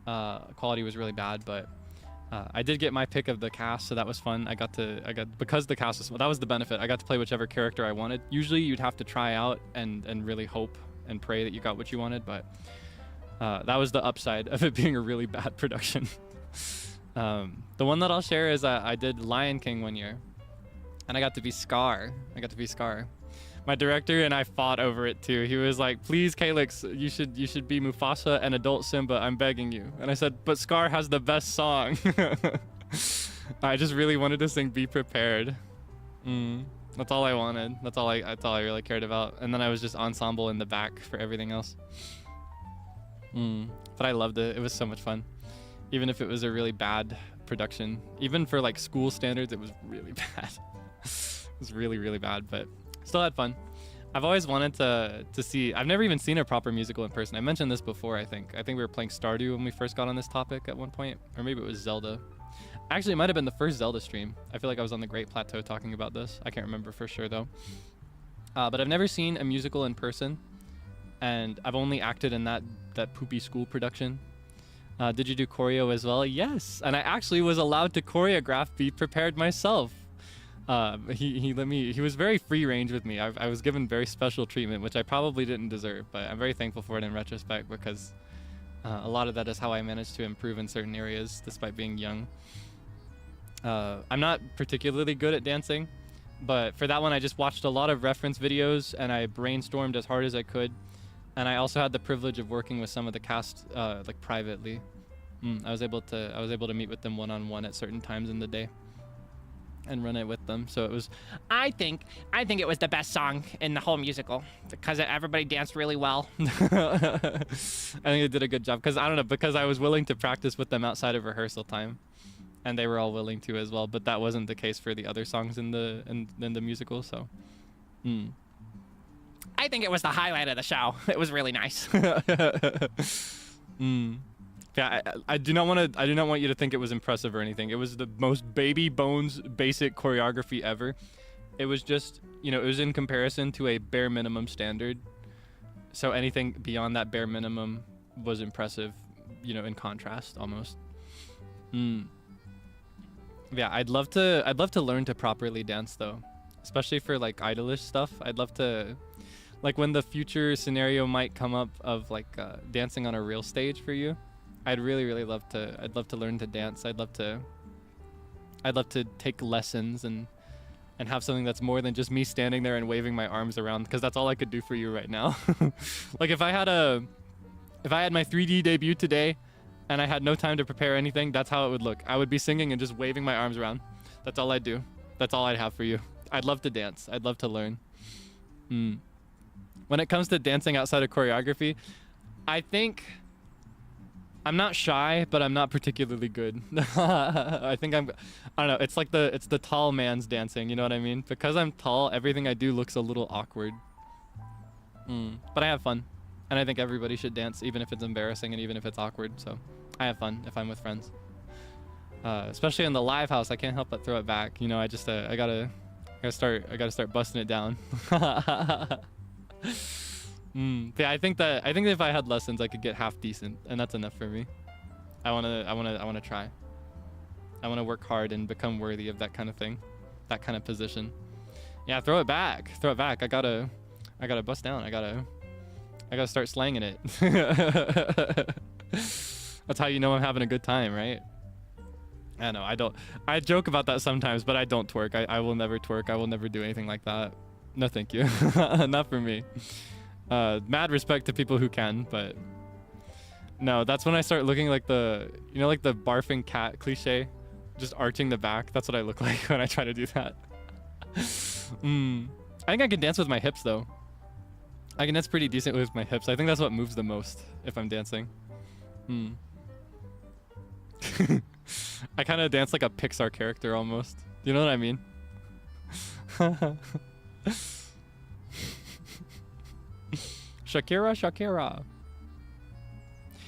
Quality was really bad, but I did get my pick of the cast, so that was fun. Because the cast was small, that was the benefit. I got to play whichever character I wanted. Usually, you'd have to try out and really hope and pray that you got what you wanted, but that was the upside of it being a really bad production. The one that I'll share is I did Lion King one year, and I got to be Scar. My director and I fought over it too. He was like, "Please, Kaelix, you should be Mufasa and adult Simba. I'm begging you." And I said, "But Scar has the best song." I just really wanted to sing "Be Prepared." That's all I wanted. That's all I really cared about. And then I was just ensemble in the back for everything else. But I loved it. It was so much fun. Even if it was a really bad production, even for like school standards, it was really bad. It was really, really bad, but still had fun. I've always wanted to see. I've never even seen a proper musical in person. I mentioned this before. I think we were playing Stardew when we first got on this topic at one point, or maybe it was Zelda. Actually, it might have been the first Zelda stream. I feel like I was on the Great Plateau talking about this. I can't remember for sure though. But I've never seen a musical in person, and I've only acted in that poopy school production. Did you do choreo as well? Yes, and I actually was allowed to choreograph Be Prepared myself. He let me. He was very free range with me. I was given very special treatment, which I probably didn't deserve, but I'm very thankful for it in retrospect because a lot of that is how I managed to improve in certain areas despite being young. I'm not particularly good at dancing, but for that one I just watched a lot of reference videos and I brainstormed as hard as I could, and I also had the privilege of working with some of the cast like privately. I was able to meet with them one-on-one at certain times in the day and run it with them. So it was, I think it was the best song in the whole musical because everybody danced really well. I think they did a good job because I was willing to practice with them outside of rehearsal time, and they were all willing to as well, but that wasn't the case for the other songs in the musical. So I think it was the highlight of the show. It was really nice. Yeah, I do not want you to think it was impressive or anything. It was the most baby bones basic choreography ever. It was just, it was in comparison to a bare minimum standard. So anything beyond that bare minimum was impressive, in contrast almost. Yeah, I'd love to learn to properly dance though, especially for like idolish stuff. I'd love to, like when the future scenario might come up of like dancing on a real stage for you. I'd really love to. I'd love to learn to dance. I'd love to take lessons and have something that's more than just me standing there and waving my arms around, because that's all I could do for you right now. Like if I had my 3D debut today and I had no time to prepare anything, that's how it would look. I would be singing and just waving my arms around. That's all I'd do. That's all I'd have for you. I'd love to dance. I'd love to learn. When it comes to dancing outside of choreography, I think I'm not shy, but I'm not particularly good. I don't know. It's like it's the tall man's dancing. You know what I mean? Because I'm tall, everything I do looks a little awkward. But I have fun. And I think everybody should dance, even if it's embarrassing and even if it's awkward. So I have fun if I'm with friends. Especially in the live house, I can't help but throw it back. You know, I gotta start busting it down. Yeah, I think that if I had lessons, I could get half decent, and that's enough for me. I wanna try. I wanna work hard and become worthy of that kind of thing, that kind of position. Yeah, throw it back. Throw it back. I gotta bust down. I gotta start slanging it. That's how you know I'm having a good time, right? I know, I joke about that sometimes, but I don't twerk. I will never twerk. I will never do anything like that. No, thank you. Not for me. Mad respect to people who can, but no, that's when I start looking like like the barfing cat cliche, just arching the back. That's what I look like when I try to do that. I think I can dance with my hips though. I can dance pretty decent with my hips. I think that's what moves the most if I'm dancing. I kind of dance like a Pixar character almost. Do you know what I mean? Shakira, Shakira.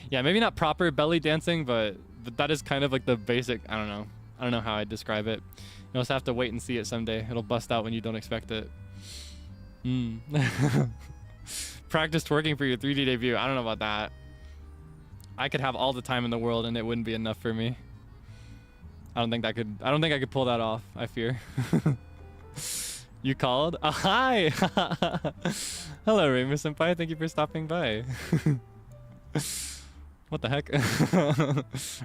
Yeah, maybe not proper belly dancing, but that is kind of like the basic. I don't know how I'd describe it. You'll just have to wait and see it someday. It'll bust out when you don't expect it. Practice twerking for your 3D debut. I don't know about that. I could have all the time in the world and it wouldn't be enough for me. I don't think I could pull that off, I fear. You called? Oh, hi! Hello, Raymond Senpai. Thank you for stopping by. What the heck?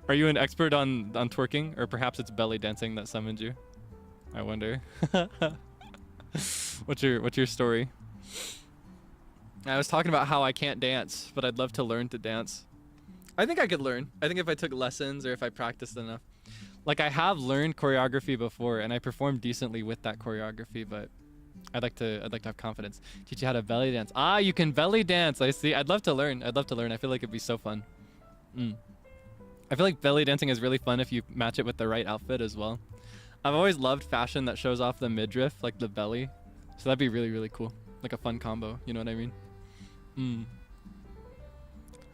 Are you an expert on twerking? Or perhaps it's belly dancing that summoned you? I wonder. What's your story? I was talking about how I can't dance, but I'd love to learn to dance. I think I could learn. I think if I took lessons or if I practiced enough. Like, I have learned choreography before and I performed decently with that choreography, but I'd like to have confidence. Teach you how to belly dance. Ah, you can belly dance. I see. I'd love to learn. I feel like it'd be so fun. I feel like belly dancing is really fun if you match it with the right outfit as well. I've always loved fashion that shows off the midriff, like the belly. So that'd be really, really cool. Like a fun combo. You know what I mean?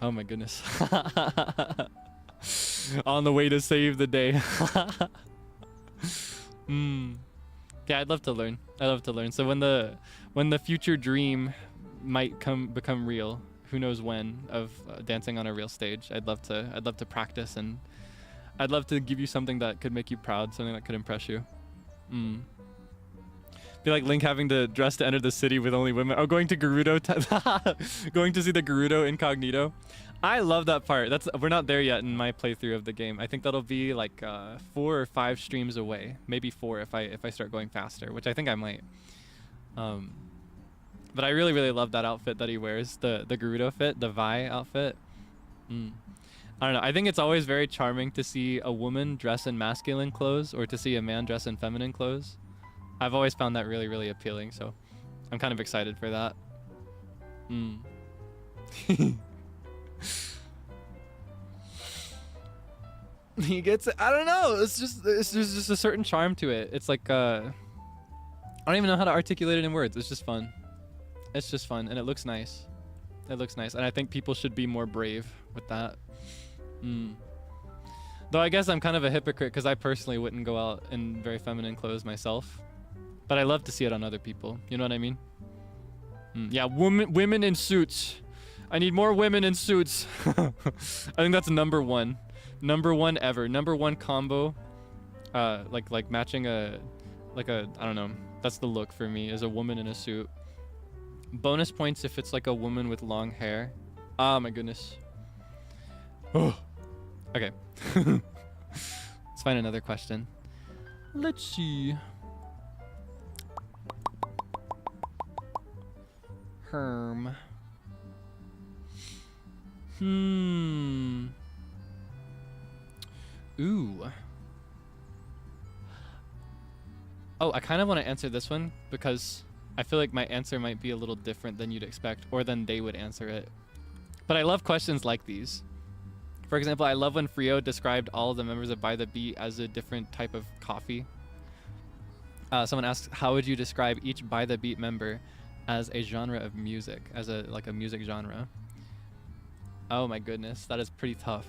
Oh my goodness. On the way to save the day. Yeah, I'd love to learn. So when the future dream might become real, who knows when, of dancing on a real stage, I'd love to practice, and I'd love to give you something that could make you proud, something that could impress you. Be like Link having to dress to enter the city with only women. Oh, going to Gerudo, going to see the Gerudo incognito. I love that part. We're not there yet in my playthrough of the game. I think that'll be like 4 or 5 streams away, maybe 4 if I start going faster, which I think I might. But I really, really love that outfit that he wears, the Gerudo fit, the Vi outfit. I don't know. I think it's always very charming to see a woman dress in masculine clothes or to see a man dress in feminine clothes. I've always found that really, really appealing, so I'm kind of excited for that. He gets it. I don't know. It's just a certain charm to it. It's like I don't even know how to articulate it in words. It's just fun. It's just fun, and it looks nice. It looks nice, and I think people should be more brave with that. Though I guess I'm kind of a hypocrite because I personally wouldn't go out in very feminine clothes myself, but I love to see it on other people. You know what I mean? Yeah, women in suits. I need more women in suits. I think that's number one ever. Number one combo. Like matching I don't know. That's the look for me, is a woman in a suit. Bonus points if it's like a woman with long hair. Oh my goodness. Oh. Okay. Let's find another question. Let's see. Herm. Ooh. Oh, I kind of want to answer this one because I feel like my answer might be a little different than you'd expect or than they would answer it. But I love questions like these. For example, I love when Frio described all of the members of By the Beat as a different type of coffee. Someone asks, how would you describe each By the Beat member as a genre of music, as a music genre? Oh my goodness, that is pretty tough.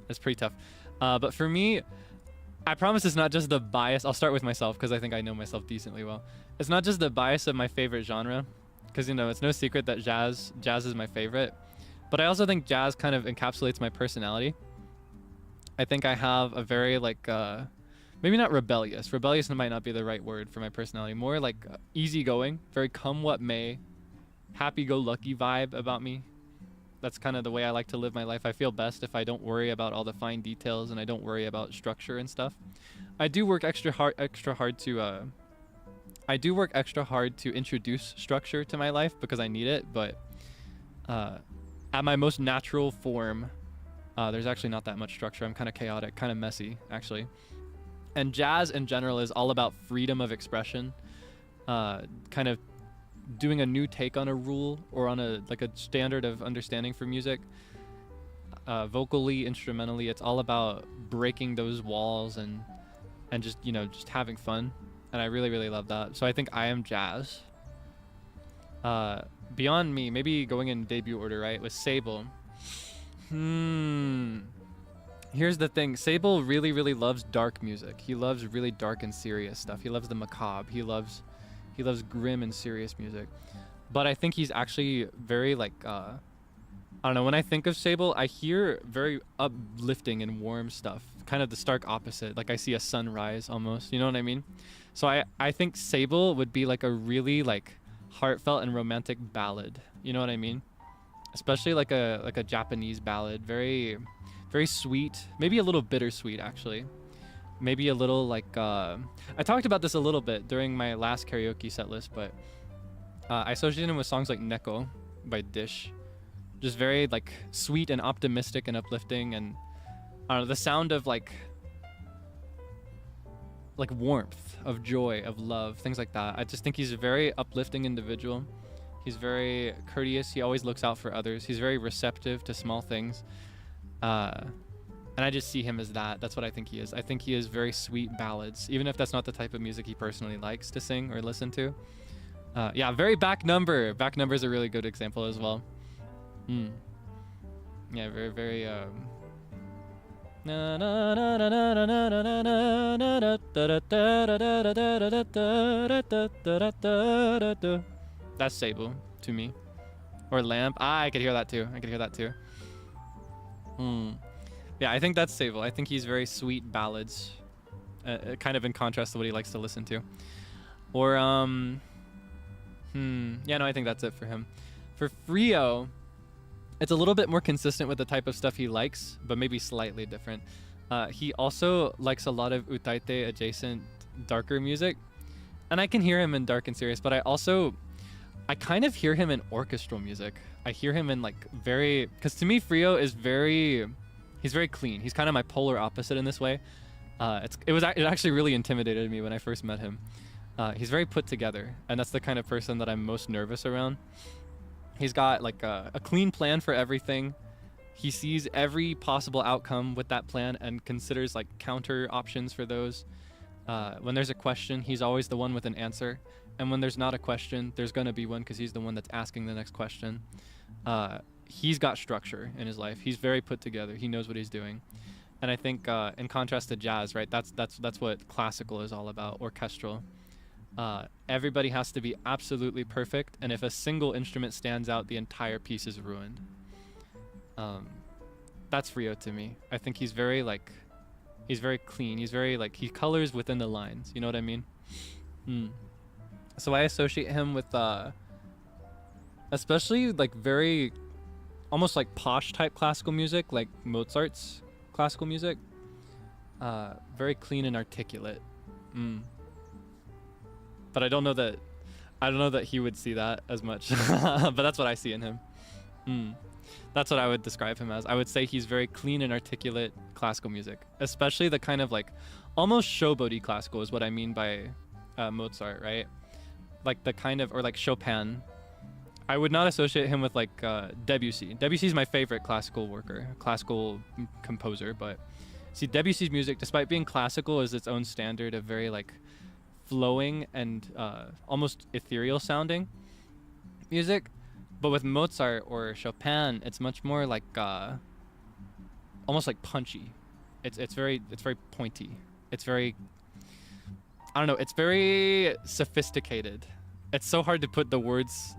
That's pretty tough. But for me, I promise it's not just the bias. I'll start with myself because I think I know myself decently well. It's not just the bias of my favorite genre, because, you know, it's no secret that jazz is my favorite. But I also think jazz kind of encapsulates my personality. I think I have a very like, maybe not rebellious. Rebellious might not be the right word for my personality. More like easygoing, very come what may, happy-go-lucky vibe about me. That's kind of the way I like to live my life. I feel best if I don't worry about all the fine details and I don't worry about structure and stuff. I do work extra hard to introduce structure to my life because I need it, but at my most natural form, there's actually not that much structure. I'm kind of chaotic, kind of messy, actually. And jazz in general is all about freedom of expression, kind of doing a new take on a rule or on a standard of understanding for music. Vocally, instrumentally, it's all about breaking those walls and just, you know, just having fun. And I really, really love that. So I think I am jazz. Beyond me, maybe going in debut order, right, with Sable. Here's the thing. Sable really, really loves dark music. He loves really dark and serious stuff. He loves the macabre. He loves grim and serious music. But I think he's actually very like, I don't know, when I think of Sable, I hear very uplifting and warm stuff. Kind of the stark opposite. Like I see a sunrise almost, you know what I mean? So I think Sable would be like a really like heartfelt and romantic ballad. You know what I mean? Especially like a Japanese ballad. Very, very sweet. Maybe a little bittersweet actually. Maybe a little like, I talked about this a little bit during my last karaoke set list, but I associated him with songs like Neko by Dish. Just very like sweet and optimistic and uplifting, and I don't know, the sound of like warmth, of joy, of love, things like that. I just think he's a very uplifting individual. He's very courteous. He always looks out for others. He's very receptive to small things. And I just see him as that. That's what I think he is. I think he is very sweet ballads, even if that's not the type of music he personally likes to sing or listen to. Yeah, very back number. Back number is a really good example as well. Yeah, very, very, that's Sable to me. Or Lamp. I could hear that too. Yeah, I think that's Sable. I think he's very sweet ballads, kind of in contrast to what he likes to listen to. Or, yeah, no, I think that's it for him. For Frio, it's a little bit more consistent with the type of stuff he likes, but maybe slightly different. He also likes a lot of utaite adjacent darker music, and I can hear him in dark and serious, but I kind of hear him in orchestral music. I hear him in like because to me Frio is he's very clean. He's kind of my polar opposite in this way. It actually really intimidated me when I first met him. He's very put together, and that's the kind of person that I'm most nervous around. He's got like a clean plan for everything. He sees every possible outcome with that plan and considers like counter options for those. When there's a question, he's always the one with an answer. And when there's not a question, there's going to be one because he's the one that's asking the next question. He's got structure in his life. He's very put together. He knows what he's doing. And I think in contrast to jazz, right, that's what classical is all about, orchestral. Everybody has to be absolutely perfect, and if a single instrument stands out, the entire piece is ruined. That's Frio to me. I think he's very clean. He's very he colors within the lines. You know what I mean? So I associate him with especially very almost like posh type classical music, like Mozart's classical music. Very clean and articulate. But I don't know that he would see that as much. But that's what I see in him. That's what I would describe him as. I would say he's very clean and articulate classical music, especially the kind of almost showboaty classical is what I mean by Mozart, right? Like the kind of, or like Chopin. I would not associate him with Debussy. Debussy's my favorite classical composer, but see, Debussy's music, despite being classical, is its own standard of very flowing and almost ethereal sounding music. But with Mozart or Chopin, it's much more like almost like punchy. It's very pointy. It's very, I don't know, it's very sophisticated. It's so hard to put the words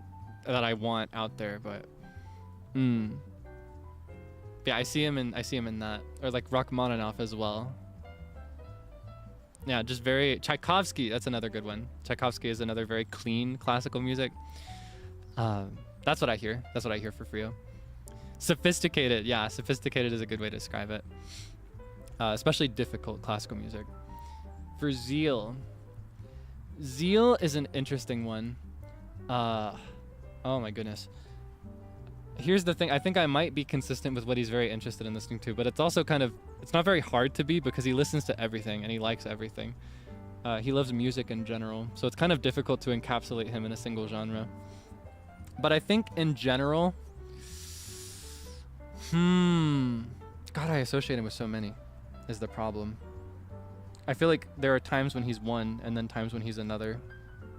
that I want out there, but yeah, I see him in that, or like Rachmaninoff as well. Yeah, just very Tchaikovsky. That's another good one. Tchaikovsky is another very clean classical music. That's what I hear. That's what I hear for Frio. Sophisticated. Yeah, sophisticated is a good way to describe it. Especially difficult classical music. For Zeal is an interesting one. Oh my goodness. Here's the thing. I think I might be consistent with what he's very interested in listening to, but it's also kind of, it's not very hard to be because he listens to everything and he likes everything. He loves music in general, so it's kind of difficult to encapsulate him in a single genre. But I think in general, God, I associate him with so many is the problem. I feel like there are times when he's one and then times when he's another.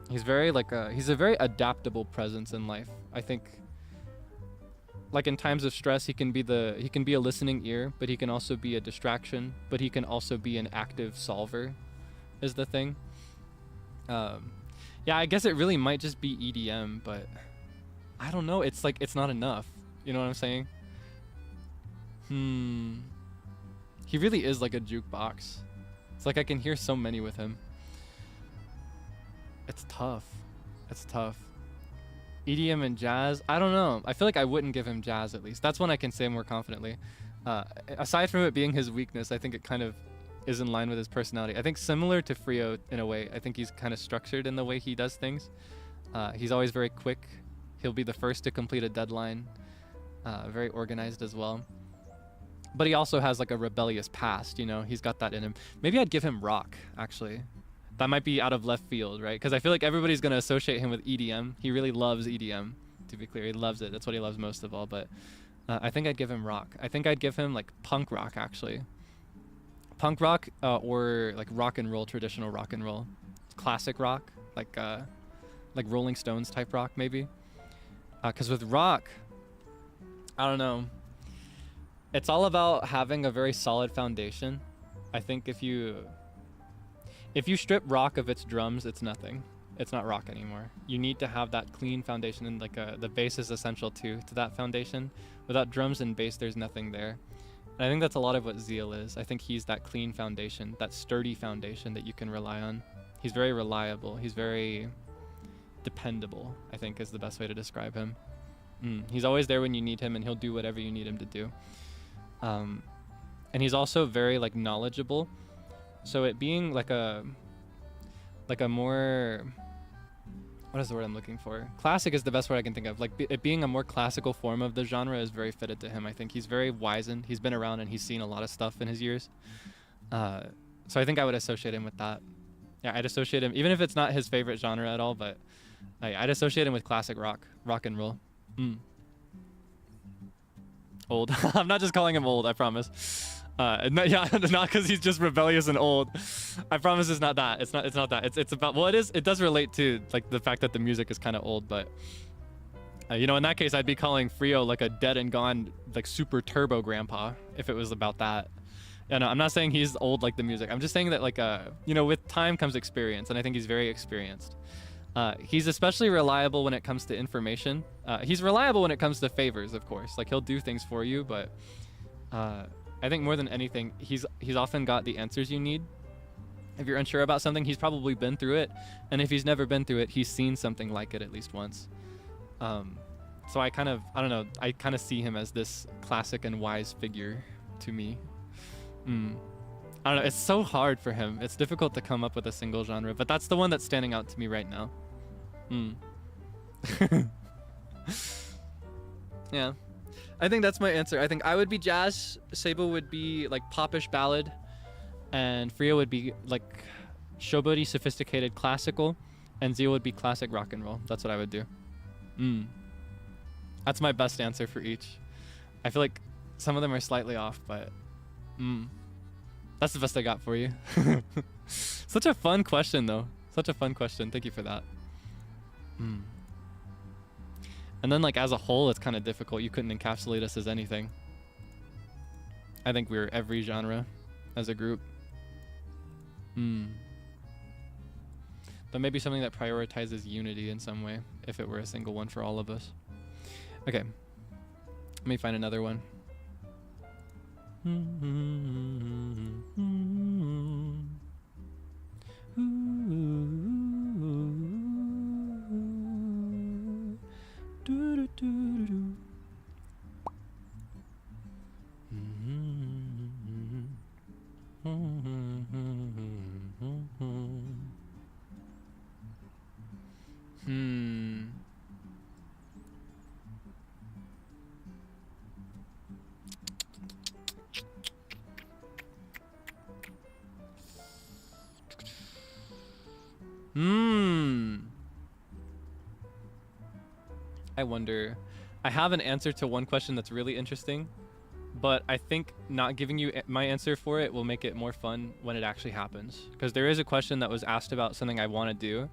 He's very like he's a very adaptable presence in life. I think like in times of stress, he can be a listening ear, but he can also be a distraction, but he can also be an active solver is the thing. Yeah, I guess it really might just be EDM, but I don't know. It's like, it's not enough. You know what I'm saying? He really is like a jukebox. It's like I can hear so many with him. It's tough. It's tough. EDM and jazz, I don't know. I feel like I wouldn't give him jazz at least. That's one I can say more confidently. Aside from it being his weakness, I think it kind of is in line with his personality. I think similar to Frio in a way. I think he's kind of structured in the way he does things. He's always very quick. He'll be the first to complete a deadline. Very organized as well. But he also has like a rebellious past, you know? He's got that in him. Maybe I'd give him rock, actually. That might be out of left field, right? Because I feel like everybody's going to associate him with EDM. He really loves EDM, to be clear. He loves it. That's what he loves most of all. But I think I'd give him rock. I think I'd give him like punk rock, actually. Punk rock or like rock and roll, traditional rock and roll. Classic rock, like Rolling Stones type rock, maybe. Because with rock, I don't know. It's all about having a very solid foundation. I think if you strip rock of its drums, it's nothing. It's not rock anymore. You need to have that clean foundation, and like the bass is essential to that foundation. Without drums and bass, there's nothing there. And I think that's a lot of what Zeal is. I think he's that clean foundation, that sturdy foundation that you can rely on. He's very reliable. He's very dependable, I think is the best way to describe him. He's always there when you need him, and he'll do whatever you need him to do. And he's also very like knowledgeable. So it being like a more, what is the word I'm looking for? Classic is the best word I can think of. Like it being a more classical form of the genre is very fitted to him. I think he's very wizened. He's been around and he's seen a lot of stuff in his years. So I think I would associate him with that. Yeah, I'd associate him, even if it's not his favorite genre at all, but I'd associate him with classic rock and roll. Old. I'm not just calling him old, I promise. Not because he's just rebellious and old. I promise it's not that. It's not that. It's about, well, it does relate to like the fact that the music is kind of old, but you know, in that case, I'd be calling Frio like a dead and gone, like super turbo grandpa if it was about that. Yeah, no, I'm not saying he's old like the music. I'm just saying that like, you know, with time comes experience, and I think he's very experienced. He's especially reliable when it comes to information. He's reliable when it comes to favors, of course. Like he'll do things for you, but I think more than anything, he's often got the answers you need. If you're unsure about something, he's probably been through it, and if he's never been through it, he's seen something like it at least once. So I kind of see him as this classic and wise figure to me. I don't know, it's so hard for him. It's difficult to come up with a single genre, but that's the one that's standing out to me right now. Yeah, I think that's my answer. I think I would be jazz, Sabo would be like popish ballad, and Frio would be like showboaty, sophisticated classical, and Zio would be classic rock and roll. That's what I would do. That's my best answer for each. I feel like some of them are slightly off, but that's the best I got for you. Such a fun question though. Such a fun question. Thank you for that. And then like as a whole, it's kind of difficult. You couldn't encapsulate us as anything. I think we're every genre as a group. But maybe something that prioritizes unity in some way, if it were a single one for all of us. Okay. Let me find another one. I wonder. I have an answer to one question that's really interesting, but I think not giving you my answer for it will make it more fun when it actually happens. Because there is a question that was asked about something I want to do,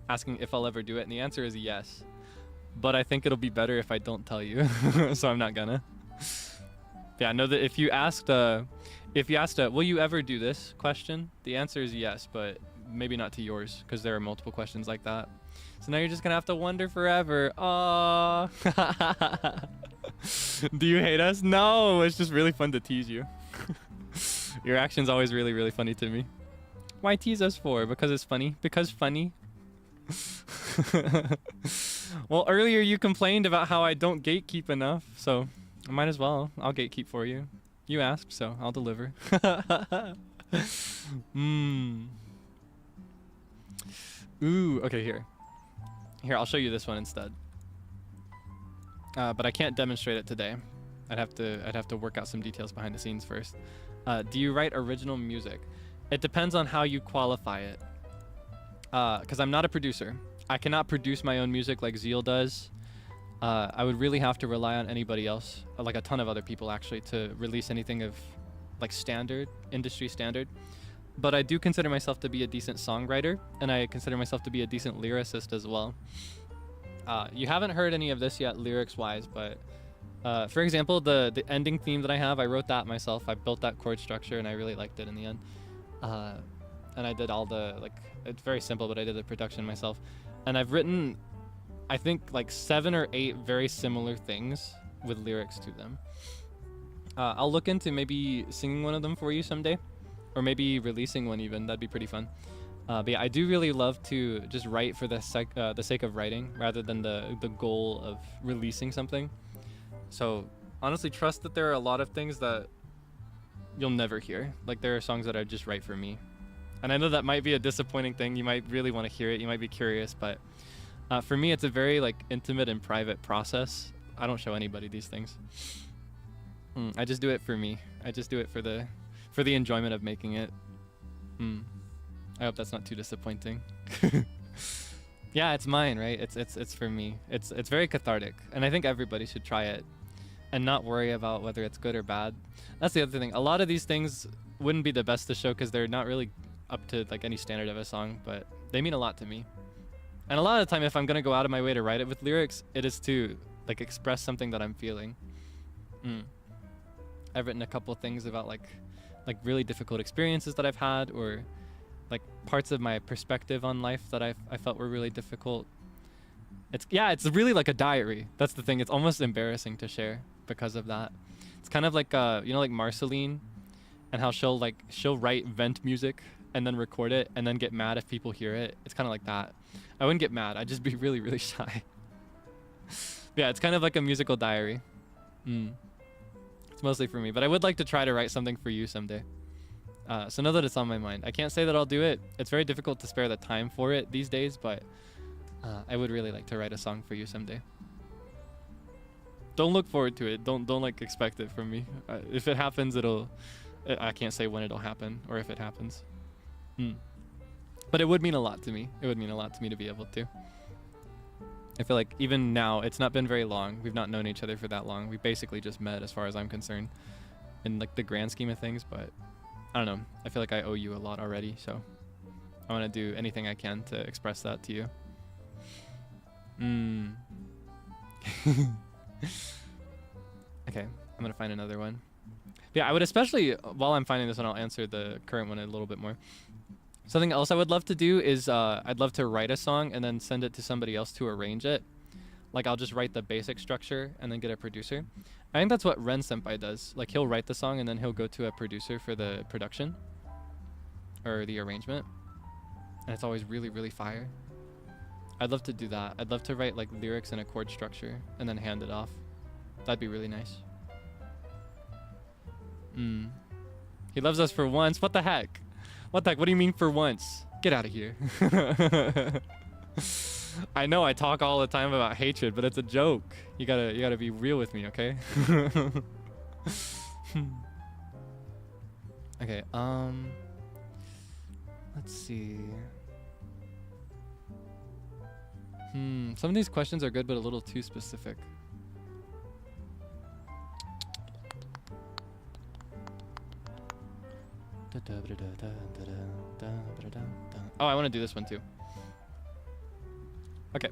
asking if I'll ever do it, and the answer is yes. But I think it'll be better if I don't tell you, so I'm not gonna. Yeah, I know that if you asked, will you ever do this question? The answer is yes, but maybe not to yours, because there are multiple questions like that. So now you're just gonna have to wonder forever. Aww. Do you hate us? No, it's just really fun to tease you. Your action's always really, really funny to me. Why tease us for? Because it's funny? Because funny? Well, earlier you complained about how I don't gatekeep enough, so I might as well. I'll gatekeep for you. You asked, so I'll deliver. Ooh, okay, here. Here, I'll show you this one instead. But I can't demonstrate it today. I'd have to work out some details behind the scenes first. Do you write original music? It depends on how you qualify it. Because I'm not a producer. I cannot produce my own music like Zeal does. I would really have to rely on anybody else, like a ton of other people actually, to release anything of like standard, industry standard. But I do consider myself to be a decent songwriter, and I consider myself to be a decent lyricist as well. You haven't heard any of this yet lyrics-wise, but for example, the ending theme that I have, I wrote that myself. I built that chord structure, and I really liked it in the end. And I did all the, like, it's very simple, but I did the production myself. And I've written, I think, like 7 or 8 very similar things with lyrics to them. I'll look into maybe singing one of them for you someday. Or maybe releasing one even. That'd be pretty fun. But yeah, I do really love to just write for the sake of writing rather than the goal of releasing something. So honestly, trust that there are a lot of things that you'll never hear. Like there are songs that I just write for me. And I know that might be a disappointing thing. You might really want to hear it. You might be curious, but for me, it's a very like intimate and private process. I don't show anybody these things. I just do it for me. I just do it for the enjoyment of making it. I hope that's not too disappointing. Yeah, it's mine, right? It's for me. It's very cathartic, and I think everybody should try it and not worry about whether it's good or bad. That's the other thing. A lot of these things wouldn't be the best to show because they're not really up to like any standard of a song, but they mean a lot to me. And a lot of the time, if I'm gonna go out of my way to write it with lyrics, it is to like express something that I'm feeling. I've written a couple things about like really difficult experiences that I've had, or like parts of my perspective on life that I felt were really difficult. It's really like a diary. That's the thing. It's almost embarrassing to share because of that. It's kind of like like Marceline, and how she'll write vent music and then record it and then get mad if people hear it. It's kind of like that. I wouldn't get mad. I'd just be really, really shy. Yeah, it's kind of like a musical diary. It's mostly for me, but I would like to try to write something for you someday. So know that it's on my mind. I can't say that I'll do it. It's very difficult to spare the time for it these days, but I would really like to write a song for you someday. Don't look forward to it. Don't like expect it from me. If it happens, I can't say when it'll happen or if it happens. But it would mean a lot to me. It would mean a lot to me to be able to. I feel like even now, it's not been very long. We've not known each other for that long. We basically just met as far as I'm concerned in like the grand scheme of things, but I don't know. I feel like I owe you a lot already, so I want to do anything I can to express that to you. Okay, I'm gonna find another one. Yeah, I would especially, while I'm finding this one, I'll answer the current one a little bit more. Something else I would love to do is I'd love to write a song and then send it to somebody else to arrange it. Like I'll just write the basic structure and then get a producer. I think that's what Ren Senpai does. Like he'll write the song and then he'll go to a producer for the production or the arrangement. And it's always really, really fire. I'd love to do that. I'd love to write like lyrics and a chord structure and then hand it off. That'd be really nice. He loves us for once. What the heck? What the heck? What do you mean for once? Get out of here. I know I talk all the time about hatred, but it's a joke. You gotta be real with me, okay? Okay, let's see. Some of these questions are good, but a little too specific. Oh, I want to do this one too. Okay.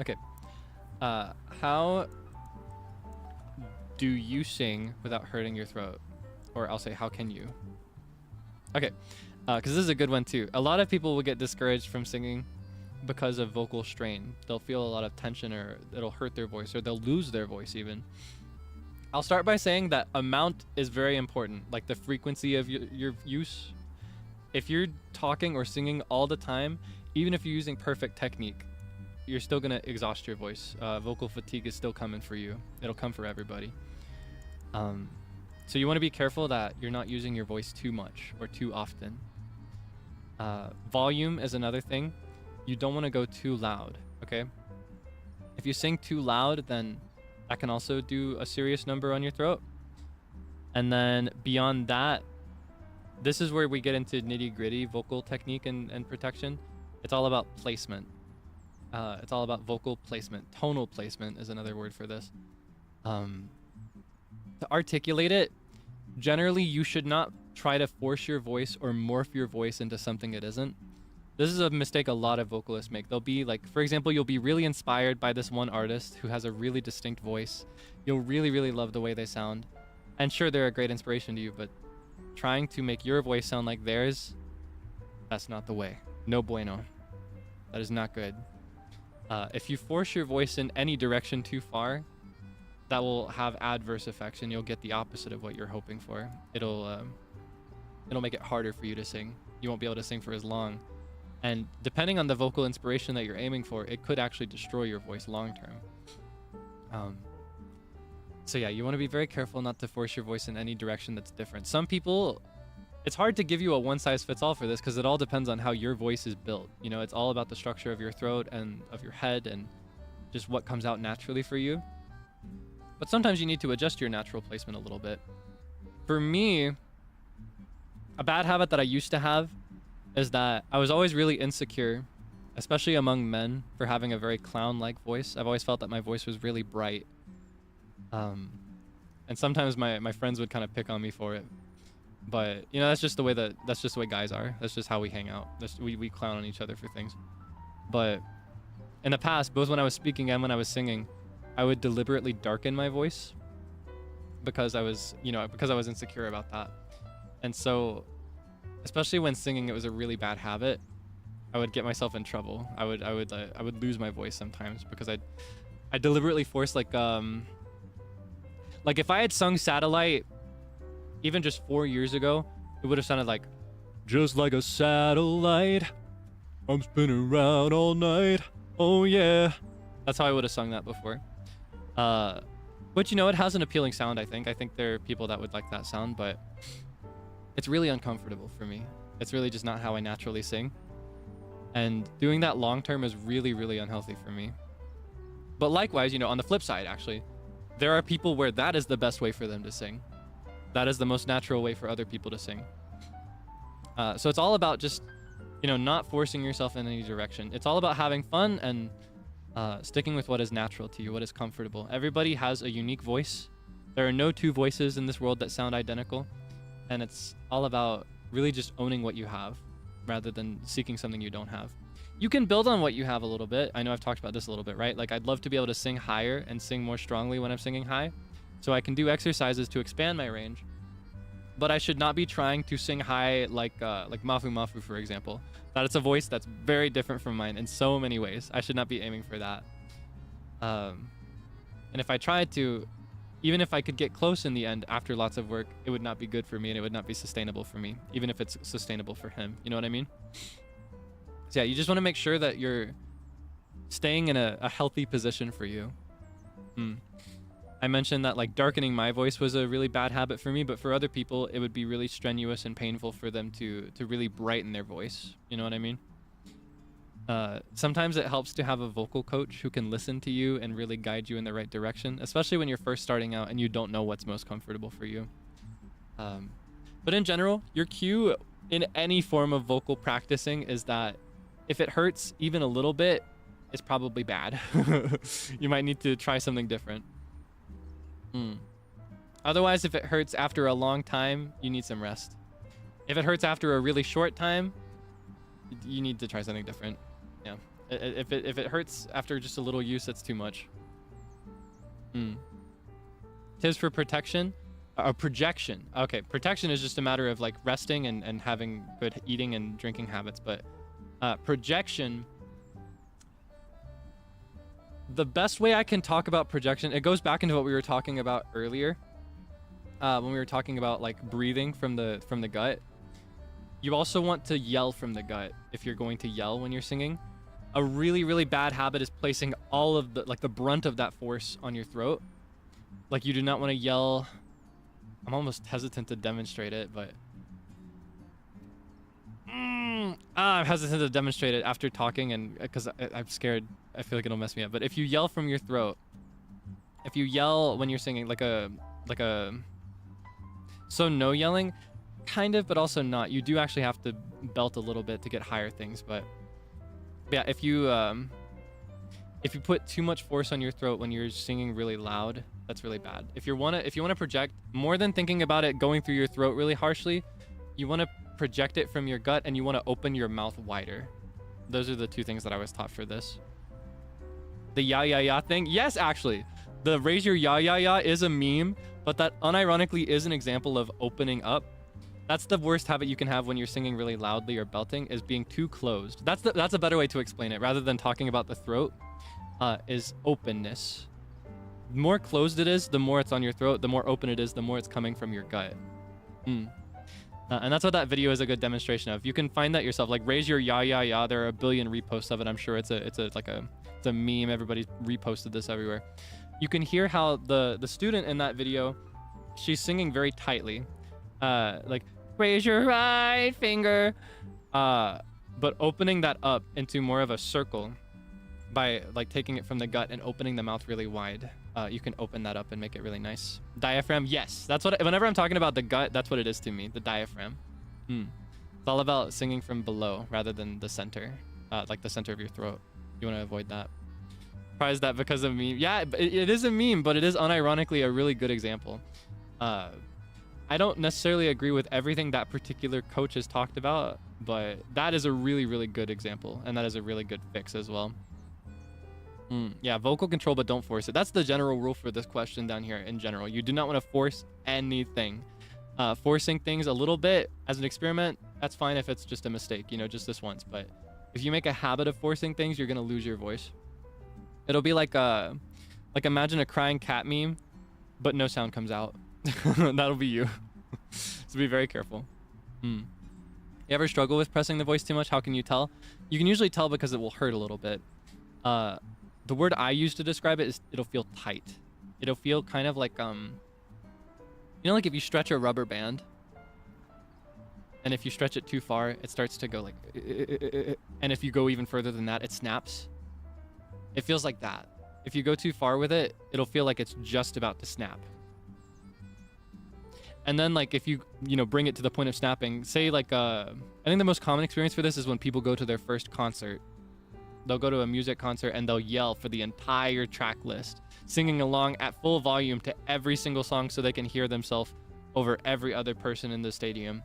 Okay. How do you sing without hurting your throat? Or I'll say, how can you? Okay. Because this is a good one too. A lot of people will get discouraged from singing because of vocal strain. They'll feel a lot of tension, or it'll hurt their voice, or they'll lose their voice even. I'll start by saying that amount is very important, like the frequency of your use. If you're talking or singing all the time, even if you're using perfect technique, you're still gonna exhaust your voice. Vocal fatigue is still coming for you. It'll come for everybody. So you want to be careful that you're not using your voice too much or too often. Volume is another thing. You don't want to go too loud, okay? If you sing too loud, then that can also do a serious number on your throat. And then beyond that, this is where we get into nitty-gritty vocal technique and protection. It's all about placement. It's all about vocal placement. Tonal placement is another word for this. To articulate it, generally you should not try to force your voice or morph your voice into something it isn't. This is a mistake a lot of vocalists make. They'll be like, for example, you'll be really inspired by this one artist who has a really distinct voice. You'll really, really love the way they sound. And sure, they're a great inspiration to you, but trying to make your voice sound like theirs, that's not the way. No bueno. That is not good. If you force your voice in any direction too far, that will have adverse effects and you'll get the opposite of what you're hoping for. It'll make it harder for you to sing. You won't be able to sing for as long. And depending on the vocal inspiration that you're aiming for, it could actually destroy your voice long term. So yeah, you want to be very careful not to force your voice in any direction that's different. Some people, it's hard to give you a one-size-fits-all for this because it all depends on how your voice is built. You know, it's all about the structure of your throat and of your head and just what comes out naturally for you. But sometimes you need to adjust your natural placement a little bit. For me, a bad habit that I used to have is that I was always really insecure, especially among men, for having a very clown-like voice. I've always felt that my voice was really bright. And sometimes my friends would kind of pick on me for it. But, you know, that's just the way guys are. That's just how we hang out. We clown on each other for things. But in the past, both when I was speaking and when I was singing, I would deliberately darken my voice because I was insecure about that. And so, especially when singing, it was a really bad habit. I would get myself in trouble. I would lose my voice sometimes because I deliberately forced like if I had sung Satellite even just 4 years ago, it would have sounded like, just like a satellite, I'm spinning around all night. Oh yeah. That's how I would have sung that before. But you know, it has an appealing sound, I think. I think there are people that would like that sound, but it's really uncomfortable for me. It's really just not how I naturally sing. And doing that long term is really, really unhealthy for me. But likewise, you know, on the flip side, actually, there are people where that is the best way for them to sing. That is the most natural way for other people to sing. So it's all about just, you know, not forcing yourself in any direction. It's all about having fun and sticking with what is natural to you, what is comfortable. Everybody has a unique voice. There are no two voices in this world that sound identical. And it's all about really just owning what you have. rather than seeking something you don't have. You can build on what you have a little bit. I know I've talked about this a little bit, right? Like I'd love to be able to sing higher and sing more strongly when I'm singing high. So I can do exercises to expand my range. But I should not be trying to sing high like Mafu Mafu, for example. That it's a voice that's very different from mine in so many ways. I should not be aiming for that. And if I tried to, even if I could get close in the end after lots of work, it would not be good for me and it would not be sustainable for me, even if it's sustainable for him. You know what I mean? So yeah, you just want to make sure that you're staying in a healthy position for you. I mentioned that like darkening my voice was a really bad habit for me, but for other people, it would be really strenuous and painful for them to really brighten their voice. You know what I mean? Sometimes it helps to have a vocal coach who can listen to you and really guide you in the right direction, especially when you're first starting out and you don't know what's most comfortable for you. But in general, your cue in any form of vocal practicing is that if it hurts even a little bit, it's probably bad. You might need to try something different. Otherwise, if it hurts after a long time, you need some rest. If it hurts after a really short time, you need to try something different. Yeah. If it hurts after just a little use, that's too much. Tips for protection? Projection. Okay, protection is just a matter of like resting and having good eating and drinking habits. But projection, the best way I can talk about projection, it goes back into what we were talking about earlier. When we were talking about like breathing from the gut. You also want to yell from the gut if you're going to yell when you're singing. A really, really bad habit is placing all of the brunt of that force on your throat. Like you do not want to yell. I'm almost hesitant to demonstrate it, but I'm hesitant to demonstrate it after talking, and because I'm scared. I feel like it'll mess me up. But if you yell from your throat, if you yell when you're singing so no yelling, kind of, but also not. You do actually have to belt a little bit to get higher things, but yeah, if you put too much force on your throat when you're singing really loud, that's really bad. If you want to project, more than thinking about it going through your throat really harshly, you want to project it from your gut and you want to open your mouth wider. Those are the two things that I was taught for this. The ya ya ya thing, yes, actually, the raise your ya ya ya is a meme, but that unironically is an example of opening up. That's the worst habit you can have when you're singing really loudly or belting, is being too closed. That's a better way to explain it, rather than talking about the throat. Is openness. The more closed it is, the more it's on your throat. The more open it is, the more it's coming from your gut. And that's what that video is a good demonstration of. You can find that yourself. Like raise your ya ya ya. There are a billion reposts of it. I'm sure it's a meme. Everybody's reposted this everywhere. You can hear how the student in that video, she's singing very tightly, like raise your right finger, but opening that up into more of a circle by like taking it from the gut and opening the mouth really wide. You can open that up and make it really nice. Diaphragm, yes, that's what. Whenever I'm talking about the gut, that's what it is to me. The diaphragm. It's all about singing from below rather than the center, like the center of your throat. You want to avoid that. Prize that because of meme. Yeah, it is a meme, but it is unironically a really good example. I don't necessarily agree with everything that particular coach has talked about, but that is a really, really good example, and that is a really good fix as well. Yeah, vocal control, but don't force it. That's the general rule for this question down here in general. You do not want to force anything. Forcing things a little bit as an experiment, that's fine if it's just a mistake, you know, just this once. But if you make a habit of forcing things, you're going to lose your voice. It'll be like imagine a crying cat meme, but no sound comes out. That'll be you. So be very careful. You ever struggle with pressing the voice too much? How can you tell? You can usually tell because it will hurt a little bit. The word I use to describe it is it'll feel tight. It'll feel kind of like, you know, like if you stretch a rubber band, and if you stretch it too far, it starts to go like, and if you go even further than that, it snaps. It feels like that. If you go too far with it, it'll feel like it's just about to snap. And then like if you bring it to the point of snapping, say like, I think the most common experience for this is when people go to their first concert. They'll go to a music concert and they'll yell for the entire track list, singing along at full volume to every single song so they can hear themselves over every other person in the stadium.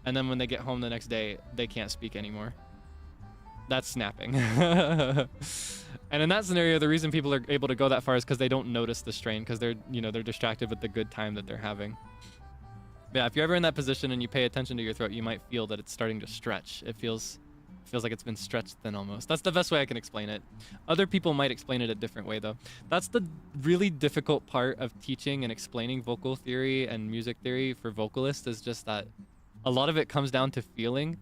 and then when they get home the next day, they can't speak anymore. That's snapping. And in that scenario, the reason people are able to go that far is because they don't notice the strain, because they're, you know, they're distracted with the good time that they're having. But yeah, if you're ever in that position and you pay attention to your throat, you might feel that it's starting to stretch. It feels like it's been stretched thin almost. That's the best way I can explain it. Other people might explain it a different way though. That's the really difficult part of teaching and explaining vocal theory and music theory for vocalists, is just that a lot of it comes down to feeling,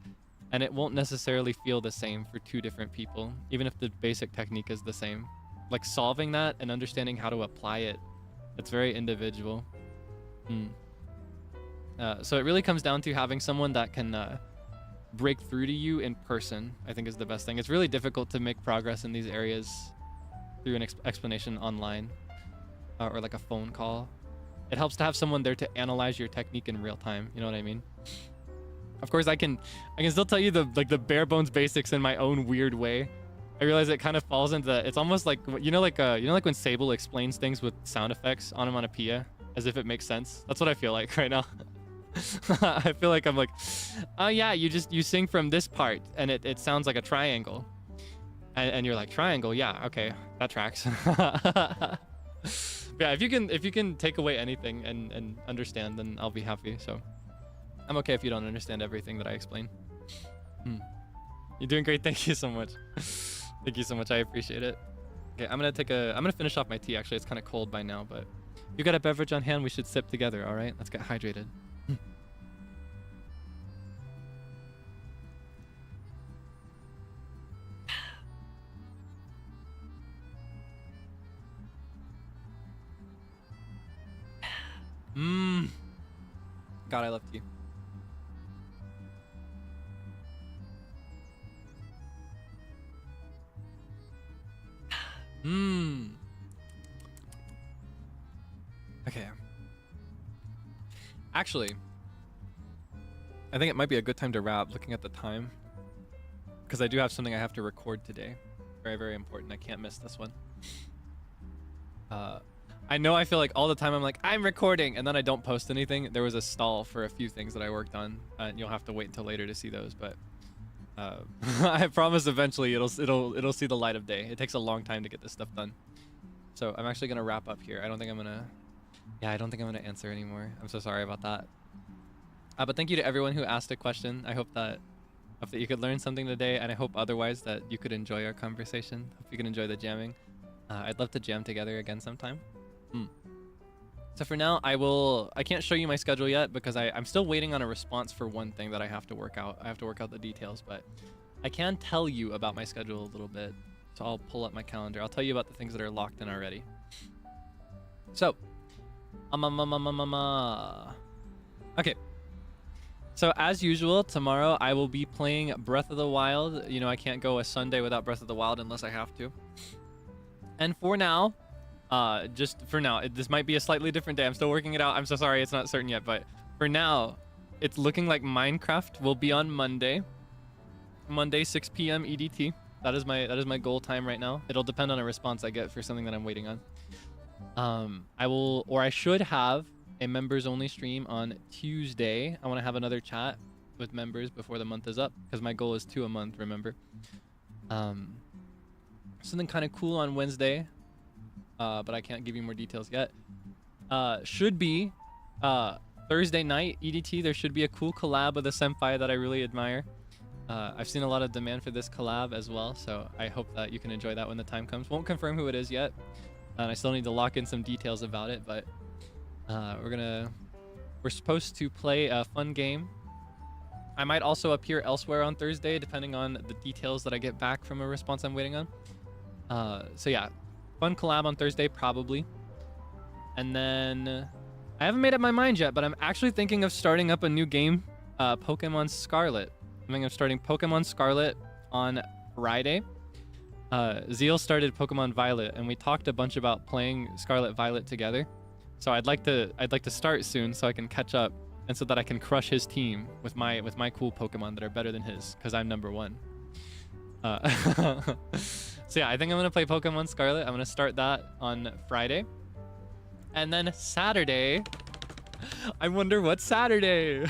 and it won't necessarily feel the same for two different people, even if the basic technique is the same. Like solving that and understanding how to apply it, it's very individual. So it really comes down to having someone that can break through to you in person, I think is the best thing. It's really difficult to make progress in these areas through an explanation online or like a phone call. It helps to have someone there to analyze your technique in real time. You know what I mean? Of course, I can still tell you the bare bones basics in my own weird way. I realize it kind of falls into it's almost like like when Sable explains things with sound effects, onomatopoeia, as if it makes sense. That's what I feel like right now. I feel like I'm like, oh yeah, you sing from this part and it sounds like a triangle, and you're like, triangle, yeah, okay, that tracks. Yeah, if you can take away anything and understand, then I'll be happy. So I'm okay if you don't understand everything that I explain. You're doing great. Thank you so much. Thank you so much. I appreciate it. Okay, I'm gonna finish off my tea. Actually, it's kind of cold by now, but if you got a beverage on hand, we should sip together. All right, let's get hydrated. God, I love tea. Okay. Actually, I think it might be a good time to wrap, looking at the time, because I do have something I have to record today. Very, very important. I can't miss this one. I know I feel like all the time I'm like, I'm recording, and then I don't post anything. There was a stall for a few things that I worked on, and you'll have to wait until later to see those, but I promise eventually it'll see the light of day. It takes a long time to get this stuff done. So I'm actually gonna wrap up here. I don't think I'm gonna answer anymore. I'm so sorry about that. But thank you to everyone who asked a question. I hope that you could learn something today, and I hope otherwise that you could enjoy our conversation. Hope you can enjoy the jamming. I'd love to jam together again sometime. So for now, I can't show you my schedule yet because I'm still waiting on a response for one thing that I have to work out. I have to work out the details, but I can tell you about my schedule a little bit. So I'll pull up my calendar. I'll tell you about the things that are locked in already. So, okay. So as usual, tomorrow I will be playing Breath of the Wild. You know, I can't go a Sunday without Breath of the Wild unless I have to. And for now, just for now, this might be a slightly different day. I'm still working it out. I'm so sorry, it's not certain yet, but for now, it's looking like Minecraft will be on Monday, 6 p.m. EDT. That is my goal time right now. It'll depend on a response I get for something that I'm waiting on. I should have a members only stream on Tuesday. I want to have another chat with members before the month is up, because my goal is 2 a month, remember. Something kind of cool on Wednesday, but I can't give you more details yet. Should be Thursday night EDT. There should be a cool collab with a senpai that I really admire. I've seen a lot of demand for this collab as well, so I hope that you can enjoy that when the time comes. Won't confirm who it is yet, and I still need to lock in some details about it, but we're supposed to play a fun game. I might also appear elsewhere on Thursday, depending on the details that I get back from a response I'm waiting on. So yeah, fun collab on Thursday, probably. And then I haven't made up my mind yet, but I'm actually thinking of starting up a new game, Pokemon Scarlet. I'm thinking of starting Pokemon Scarlet on Friday. Zeal started Pokemon Violet, and we talked a bunch about playing Scarlet Violet together. So I'd like to start soon so I can catch up, and so that I can crush his team with my cool Pokemon that are better than his, because I'm #1. So yeah, I think I'm gonna play Pokemon Scarlet. I'm gonna start that on Friday, and then Saturday I wonder what's Saturday.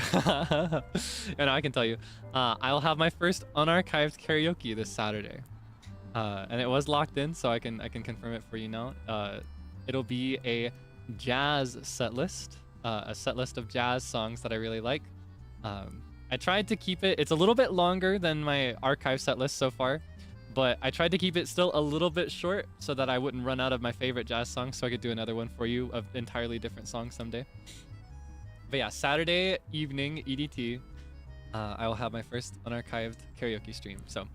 And I can tell you, I'll have my first unarchived karaoke this Saturday. And it was locked in, so I can confirm it for you now. It'll be a jazz set list, a set list of jazz songs that I really like. I tried to keep it. It's a little bit longer than my archive set list so far, but I tried to keep it still a little bit short so that I wouldn't run out of my favorite jazz songs, so I could do another one for you of entirely different songs someday. But yeah, Saturday evening EDT, I will have my first unarchived karaoke stream. So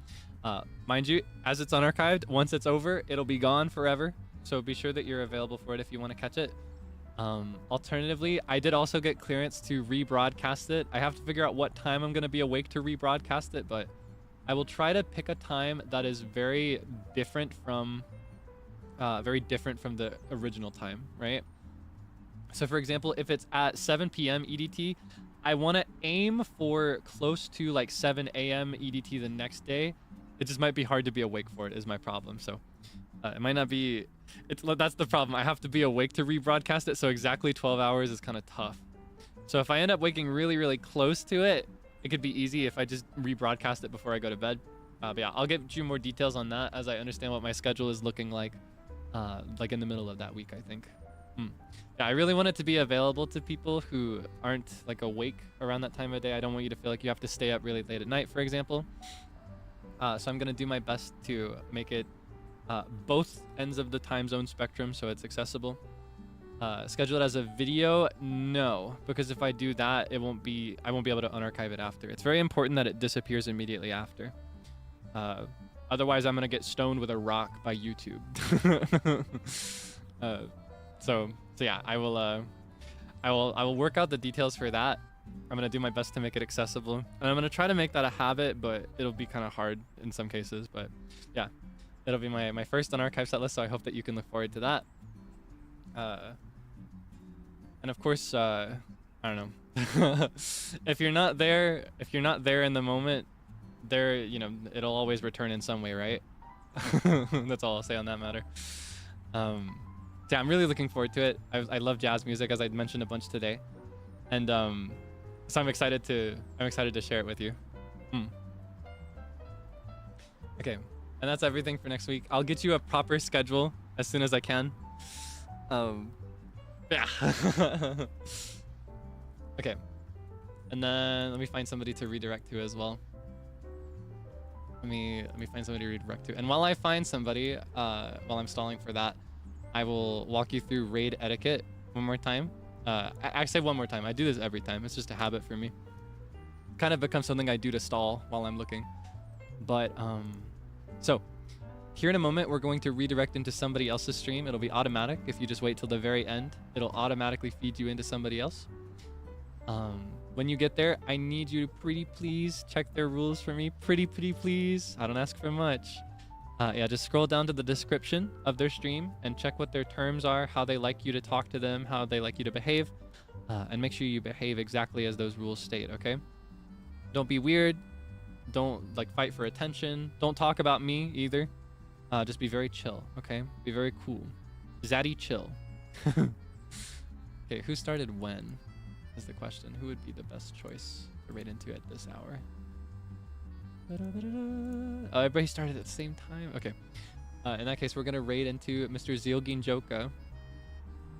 mind you, as it's unarchived, once it's over, it'll be gone forever. So be sure that you're available for it if you want to catch it. Alternatively, I did also get clearance to rebroadcast it. I have to figure out what time I'm going to be awake to rebroadcast it, but I will try to pick a time that is very different from the original time, right? So for example, if it's at 7 p.m. EDT, I want to aim for close to like 7 a.m. EDT the next day. It just might be hard to be awake for it is my problem. So it might not be, that's the problem. I have to be awake to rebroadcast it. So exactly 12 hours is kind of tough. So if I end up waking really, really close to it, it could be easy if I just rebroadcast it before I go to bed. But yeah, I'll get you more details on that as I understand what my schedule is looking like in the middle of that week, I think. Yeah, I really want it to be available to people who aren't like awake around that time of day. I don't want you to feel like you have to stay up really late at night, for example. So I'm going to do my best to make it both ends of the time zone spectrum so it's accessible. Schedule it as a video? No, because if I do that, I won't be able to unarchive it after. It's very important that it disappears immediately after. Otherwise, I'm going to get stoned with a rock by YouTube. So yeah, I will work out the details for that. I'm going to do my best to make it accessible. And I'm going to try to make that a habit, but it'll be kind of hard in some cases. But yeah, it'll be my first unarchived set list, so I hope that you can look forward to that. And of course, I don't know. if you're not there in the moment, it'll always return in some way, right? That's all I'll say on that matter. Yeah, I'm really looking forward to it. I love jazz music, as I mentioned a bunch today, and so I'm excited to share it with you. Okay, and that's everything for next week. I'll get you a proper schedule as soon as I can. Yeah. Okay, and then let me find somebody to redirect to as well. Let me find somebody to redirect to, and while I find somebody, while I'm stalling for that, I will walk you through raid etiquette one more time. I say one more time. I do this every time. It's just a habit for me. Kind of becomes something I do to stall while I'm looking. But so here in a moment, we're going to redirect into somebody else's stream. It'll be automatic. If you just wait till the very end, it'll automatically feed you into somebody else. When you get there, I need you to pretty please check their rules for me. Pretty please. I don't ask for much. Yeah, just scroll down to the description of their stream and check what their terms are, how they like you to talk to them, how they like you to behave, and make sure you behave exactly as those rules state, okay? Don't be weird. Don't fight for attention. Don't talk about me either. Just be very chill, okay? Be very cool. Zaddy chill. Okay, who started when is the question. Who would be the best choice to raid into at this hour? Oh, everybody started at the same time? Okay. In that case, we're going to raid into Mr. Zealginjoka.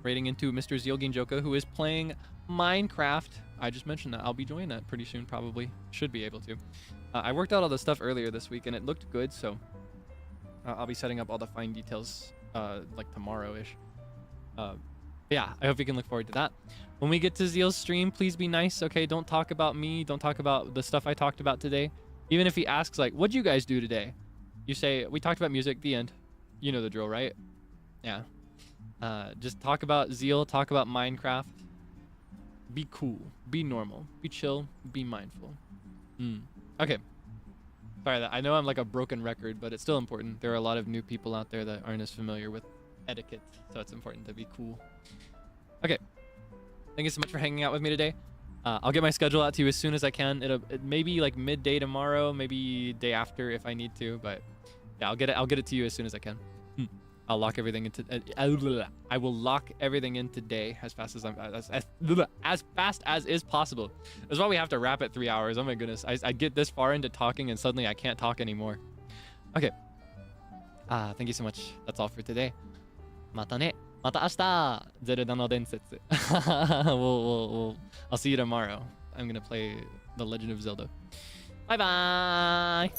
Raiding into Mr. Zealginjoka, who is playing Minecraft. I just mentioned that. I'll be joining that pretty soon, probably. Should be able to. I worked out all the stuff earlier this week, and it looked good, so I'll be setting up all the fine details tomorrow-ish. Yeah, I hope you can look forward to that. When we get to Zeal's stream, please be nice, okay? Don't talk about me. Don't talk about the stuff I talked about today. Even if he asks, what'd you guys do today? You say, we talked about music, the end. You know the drill, right? Yeah. Just talk about Zeal, talk about Minecraft. Be cool, be normal, be chill, be mindful. Okay. Sorry, I know I'm like a broken record, but it's still important. There are a lot of new people out there that aren't as familiar with etiquette, so it's important to be cool. Okay. Thank you so much for hanging out with me today. I'll get my schedule out to you as soon as I can. It may be like midday tomorrow, maybe day after if I need to, but yeah, I'll get it to you as soon as I can. I'll lock everything into. I will lock everything in today as fast as as fast as is possible. That's why we have to wrap at 3 hours. Oh my goodness, I get this far into talking and suddenly I can't talk anymore. Okay. Thank you so much. That's all for today. またね。また明日。ゼルダの伝説。I'll see you tomorrow. I'm gonna play The Legend of Zelda. Bye bye.